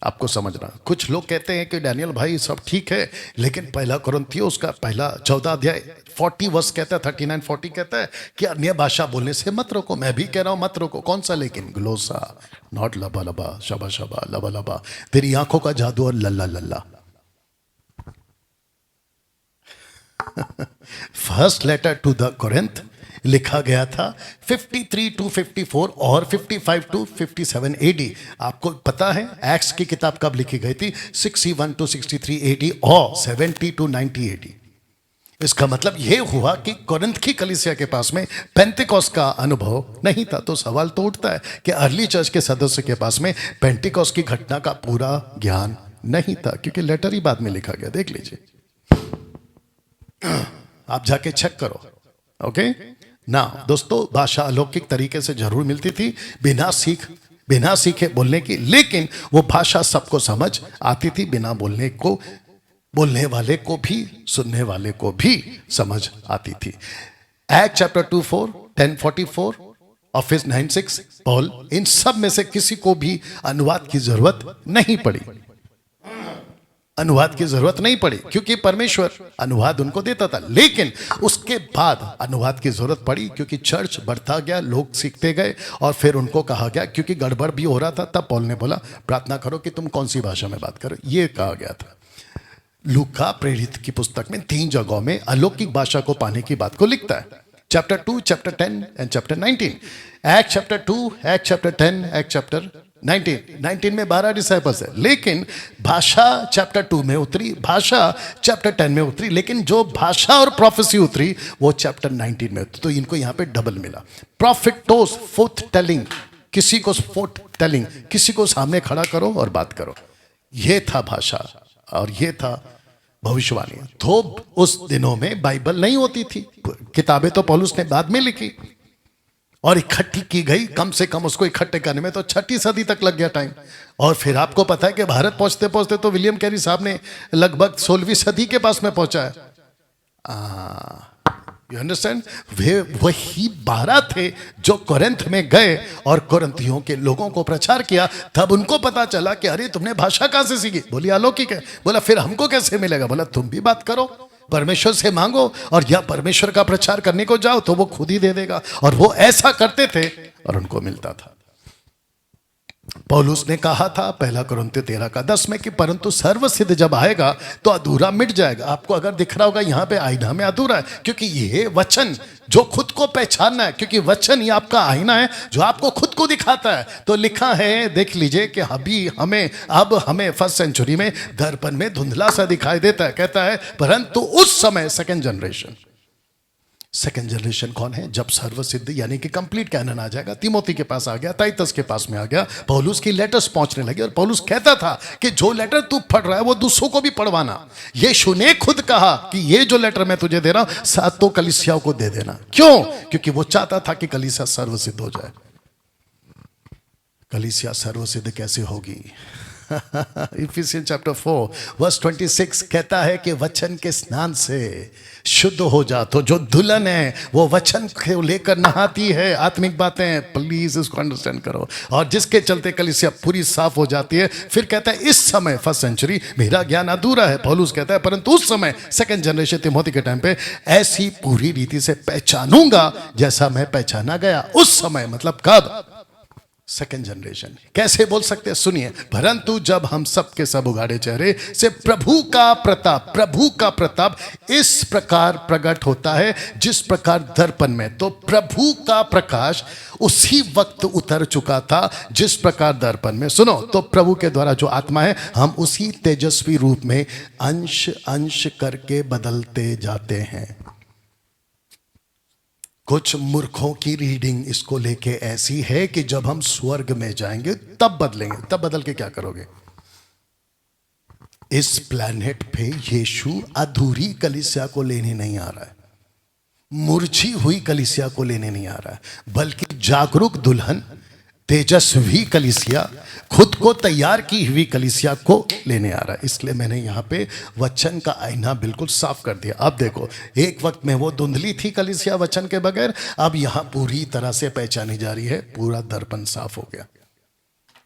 आपको समझना, कुछ लोग कहते हैं कि डैनियल भाई सब ठीक है, लेकिन पहला कुरिन्थियों उसका पहला 14 अध्याय 40 वर्स कहता है, 39-40 कहता है कि अन्य भाषा बोलने से मत रोको। मैं भी कह रहा हूं मत रोको, कौन सा? लेकिन ग्लोसा, नॉट लबा लबा, शबा शबा, लबा लबा, तेरी आंखों का जादू और लल्ला लल्ला। First letter to the Corinth लिखा गया था 53 to 54 और 55 to 57 AD। आपको पता है एक्ट्स की किताब कब लिखी गई थी? 61 to 63 AD और 70 to 90 AD। इसका मतलब यह हुआ कि कोरिन्थ की कलीसिया के पास में पेंटिकॉस्ट का अनुभव नहीं था। तो सवाल तो उठता है कि अर्ली चर्च के सदस्य के पास में पेंटिकॉस्ट की घटना का पूरा ज्ञान नहीं था, क्योंकि लेटर ही बाद में लिखा गया। देख लीजिए, आप जाके चेक करो। ओके ना दोस्तों, भाषा अलौकिक तरीके से जरूर मिलती थी, बिना सीखे बोलने की, लेकिन वो भाषा सबको समझ आती थी, बिना बोलने वाले को भी, सुनने वाले को भी समझ आती थी। एक्ट चैप्टर 2:4, 10:44, ऑफिस 9:6, पॉल, इन सब में से किसी को भी अनुवाद की जरूरत नहीं पड़ी। अनुवाद की जरूरत नहीं पड़ी क्योंकि परमेश्वर अनुवाद उनको देता था। लेकिन उसके बाद अनुवाद की जरूरत पड़ी क्योंकि चर्च बढ़ता गया, लोग सीखते गए, और फिर उनको कहा गया, क्योंकि गड़बड़ भी हो रहा था, तब पॉल ने बोला प्रार्थना करो कि तुम कौन सी भाषा में बात करो, ये कहा गया था। लूका प्रेरित की पुस्तक में 3 जगहों में अलौकिक भाषा को पाने की बात को लिखता है। Chapter 2, chapter 10 and chapter 19। Act chapter 2, act chapter 10, act chapter 19 में 12 डिसाइपल्स है, लेकिन भाषा चैप्टर 2 में उतरी, भाषा चैप्टर 10 में उतरी, लेकिन जो भाषा और प्रोफेसी उतरी वो चैप्टर 19 में उतरी। तो इनको यहां पे डबल मिला। प्रॉफिटोस, फोर्थ टेलिंग, किसी को फोर्थ टेलिंग, किसी को सामने खड़ा करो और बात करो, ये था भाषा और ये था भविष्यवाणी। तो उस दिनों में बाइबल नहीं होती थी, किताबें तो पौलुस ने बाद में लिखी और इकट्ठी की गई। कम से कम उसको इकट्ठे करने में तो 6वीं सदी तक लग गया टाइम। और फिर आपको पता है कि भारत पहुंचते पहुंचते तो विलियम कैरी साहब ने लगभग 16वीं सदी के पास में पहुंचा है। You understand? वे वही 12 थे जो कोरिन्थ में गए और कोरिन्थियों के लोगों को प्रचार किया। तब उनको पता चला कि अरे तुमने भाषा कहां से सीखी? बोली अलौकिक है। बोला फिर हमको कैसे मिलेगा? बोला तुम भी बात करो, परमेश्वर से मांगो, और या परमेश्वर का प्रचार करने को जाओ तो वो खुद ही दे देगा। और वो ऐसा करते थे और उनको मिलता था। पौलुस ने कहा था 1 कुरिन्थियों 13:10 में कि परंतु सर्वसिद्ध जब आएगा तो अधूरा मिट जाएगा। आपको अगर दिख रहा होगा यहाँ पे आईना में अधूरा है, क्योंकि ये वचन जो खुद को पहचानना है, क्योंकि वचन ये आपका आईना है जो आपको खुद को दिखाता है। तो लिखा है, देख लीजिए कि अब हमें फर्स्ट सेंचुरी में दर्पण में धुंधला सा दिखाई देता है। कहता है परंतु उस समय सेकंड जनरेशन कौन है? जब सर्वसिद्ध यानी कि कंप्लीट कैनन आ जाएगा। तिमोथी के पास आ गया, टाइटस के पास में आ गया, पौलुस की लेटर्स पहुंचने लगी। और पौलुस कहता था कि जो लेटर तू पढ़ रहा है वो दूसरों को भी पढ़वाना। यीशु ने खुद कहा कि ये जो लेटर मैं तुझे दे रहा हूं 7 कलीसियाओं को दे देना। क्यों? क्योंकि वो चाहता था कि कलीसिया सर्वसिद्ध हो जाए। कलीसिया सर्वसिद्ध कैसे होगी? इफिसियंस चैप्टर 4 वर्स 26 कहता है कि वचन के स्नान से शुद्ध हो जा। तो जो दुल्हन है वो वचन को लेकर नहाती है, आत्मिक बातें, प्लीज इसको अंडरस्टैंड करो, और जिसके चलते कलीसिया पूरी साफ हो जाती है। फिर कहता है इस समय फर्स्ट सेंचुरी मेरा ज्ञान अधूरा है। पौलुस कहता है परंतु उस समय सेकंड जनरेशन तिमोथी के टाइम पे ऐसी पूरी रीति से पहचानूंगा जैसा मैं पहचाना गया। उस समय मतलब कब? Second generation. कैसे बोल सकते हैं? सुनिए, परंतु जब हम सब के सब उगाड़े चेहरे से प्रभु का प्रताप इस प्रकार प्रकट होता है जिस प्रकार दर्पण में, तो प्रभु का प्रकाश उसी वक्त उतर चुका था जिस प्रकार दर्पण में। सुनो, तो प्रभु के द्वारा जो आत्मा है हम उसी तेजस्वी रूप में अंश अंश करके बदलते जाते हैं। कुछ मूर्खों की रीडिंग इसको लेके ऐसी है कि जब हम स्वर्ग में जाएंगे तब बदलेंगे। तब बदल के क्या करोगे? इस प्लैनेट पे यीशु अधूरी कलीसिया को लेने नहीं आ रहा है, मुरझी हुई कलीसिया को लेने नहीं आ रहा है, बल्कि जागरूक दुल्हन, तेजस्वी कलीसिया, खुद को तैयार की हुई कलीसिया को लेने आ रहा है। इसलिए मैंने यहाँ पे वचन का आईना बिल्कुल साफ कर दिया। अब देखो, एक वक्त में वो धुंधली थी कलीसिया वचन के बगैर, अब यहाँ पूरी तरह से पहचानी जा रही है, पूरा दर्पण साफ हो गया।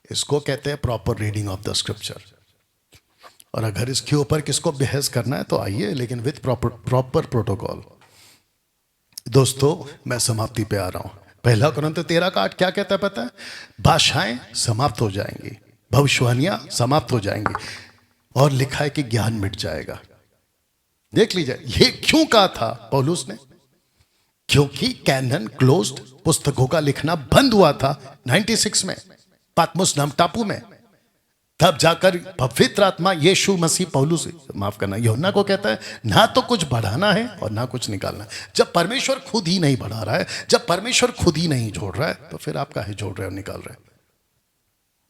इसको कहते हैं proper reading of the scripture. और अगर इसके ऊपर किसको बहस करना है तो आइए, लेकिन विथ प्रॉपर प्रोटोकॉल। दोस्तों, मैं समाप्ति पे आ रहा हूं। 1 कुरिन्थियों 13:8 क्या कहता है पता है? भाषाएं समाप्त हो जाएंगी, भविष्यवाणियां समाप्त हो जाएंगी, और लिखा है कि ज्ञान मिट जाएगा। देख लीजिए, ये क्यों कहा था पौलुस ने? क्योंकि कैनन क्लोज्ड, पुस्तकों का लिखना बंद हुआ था 96 में पात्मोस नाम टापू में। तब जाकर पवित्र आत्मा यीशु मसीह पौलुस माफ करना यूहन्ना को कहता है ना तो कुछ बढ़ाना है और ना कुछ निकालना है। जब परमेश्वर खुद ही नहीं बढ़ा रहा है, जब परमेश्वर खुद ही नहीं जोड़ रहा है, तो फिर आप काहे जोड़ रहे हो निकाल रहे हो।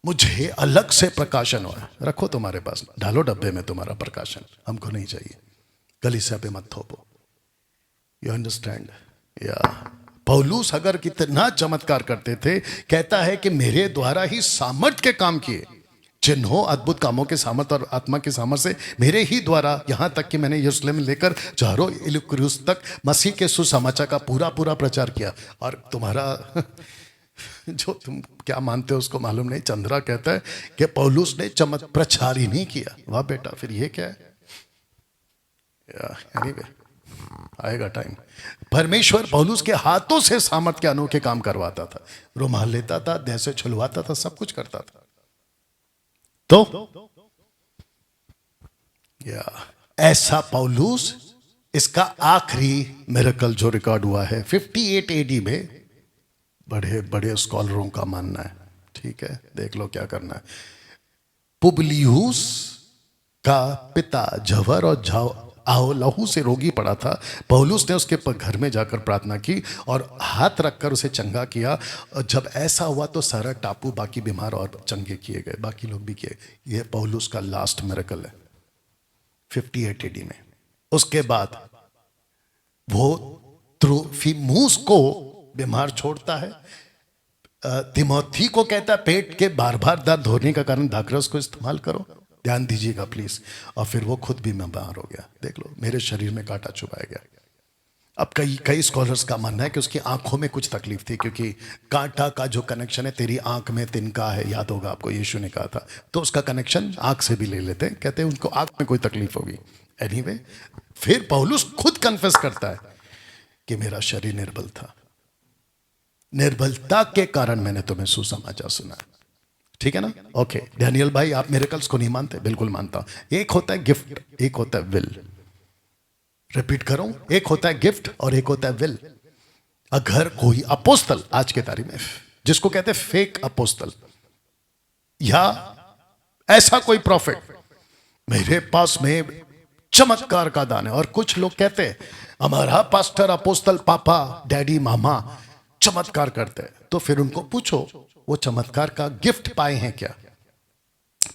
मुझे अलग से प्रकाशन हुआ है, रखो तुम्हारे पास, डालो डब्बे में तुम्हारा प्रकाशन, हमको नहीं चाहिए। कलीसिया पे मत थोपो। You understand? या पौलुस अगर कितना चमत्कार करते थे, कहता है कि मेरे द्वारा ही सामर्थ के काम किए, चिन्हों अद्भुत कामों के सामर्थ और आत्मा के सामर्थ से मेरे ही द्वारा, यहां तक कि मैंने यरूशलेम लेकर चारों इलुक्रियुस तक मसीह के सुसमाचार का पूरा प्रचार किया। और तुम्हारा जो तुम क्या मानते हो उसको मालूम नहीं। चंद्रा कहता है कि पौलुस ने प्रचार ही नहीं किया। वाह बेटा, फिर ये क्या है? एनीवे, आएगा टाइम। परमेश्वर पौलुस के हाथों से सामर्थ के अनोखे काम करवाता था, रुमाल लेता था, देह से छुलवाता था, सब कुछ करता था। तो या ऐसा पौलुस, इसका आखिरी मिरेकल जो रिकॉर्ड हुआ है 58 एडी में, बड़े बड़े स्कॉलरों का मानना है, ठीक है, देख लो क्या करना है। पुबलियुस का पिता जवर और लहू से रोगी पड़ा था। पौलुस ने उसके घर में जाकर प्रार्थना की और हाथ रखकर उसे चंगा किया। और जब ऐसा हुआ तो सारा टापू बाकी बीमार और चंगे किए गए, बाकी लोग भी किए। यह पौलुस का लास्ट मिरेकल है 58 एडी में। उसके बाद वो त्रोफिमुस को बीमार छोड़ता है। तिमोथी को कहता है पेट के बार बार दर्द होने का कारण दाखरस को इस्तेमाल करो, ध्यान दीजिएगा प्लीज। और फिर वो खुद भी बीमार हो गया। देख लो, मेरे शरीर में कांटा चुभाया गया। अब कई स्कॉलर्स का मानना है कि उसकी आंखों में कुछ तकलीफ थी, क्योंकि कांटा का जो कनेक्शन है, तेरी आंख में तिनका है, याद होगा आपको, यीशु ने कहा था, तो उसका कनेक्शन आंख से भी ले लेते हैं, कहते हैं उनको आंख में कोई तकलीफ होगी। एनीवे, फिर पौलुस खुद कन्फेस करता है कि मेरा शरीर निर्बल था, निर्बलता के कारण मैंने तुम्हें सुसमाचार सुना। ठीक है ना? ओके डैनियल भाई, आप मिरेकल्स को नहीं मानते? बिल्कुल मानता हूं। एक होता है गिफ्ट, एक होता है विल। रिपीट करूं, एक होता है गिफ्ट और एक होता है विल। अगर कोई अपोस्तल आज के तारीख में, जिसको कहते हैं फेक अपोस्तल, या ऐसा कोई प्रॉफिट, मेरे पास में चमत्कार का दान है, और कुछ लोग कहते हैं हमारा पास्टर अपोस्तल पापा डैडी मामा चमत्कार करते हैं, तो फिर उनको पूछो वो चमत्कार का गिफ्ट पाए हैं क्या?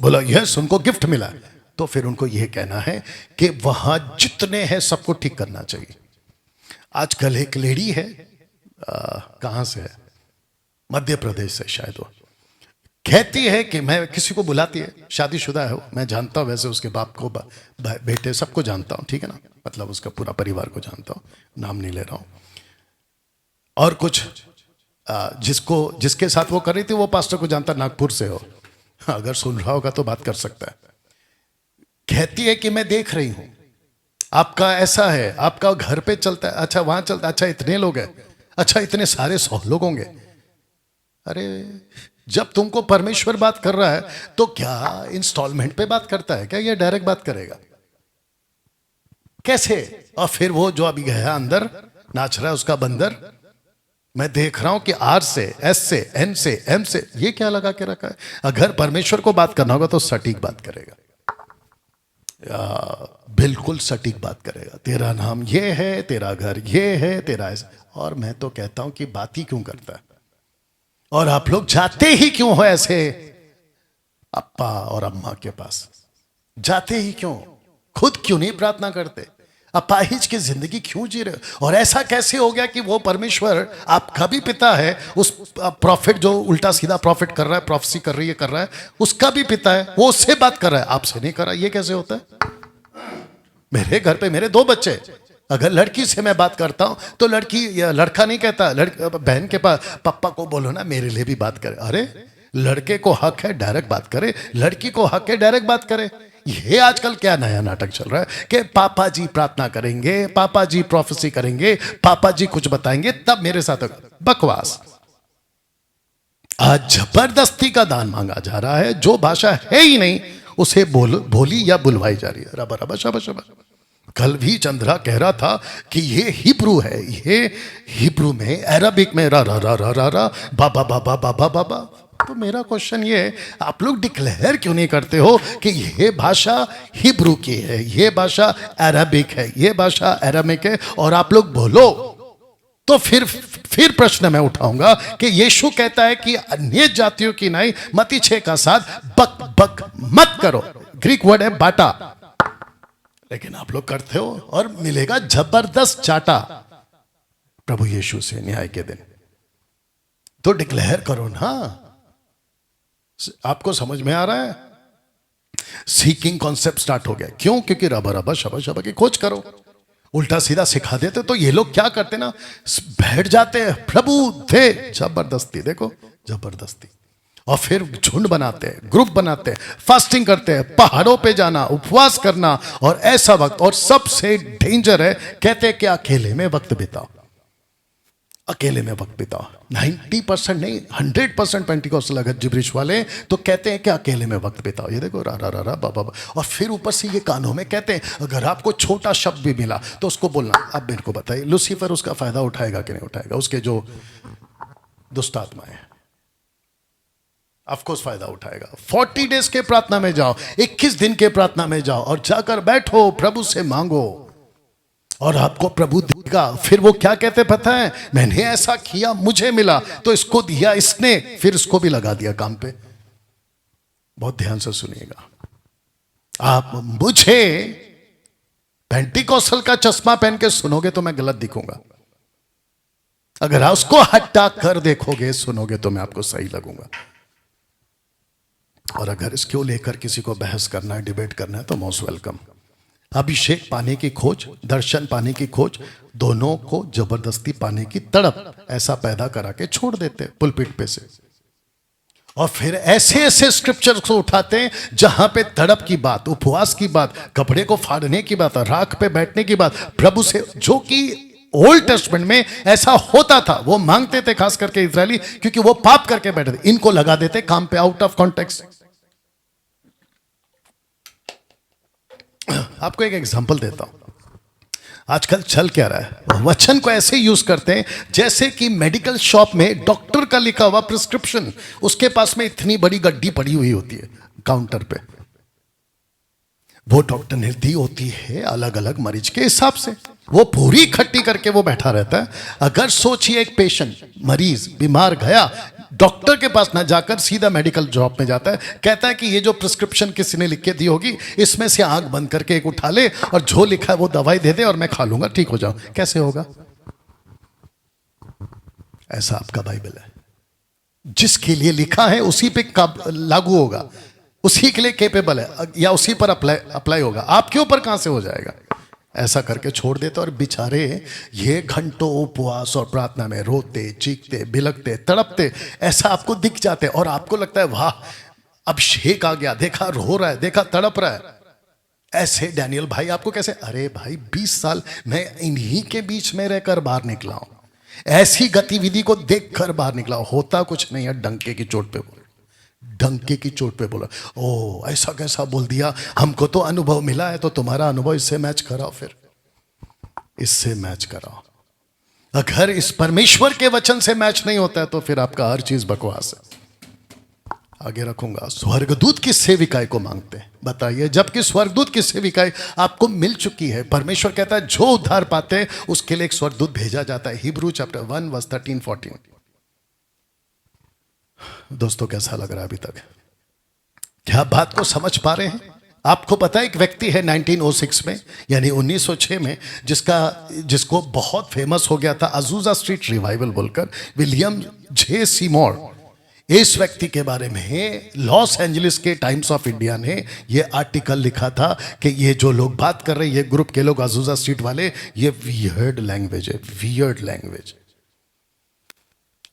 बोला यस, उनको गिफ्ट मिला है। तो फिर उनको यह कहना है कि वहां जितने हैं सबको ठीक करना चाहिए। आजकल एक लेडी है, कहां से है, मध्य प्रदेश से शायद, वो कहती है कि मैं, किसी को बुलाती है, शादीशुदा है वो, मैं जानता हूं वैसे, उसके बाप को, बेटे, सबको जानता हूं, ठीक है ना, मतलब उसका पूरा परिवार को जानता हूं, नाम नहीं ले रहा हूं। और कुछ जिसके साथ वो कर रही थी वो पास्टर को जानता, नागपुर से हो, अगर सुन रहा होगा तो बात कर सकता है। कहती है कि मैं देख रही हूं आपका ऐसा है, आपका घर पे चलता है, अच्छा वहां चलता है, अच्छा इतने लोग हैं, अच्छा इतने सारे 100 लोग होंगे। अरे जब तुमको परमेश्वर बात कर रहा है तो क्या इंस्टॉलमेंट पे बात करता है क्या? ये डायरेक्ट बात करेगा कैसे? और फिर वो जो अभी गया अंदर नाच रहा है उसका बंदर, मैं देख रहा हूं कि आर से, एस से, एन से, एम से, ये क्या लगा के रखा है? अगर परमेश्वर को बात करना होगा तो सटीक बात करेगा, बिल्कुल सटीक बात करेगा। तेरा नाम ये है, तेरा घर ये है, तेरा ऐसा। और मैं तो कहता हूं कि बात ही क्यों करता है? और आप लोग जाते ही क्यों हो ऐसे अप्पा और अम्मा के पास? जाते ही क्यों? खुद क्यों नहीं प्रार्थना करते? अपाहिज की जिंदगी क्यों जी रहे हो? और ऐसा कैसे हो गया कि वो परमेश्वर आपका भी पिता है, उस प्रॉफिट जो उल्टा सीधा प्रॉफिट कर रहा है, प्रोफेसी कर रही है, कर रहा है, उसका भी पिता है, वो उससे बात कर रहा है, आपसे नहीं कर रहा? ये कैसे होता है? मेरे घर पे मेरे 2 बच्चे, अगर लड़की से मैं बात करता हूं तो लड़की या लड़का नहीं कहता, बहन के पास पापा को बोलो ना मेरे लिए भी बात करे। अरे लड़के को हक है डायरेक्ट बात करे, लड़की को हक है डायरेक्ट बात करे। ये आजकल क्या नया नाटक चल रहा है कि पापा जी प्रार्थना करेंगे, पापा जी प्रोफेसी करेंगे, पापा जी कुछ बताएंगे तब मेरे साथ होगा। बकवास। आज जबरदस्ती का दान मांगा जा रहा है, जो भाषा है ही नहीं उसे बोली या बुलवाई जा रही है। रबा रबा शबा शबा। कल भी चंद्रा कह रहा था कि ये हिब्रू है, ये हिब्रू में, अरबिक में रा रा रा रा रा रा, बाबा बाबा बाबा बाबा। तो मेरा क्वेश्चन ये है, आप लोग डिक्लेयर क्यों नहीं करते हो कि ये भाषा हिब्रू की है, ये भाषा अरबिक है, ये भाषा अरामिक है, और आप लोग बोलो। तो फिर प्रश्न मैं उठाऊंगा कि यीशु कहता है कि अन्य जातियों की नहीं मत्ती 6 का 7 बक बक मत करो। ग्रीक वर्ड है बाटा, लेकिन आप लोग करते हो और मिलेगा जबरदस्त चाटा प्रभु यीशु से न्याय के दिन। तो डिक्लेयर करो ना। आपको समझ में आ रहा है? सीकिंग कॉन्सेप्ट स्टार्ट हो गया। क्यों? क्योंकि रबा रबा शबा शबा की खोज करो। उल्टा सीधा सिखा देते तो ये लोग क्या करते ना, बैठ जाते हैं प्रभु थे, जबरदस्ती, देखो जबरदस्ती, और फिर झुंड बनाते हैं, ग्रुप बनाते हैं, फास्टिंग करते हैं, पहाड़ों पे जाना, उपवास करना, और ऐसा वक्त। और सबसे डेंजर है, कहते हैं कि अकेले में वक्त बिताओ, अकेले में वक्त बिताओ। 90% नहीं 100% पेंटिकोस्टल अगर जिब्रिश वाले तो कहते हैं कि अकेले में वक्त बिताओ। ये देखो रा रा रा रा बा बा बा। और फिर ऊपर से ये कानों में कहते हैं अगर आपको छोटा शब्द भी मिला तो उसको बोलना। अब मेरे को बताइए, लूसीफर उसका फायदा उठाएगा कि नहीं उठाएगा? उसके जो दुष्ट आत्माएं, ऑफकोर्स फायदा उठाएगा। 40 डेज के प्रार्थना में जाओ, 21 दिन के प्रार्थना में जाओ, और जाकर बैठो, प्रभु से मांगो, और आपको प्रभु देगा। फिर वो क्या कहते पता है, मैंने ऐसा किया, मुझे मिला, तो इसको दिया इसने, फिर इसको भी लगा दिया काम पे। बहुत ध्यान से सुनिएगा। आप मुझे पेंटिकोस्टल का चश्मा पहन के सुनोगे तो मैं गलत दिखूंगा, अगर आप उसको हटा कर देखोगे सुनोगे तो मैं आपको सही लगूंगा। और अगर इसको लेकर किसी को बहस करना है, डिबेट करना है, तो मोस्ट वेलकम। अभिषेक पाने की खोज, दर्शन पाने की खोज, दोनों को जबरदस्ती पाने की तड़प ऐसा पैदा करा के छोड़ देते पुलपिट पे से। और फिर ऐसे ऐसे स्क्रिप्चर्स को उठाते हैं जहां पे तड़प की बात, उपवास की बात, कपड़े को फाड़ने की बात, राख पे बैठने की बात, प्रभु से, जो कि ओल्ड टेस्टमेंट में ऐसा होता था। वो मांगते थे खास करके इजरायली, क्योंकि वो पाप करके बैठे थे। इनको लगा देते काम पे आउट ऑफ कॉन्टेक्स्ट। आपको एक एग्जांपल देता हूं। आजकल चल क्या रहा है, वचन को ऐसे यूज करते हैं जैसे कि मेडिकल शॉप में डॉक्टर का लिखा हुआ प्रिस्क्रिप्शन, उसके पास में इतनी बड़ी गड्डी पड़ी हुई होती है काउंटर पे। वो डॉक्टर ने दी होती है अलग अलग मरीज के हिसाब से, वो पूरी इकट्ठी करके वो बैठा रहता है। अगर सोचिए एक पेशेंट, मरीज बीमार गया, डॉक्टर के पास ना जाकर सीधा मेडिकल जॉब में जाता है, कहता है कि ये जो प्रिस्क्रिप्शन किसी ने लिख के दी होगी, इसमें से आंख बंद करके एक उठा ले और जो लिखा है वो दवाई दे दे और मैं खा लूंगा, ठीक हो जाऊं। कैसे होगा? ऐसा आपका बाइबल है, जिसके लिए लिखा है उसी पे लागू होगा, उसी के लिए केपेबल है, या उसी पर अप्लाई होगा। आपके ऊपर कहां से हो जाएगा? ऐसा करके छोड़ देते। और बेचारे ये घंटों उपवास और प्रार्थना में रोते, चीखते, बिलखते, तड़पते, ऐसा आपको दिख जाते, और आपको लगता है वाह अभिषेक आ गया, देखा रो रहा है, देखा तड़प रहा है। ऐसे डैनियल भाई आपको कैसे? अरे भाई 20 साल मैं इन्हीं के बीच में रहकर बाहर निकला हूं, ऐसी गतिविधि को देखकर बाहर निकला। होता कुछ नहीं है, डंके की चोट पे बोला, डंके की चोट पे बोला। ओ ऐसा कैसा बोल दिया, हमको तो अनुभव मिला है, तो तुम्हारा अनुभव इससे मैच कराओ, फिर इससे मैच कराओ। अगर इस परमेश्वर के वचन से मैच नहीं होता है तो फिर आपका हर चीज बकवास है। आगे रखूंगा। स्वर्गदूत की सेविकाई को मांगते हैं, बताइए, जबकि स्वर्गदूत की सेविकाई आपको मिल चुकी है। परमेश्वर कहता है जो उद्धार पाते हैं उसके लिए एक स्वर्गदूत भेजा जाता है। Hebrew chapter 1 verse 13-14। दोस्तों कैसा लग रहा है अभी तक? क्या बात को समझ पा रहे हैं? आपको पता है एक व्यक्ति है 1906 में, यानी 1906 में, जिसको बहुत फेमस हो गया था अजूजा स्ट्रीट रिवाइवल बोलकर, विलियम जे सीमोर। इस व्यक्ति के बारे में लॉस एंजलिस के टाइम्स ऑफ इंडिया ने यह आर्टिकल लिखा था कि ये जो लोग बात कर रहे हैं, ये ग्रुप के लोग अजूजा स्ट्रीट वाले, ये वियर्ड लैंग्वेज है, वियर्ड लैंग्वेज,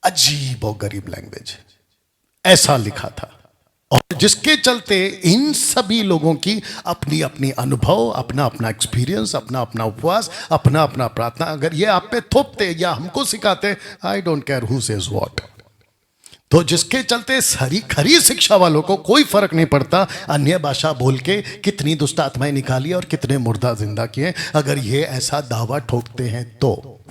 अजीब और गरीब लैंग्वेज, ऐसा लिखा था। और जिसके चलते इन सभी लोगों की अपनी अपनी अनुभव, अपना अपना एक्सपीरियंस, अपना अपना उपवास, अपना अपना प्रार्थना, अगर ये आप पे थोपते या हमको सिखाते, I don't care who says what. तो जिसके चलते खरी शिक्षा वालों को कोई फर्क नहीं पड़ता अन्य भाषा बोल के कितनी दुष्ट आत्माएं निकाली और कितने मुर्दा जिंदा किए, अगर ये ऐसा दावा ठोकते हैं तो।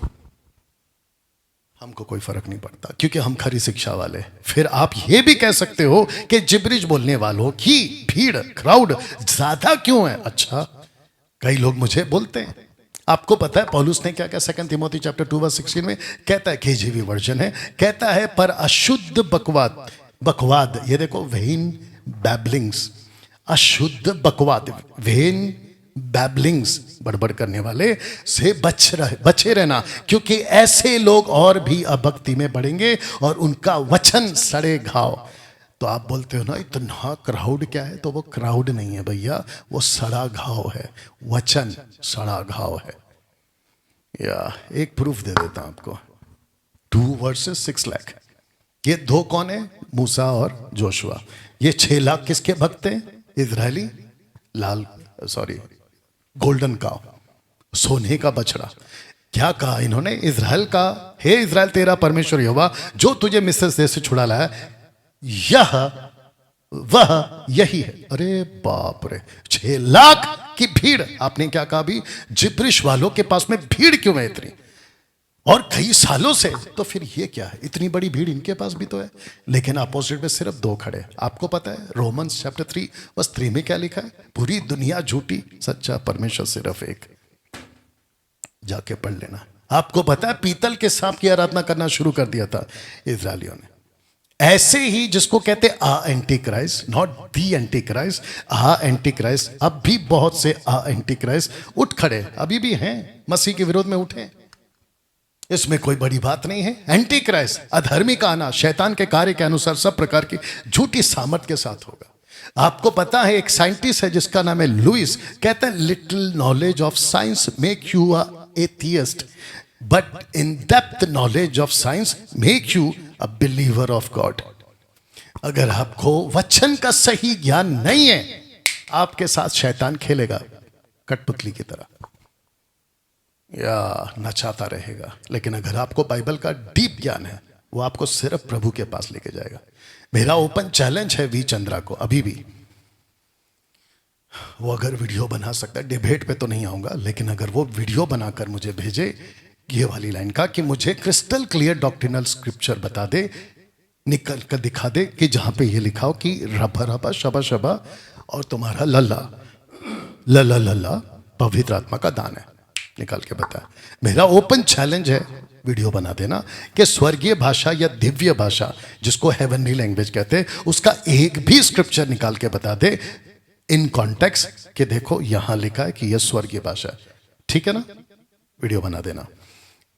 हमको कोई फर्क नहीं पड़ता क्योंकि हम खरी शिक्षा वाले। फिर आप ये भी कह सकते हो कि जिब्रिश बोलने वालों की भीड़, क्राउड ज्यादा क्यों है? अच्छा, कई लोग मुझे बोलते हैं, आपको पता है पौलुस ने क्या कहा 2 तिमोथी चैप्टर 2:16 में? कहता है, केजीवी वर्जन है, कहता है पर अशुद्ध बकवाद, ये देखो, वेन बैबलिंग्स, अशुद्ध बकवाद, वेन बैबलिंग्स, बड़बड़ करने वाले से बचे रहना, क्योंकि ऐसे लोग और भी अभक्ति में बढ़ेंगे और उनका वचन सड़े घाव। तो आप बोलते हो ना इतना क्राउड क्या है, तो वो क्राउड नहीं है भैया, वो सड़ा घाव है, वचन सड़ा घाव है। या एक प्रूफ दे देता हूं आपको, 2 वर्सेस 6 लाख। ये 2 कौन है? मूसा और जोशुआ। ये 6 लाख किसके भक्त हैं? इजरायली गोल्डन काव, सोने का बछड़ा। क्या कहा इन्होंने? इजराइल का, हे इजराइल तेरा परमेश्वर यहोवा जो तुझे मिस्र देश से छुड़ा लाया, वह यही है। अरे बाप रे, 6 लाख की भीड़। आपने क्या कहा अभी? जिब्रिश वालों के पास में भीड़ क्यों है इतनी, और कई सालों से? तो फिर ये क्या है? इतनी बड़ी भीड़ इनके पास भी तो है, लेकिन अपोजिट में सिर्फ 2 खड़े। आपको पता है रोमन्स चैप्टर 3:3 में क्या लिखा है? पूरी दुनिया झूठी, सच्चा परमेश्वर सिर्फ एक। जाके पढ़ लेना। आपको पता है पीतल के सांप की आराधना करना शुरू कर दिया था इजरायलियों ने। ऐसे ही जिसको कहते a antichrist, not the antichrist, a antichrist. अब भी बहुत से आ एंटी क्राइस्ट उठ खड़े, अभी भी हैं, मसीह के विरोध में उठे, इसमें कोई बड़ी बात नहीं है। एंटी क्राइस्ट, अधर्मी का आना शैतान के कार्य के अनुसार सब प्रकार की झूठी सामर्थ के साथ होगा। आपको पता है एक साइंटिस्ट है जिसका नाम है लुइस, कहता है little knowledge of science make you a atheist, but in depth knowledge of science make you a believer of God. अगर आपको वचन का सही ज्ञान नहीं है, आपके साथ शैतान खेलेगा कठपुतली की तरह, या नचाता रहेगा। लेकिन अगर आपको बाइबल का डीप ज्ञान है, वो आपको सिर्फ प्रभु के पास लेके जाएगा। मेरा ओपन चैलेंज है वी चंद्रा को, अभी भी वो अगर वीडियो बना सकता है, डिबेट पे तो नहीं आऊंगा, लेकिन अगर वो वीडियो बनाकर मुझे भेजे ये वाली लाइन का कि मुझे क्रिस्टल क्लियर डॉक्ट्रिनल स्क्रिप्चर बता दे, निकल कर दिखा दे कि जहां पे ये लिखा हो कि रबा रबा शबा शबा और तुम्हारा लल्ला लल्ला लल्ला पवित्र आत्मा का दान है, निकाल के बता। मेरा ओपन चैलेंज है, वीडियो बना देना कि स्वर्गीय भाषा या दिव्य भाषा जिसको हेवनली लैंग्वेज कहते हैं, उसका एक भी स्क्रिप्चर निकाल के बता दे इन कॉन्टेक्स्ट कि देखो यहां लिखा है कि यह स्वर्गीय भाषा है। ठीक है ना? वीडियो बना देना।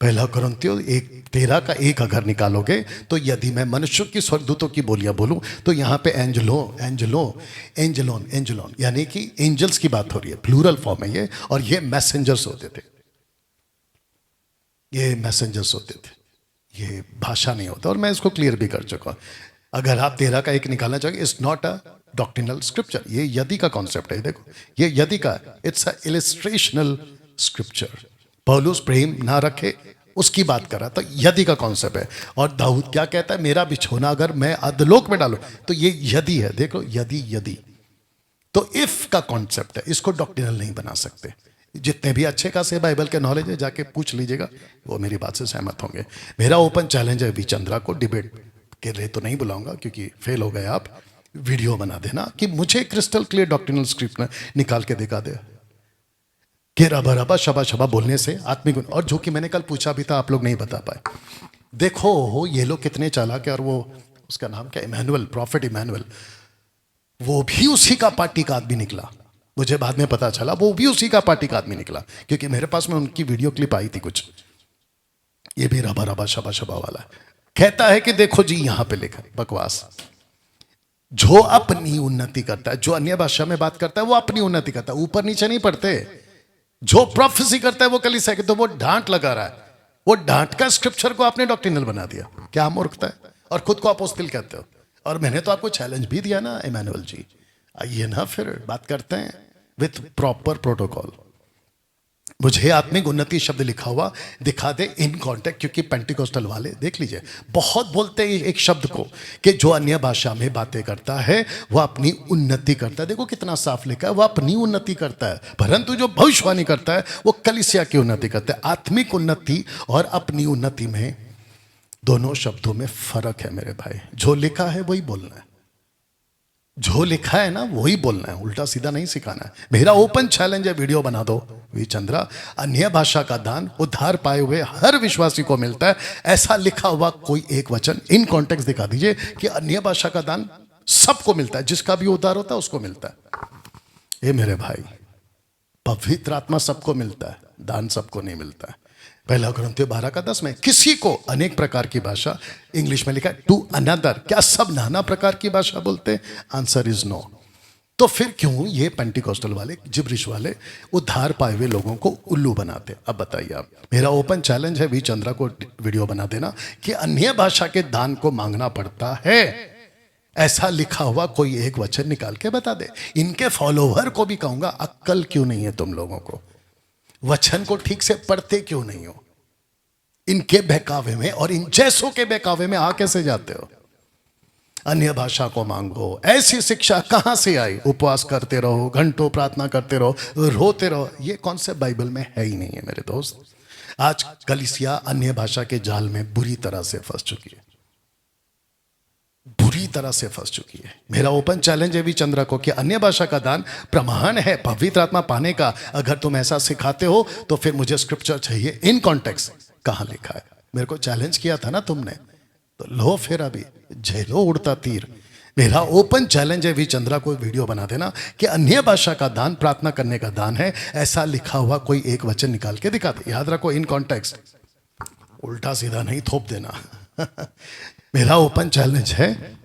1 कुरिन्थियों 1:13 का 1 अगर निकालोगे तो यदि मैं मनुष्यों की स्वर्गदूतों की बोलियां बोलूं तो यहां पे एंजलोन यानी कि एंजल्स की बात हो रही है, प्लूरल फॉर्म है ये, और ये मैसेंजर्स होते थे, ये मैसेंजर्स होते थे, ये भाषा नहीं होता। और मैं इसको क्लियर भी कर चुका हूं। अगर आप 13 का 1 निकालना चाहोगे, it's not a doctrinal scripture, ये यदि का कॉन्सेप्ट है। देखो ये यदि का, इट्स अ इलस्ट्रेशनल स्क्रिप्चर। पौलुस प्रेम ना रखे उसकी बात कर रहा था, यदि का कॉन्सेप्ट है। और दाऊद क्या कहता है? मेरा बिछोना अगर मैं अधलोक में डालूं, तो ये यदि है। देखो यदि तो इफ का कॉन्सेप्ट है, इसको डॉक्ट्रिनल नहीं बना सकते। जितने भी अच्छे खासे बाइबल के नॉलेज है जाके पूछ लीजिएगा, वो मेरी बात से सहमत होंगे। मेरा ओपन चैलेंज है वी चंद्रा को, डिबेट के लिए तो नहीं बुलाऊंगा क्योंकि फेल हो गए आप। वीडियो बना देना कि मुझे क्रिस्टल क्लियर डॉक्ट्रिनल स्क्रिप्ट निकाल के दिखा दे कि रबा रबा शबा शबा बोलने से आत्मिक गुण। और जो कि मैंने कल पूछा भी था, आप लोग नहीं बता पाए। देखो ये लोग कितने चालाक है। और वो उसका नाम क्या, इमैनुअल, प्रॉफिट इमैनुअल, वो भी उसी का पार्टी का आदमी निकला। मुझे बाद में पता चला वो भी उसी का पार्टी का आदमी निकला, क्योंकि मेरे पास में उनकी वीडियो क्लिप आई थी कुछ। ये भी रबा रबा शबा शबा वाला है। कहता है कि देखो जी यहां पे लिखा, बकवास। जो अपनी उन्नति करता है, जो अन्य भाषा में बात करता है, वो अपनी उन्नति करता है, ऊपर नीचे नहीं पढ़ते। जो प्रोफेसी करता है वो कलीसिया के, तो वो डांट लगा रहा है। वो डांट का स्क्रिप्चर को आपने डॉक्ट्रिनल बना दिया। क्या मूर्खता है। और खुद को अपोस्तल कहते हो। और मैंने तो आपको चैलेंज भी दिया ना इमैनुअल जी, आइए ना फिर बात करते हैं विथ प्रॉपर प्रोटोकॉल। मुझे आत्मिक उन्नति शब्द लिखा हुआ दिखा दे इन कॉन्टेक्ट, क्योंकि पेंटिकोस्टल वाले देख लीजिए बहुत बोलते हैं एक शब्द को कि जो अन्य भाषा में बातें करता है वो अपनी उन्नति करता है। देखो कितना साफ लिखा है, वो अपनी उन्नति करता है, परंतु जो भविष्यवाणी करता है वो कलीसिया की उन्नति करता है। आत्मिक उन्नति और अपनी उन्नति में दोनों शब्दों में फर्क है मेरे भाई। जो लिखा है वही बोलना है, जो लिखा है ना वही बोलना है, उल्टा सीधा नहीं सिखाना है। मेरा ओपन चैलेंज है, वीडियो बना दो वी चंद्रा, अन्य भाषा का दान उद्धार पाए हुए हर विश्वासी को मिलता है, ऐसा लिखा हुआ कोई एक वचन इन कॉन्टेक्स्ट दिखा दीजिए कि अन्य भाषा का दान सबको मिलता है, जिसका भी उद्धार होता है उसको मिलता है। ये मेरे भाई, पवित्र आत्मा सबको मिलता है, दान सबको नहीं मिलता है। पहला कुरिन्थियों 12:10 में किसी को अनेक प्रकार की भाषा, इंग्लिश में लिखा है टू अनदर, क्या सब नाना प्रकार की भाषा बोलते हैं? Answer is no. तो फिर क्यों ये पेंटिकोस्टल वाले, जिब्रिश वाले उद्धार पाए हुए लोगों को उल्लू बनाते? अब बताइए आप। मेरा ओपन चैलेंज है वी चंद्रा को वीडियो बना देना कि अन्य भाषा के दान को मांगना पड़ता है, ऐसा लिखा हुआ कोई एक वचन निकाल के बता दे। इनके फॉलोवर को भी कहूंगा, अक्ल क्यों नहीं है तुम लोगों को? वचन को ठीक से पढ़ते क्यों नहीं हो? इनके बहकावे में और इन जैसों के बहकावे में आ कैसे जाते हो? अन्य भाषा को मांगो, ऐसी शिक्षा कहां से आई? उपवास करते रहो, घंटों प्रार्थना करते रहो, रोते रहो, ये कॉन्सेप्ट बाइबल में है ही नहीं है मेरे दोस्त। आज कलीसिया अन्य भाषा के जाल में बुरी तरह से फंस चुकी है, बुरी तरह से फंस चुकी है। मेरा ओपन चैलेंज है वी चंद्रा को कि अन्य भाषा का दान प्रमाण है पवित्र आत्मा पाने का। अगर तुम ऐसा सिखाते हो तो फिर मुझे स्क्रिप्चर चाहिए, इन कॉन्टेक्स्ट कहां लिखा है? मेरे को चैलेंज किया था ना तुमने, तो लो फिर अभी झेलो उड़ता तीर। मेरा ओपन चैलेंज है वी चंद्रा को वीडियो बना देना कि अन्य भाषा का दान प्रार्थना करने का दान है, ऐसा लिखा हुआ कोई एक वचन निकाल के दिखा दे। याद रखो इन कॉन्टेक्स्ट, उल्टा सीधा नहीं थोप देना। मेरा ओपन चैलेंज है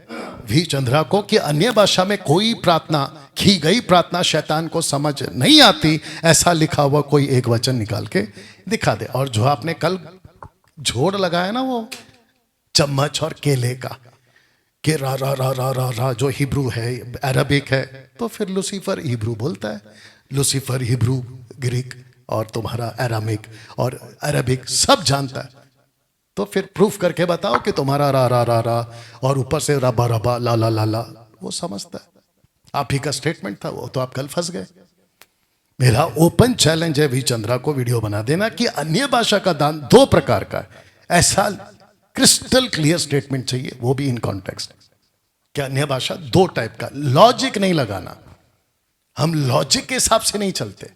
वी चंद्रा को कि अन्य भाषा में कोई प्रार्थना, की गई प्रार्थना शैतान को समझ नहीं आती, ऐसा लिखा हुआ कोई एक वचन निकाल के दिखा दे। और जो आपने कल जोड़ लगाया ना वो चम्मच और केले का, कि रा रा रा रा रा रा जो हिब्रू है, अरबिक है, तो फिर लूसीफर हिब्रू बोलता है। लूसीफर हिब्रू, ग्रीक और तुम्हारा अरामिक और अरबिक सब जानता है। तो फिर प्रूफ करके बताओ कि तुम्हारा रा रा रा रा और ऊपर से रबा रबा ला ला ला ला वो समझता है। आप ही का स्टेटमेंट था वो, तो आप कल फंस गए। मेरा ओपन चैलेंज है वी चंद्रा को वीडियो बना देना कि अन्य भाषा का दान 2 प्रकार का है, ऐसा क्रिस्टल क्लियर स्टेटमेंट चाहिए, वो भी इन कॉन्टेक्स्ट। क्या अन्य भाषा 2 टाइप का, लॉजिक नहीं लगाना, हम लॉजिक के हिसाब से नहीं चलते,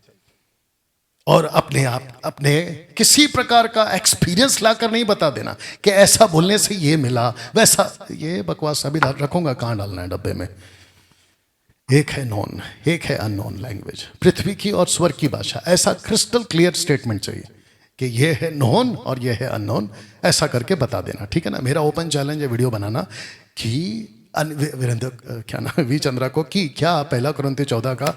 और अपने आप अपने किसी प्रकार का एक्सपीरियंस लाकर नहीं बता देना कि ऐसा बोलने से ये मिला वैसा। ये बकवास अभी रखूंगा, कहां डालना है डब्बे में। एक है नॉन, एक है अननोन लैंग्वेज, पृथ्वी की और स्वर्ग की भाषा, ऐसा क्रिस्टल क्लियर स्टेटमेंट चाहिए कि ये है नॉन और ये है अननोन, ऐसा करके बता देना, ठीक है ना। मेरा ओपन चैलेंज है वीडियो बनाना कि वीरेंद्र क्या ना वी चंद्रा को कि क्या पहला कुरिन्थियों 14 का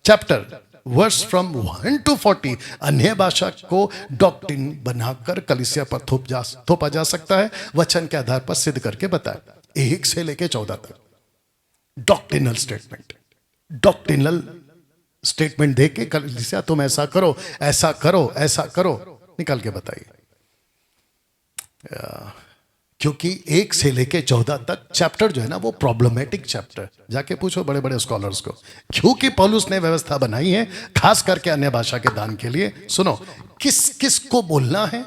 चैप्टर वर्स फ्रॉम 1 to 40 अन्य भाषा को डॉक्ट्रिन बनाकर कलीसिया पर थोपा जा सकता है, वचन के आधार पर सिद्ध करके बताया 1 से लेके 14 तक। डॉक्ट्रिनल स्टेटमेंट, डॉक्ट्रिनल स्टेटमेंट दे के कलीसिया तुम ऐसा करो, ऐसा करो, ऐसा करो, निकाल के बताइए। क्योंकि 1 से लेके 14 तक चैप्टर जो है ना वो प्रॉब्लमेटिक चैप्टर, जाके पूछो बड़े बड़े स्कॉलर्स को, क्योंकि पौलुस ने व्यवस्था बनाई है खास करके अन्य भाषा के दान के लिए। सुनो, किस किस को बोलना है,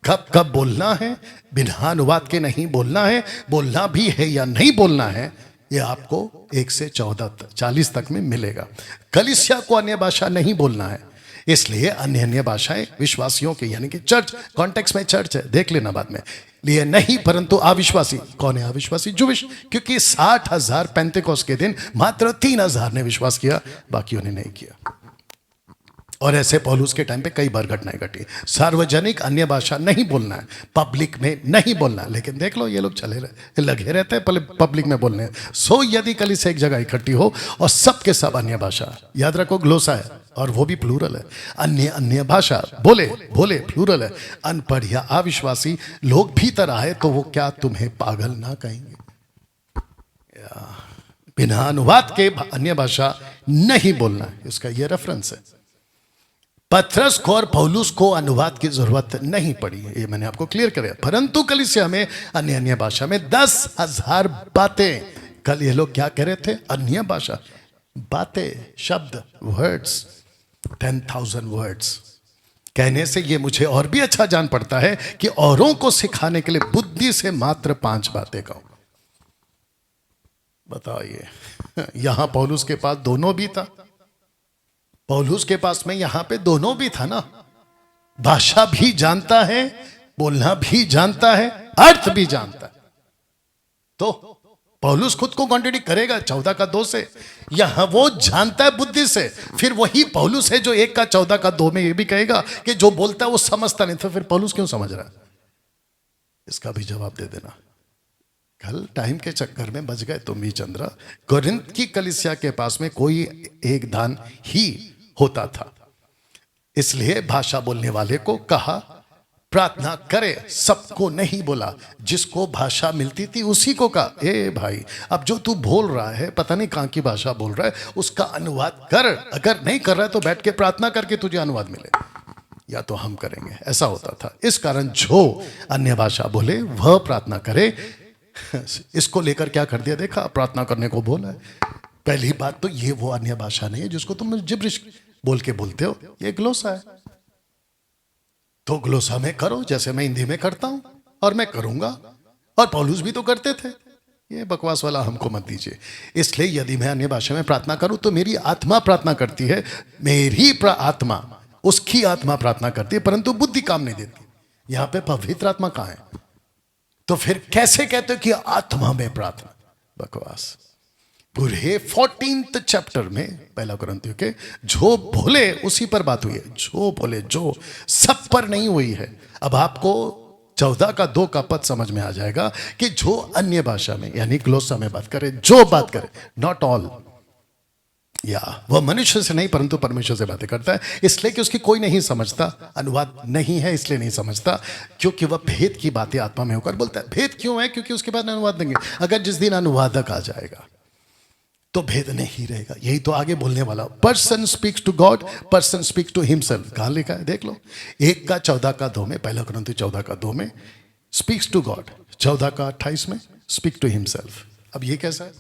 कब कब बोलना है, बिना अनुवाद के नहीं बोलना है, बोलना भी है या नहीं बोलना है, ये आपको 1 से 40 तक में मिलेगा। कलीसिया को अन्य भाषा नहीं बोलना है, इसलिए अन्य भाषाएं विश्वासियों के, यानी कि चर्च कॉन्टेक्स्ट में चर्च है, देख लेना बाद में, लिए नहीं, परंतु अविश्वासी। कौन है अविश्वासी? जूविश, क्योंकि 60,000 पेंतेकोस्त के दिन मात्र 3,000 ने विश्वास किया, बाकियों ने नहीं किया। और ऐसे पौलुस के टाइम पे कई बार घटनाएं घटी। सार्वजनिक अन्य भाषा नहीं बोलना है, पब्लिक में नहीं बोलना है, लेकिन देख लो ये लोग लगे रहते हैं पब्लिक में बोलने। सो यदि कलीसिया एक जगह इकट्ठी हो और सबके सब अन्य भाषा, याद रखो ग्लोसा है और वो भी प्लूरल है, अन्य भाषा बोले प्लूरल है, अनपढ़ या अविश्वासी लोग भीतर आए तो वो क्या तुम्हें पागल ना कहेंगे? बिना अनुवाद के अन्य भाषा नहीं बोलना है, उसका ये रेफरेंस है। पत्रस को और पौलुस को अनुवाद की जरूरत नहीं पड़ी, ये मैंने आपको क्लियर कराया। परंतु कलीसिया में अन्य भाषा में 10,000 बातें, कल ये लोग क्या कह रहे थे? अन्य भाषा बातें, शब्द, वर्ड्स, 10,000 वर्ड्स। कहने से ये मुझे और भी अच्छा जान पड़ता है कि औरों को सिखाने के लिए बुद्धि से मात्र 5 बातें कहूं। बताइए, यहां पौलुस के पास दोनों भी था। पौलुस के पास में यहां पे दोनों भी था ना, भाषा भी जानता है, बोलना भी जानता है, अर्थ भी जानता है। तो पौलुस खुद को कॉन्ट्रडिक्ट करेगा 14 का 2 से। यहां वो जानता है बुद्धि से, फिर वही पौलुस है जो 1 का 14 का 2 में ये भी कहेगा कि जो बोलता है वो समझता नहीं। तो फिर पौलुस क्यों समझ रहा है? इसका भी जवाब दे देना। कल टाइम के चक्कर में बच गए तुम भी चंद्रा। कोरिन्थ की कलीसिया के पास में कोई एक दान ही होता था, इसलिए भाषा बोलने वाले को कहा प्रार्थना करे। सबको नहीं बोला, जिसको भाषा मिलती थी उसी को कहा, ए भाई अब जो तू बोल रहा है, पता नहीं कहां की भाषा बोल रहा है, उसका अनुवाद कर। अगर नहीं कर रहा है तो बैठ के प्रार्थना करके तुझे अनुवाद मिले, या तो हम करेंगे। ऐसा होता था। इस कारण जो अन्य भाषा बोले वह प्रार्थना करे। इसको लेकर क्या कर दिया, देखा प्रार्थना करने को बोला है। पहली बात तो ये वो अन्य भाषा नहीं है जिसको तुम जिब्रिश बोल के बोलते हो, ये ग्लोसा है। तो ग्लोसा में करो जैसे मैं हिंदी में करता हूं, और मैं करूंगा, और पौलुस भी तो करते थे। ये बकवास वाला हमको मत दीजिए। इसलिए यदि मैं अन्य भाषा में प्रार्थना करूं तो मेरी आत्मा प्रार्थना करती है, मेरी आत्मा, उसकी आत्मा प्रार्थना करती है, परंतु बुद्धि काम नहीं देती। यहां पे पवित्र आत्मा कहां है? तो फिर कैसे कहते हो कि आत्मा में प्रार्थना? बकवास। पूरे 14th चैप्टर में 1 कुरिन्थियों के जो बोले उसी पर बात हुई है। जो बोले जो सब पर नहीं हुई है। अब आपको 14 का 2 का पद समझ में आ जाएगा कि जो अन्य भाषा में यानी ग्लोसा में बात करे, जो बात करे, नॉट ऑल, या वह मनुष्य से नहीं परंतु परमेश्वर से बातें करता है, इसलिए कि उसकी कोई नहीं समझता। अनुवाद नहीं है इसलिए नहीं समझता, क्योंकि वह भेद की बातें आत्मा में होकर बोलता है। भेद क्यों है? क्योंकि उसके बाद अनुवाद देंगे। अगर जिस दिन अनुवादक आ जाएगा तो भेद नहीं रहेगा। यही तो आगे बोलने वाला, person speaks to God, person speaks to himself. कहां लिखा है देख लो, 1 का 14 का 2 में, 1 कुरिन्थियों 14 का 2 में स्पीक्स टू गॉड, 14 का 28 में स्पीक टू हिमसेल्फ। अब ये कैसा है?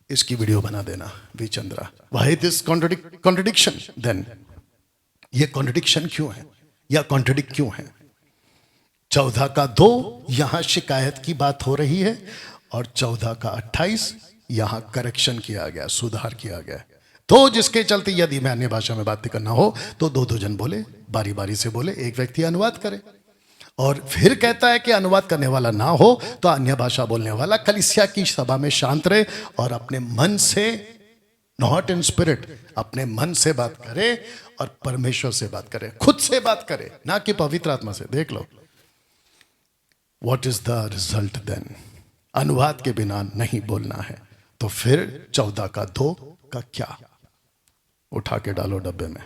इसकी वीडियो बना देना V Chandra. Why this contradiction? Then ये कॉन्ट्रडिक्शन क्यों है या कॉन्ट्रडिक्ट क्यों है? 14 का 2 यहां शिकायत की बात हो रही है, और 14 का 28 यहां करेक्शन किया गया, सुधार किया गया। तो जिसके चलते यदि मैं अन्य भाषा में बातें करना हो तो 2-2 जन बोले, बारी बारी से बोले, एक व्यक्ति अनुवाद करे। और फिर कहता है कि अनुवाद करने वाला ना हो तो अन्य भाषा बोलने वाला कलीसिया की सभा में शांत रहे और अपने मन से, नॉट इन स्पिरिट, अपने मन से बात करे और परमेश्वर से बात करे, खुद से बात करे, ना कि पवित्र आत्मा से। देख लो what is the result then. अनुवाद के बिना नहीं बोलना है। तो फिर 14 का 2 का क्या? उठा के डालो डब्बे में।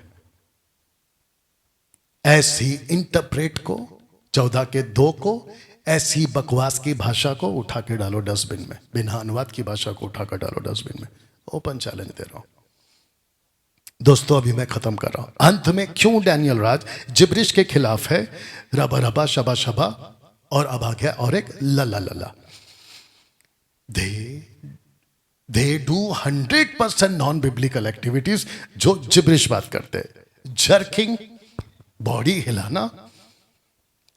ऐसी इंटरप्रेट को, 14 के 2 को, ऐसी बकवास की भाषा को उठा के डालो डस्टबिन में। बिना अनुवाद की भाषा को उठा कर डालो डस्टबिन में। ओपन चैलेंज दे रहा हूं दोस्तों। अभी मैं खत्म कर रहा हूं। अंत में क्यों डैनियल राज जिब्रिश के खिलाफ है? रबा रबा शबा शबा, और अब आ गया और एक लला लला। They do 100% non-biblical activities जो जिब्रिश बात करते हैं। जर्किंग, बॉडी हिलाना,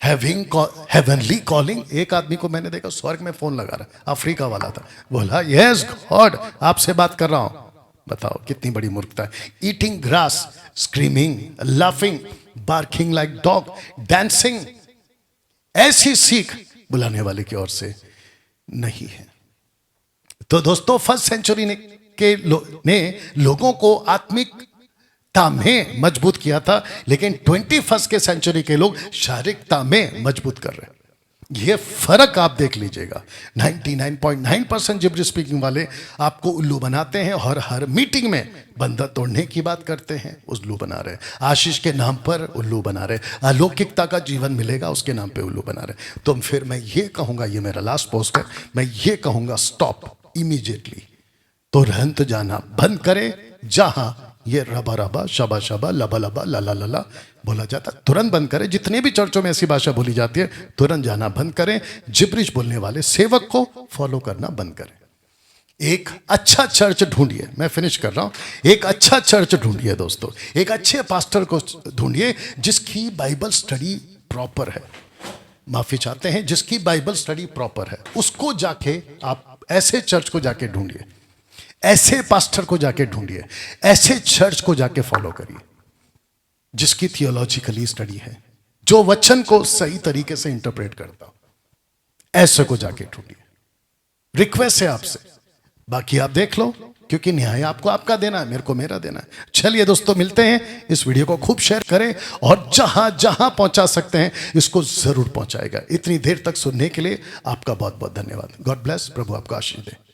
हैविंग हेवनली कॉलिंग। एक आदमी को मैंने देखा स्वर्ग में फोन लगा रहा, अफ्रीका वाला था, बोला यस गॉड आपसे बात कर रहा हूं। बताओ कितनी बड़ी मूर्खता है। Eating grass, screaming, laughing, barking like dog, dancing, ऐसी सीख बुलाने वाले की ओर से नहीं है। तो दोस्तों फर्स्ट सेंचुरी ने लोगों को आत्मिकता में मजबूत किया था, लेकिन 21st के सेंचुरी के लोग शारीरिकता में मजबूत कर रहे हैं। ये फर्क आप देख लीजिएगा। 99.9% जिब्रिश स्पीकिंग वाले आपको उल्लू बनाते हैं और हर मीटिंग में बंधा तोड़ने की बात करते हैं, उल्लू बना रहे। आशीष के नाम पर उल्लू बना रहे, अलौकिकता का जीवन मिलेगा उसके नाम पे उल्लू बना रहे। तो फिर मैं ये कहूंगा, ये मेरा लास्ट पोस्ट है, मैं ये कहूंगा स्टॉप इमीडिएटली। तुरंत जाना बंद करे। जहां ये रबा रबा शबा शबा लबा लबा लला लला बोला जाता, तुरंत बंद करें। जितने भी चर्चों में ऐसी भाषा बोली जाती है तुरंत जाना बंद करें। जिब्रिश बोलने वाले सेवक को फॉलो करना बंद करें। एक अच्छा चर्च ढूंढिए, मैं फिनिश कर रहा हूं। एक अच्छा चर्च ढूंढिए दोस्तों, एक अच्छे पास्टर को ढूंढिए जिसकी बाइबल स्टडी प्रॉपर है, माफी चाहते हैं, जिसकी बाइबल स्टडी प्रॉपर है, उसको जाके आप ऐसे चर्च को जाके ढूंढिए, ऐसे पास्टर को जाके ढूंढिए, ऐसे चर्च को जाके फॉलो करिए जिसकी थियोलॉजिकली स्टडी है, जो वचन को सही तरीके से इंटरप्रेट करता हो, ऐसे को जाके ढूंढिए। रिक्वेस्ट है आपसे, बाकी आप देख लो, क्योंकि न्याय आपको आपका देना है, मेरे को मेरा देना है। चलिए दोस्तों, मिलते हैं। इस वीडियो को खूब शेयर करें और जहां जहां पहुंचा सकते हैं इसको जरूर पहुंचाएगा। इतनी देर तक सुनने के लिए आपका बहुत बहुत धन्यवाद। गॉड ब्लेस, प्रभु आपको आशीष दे।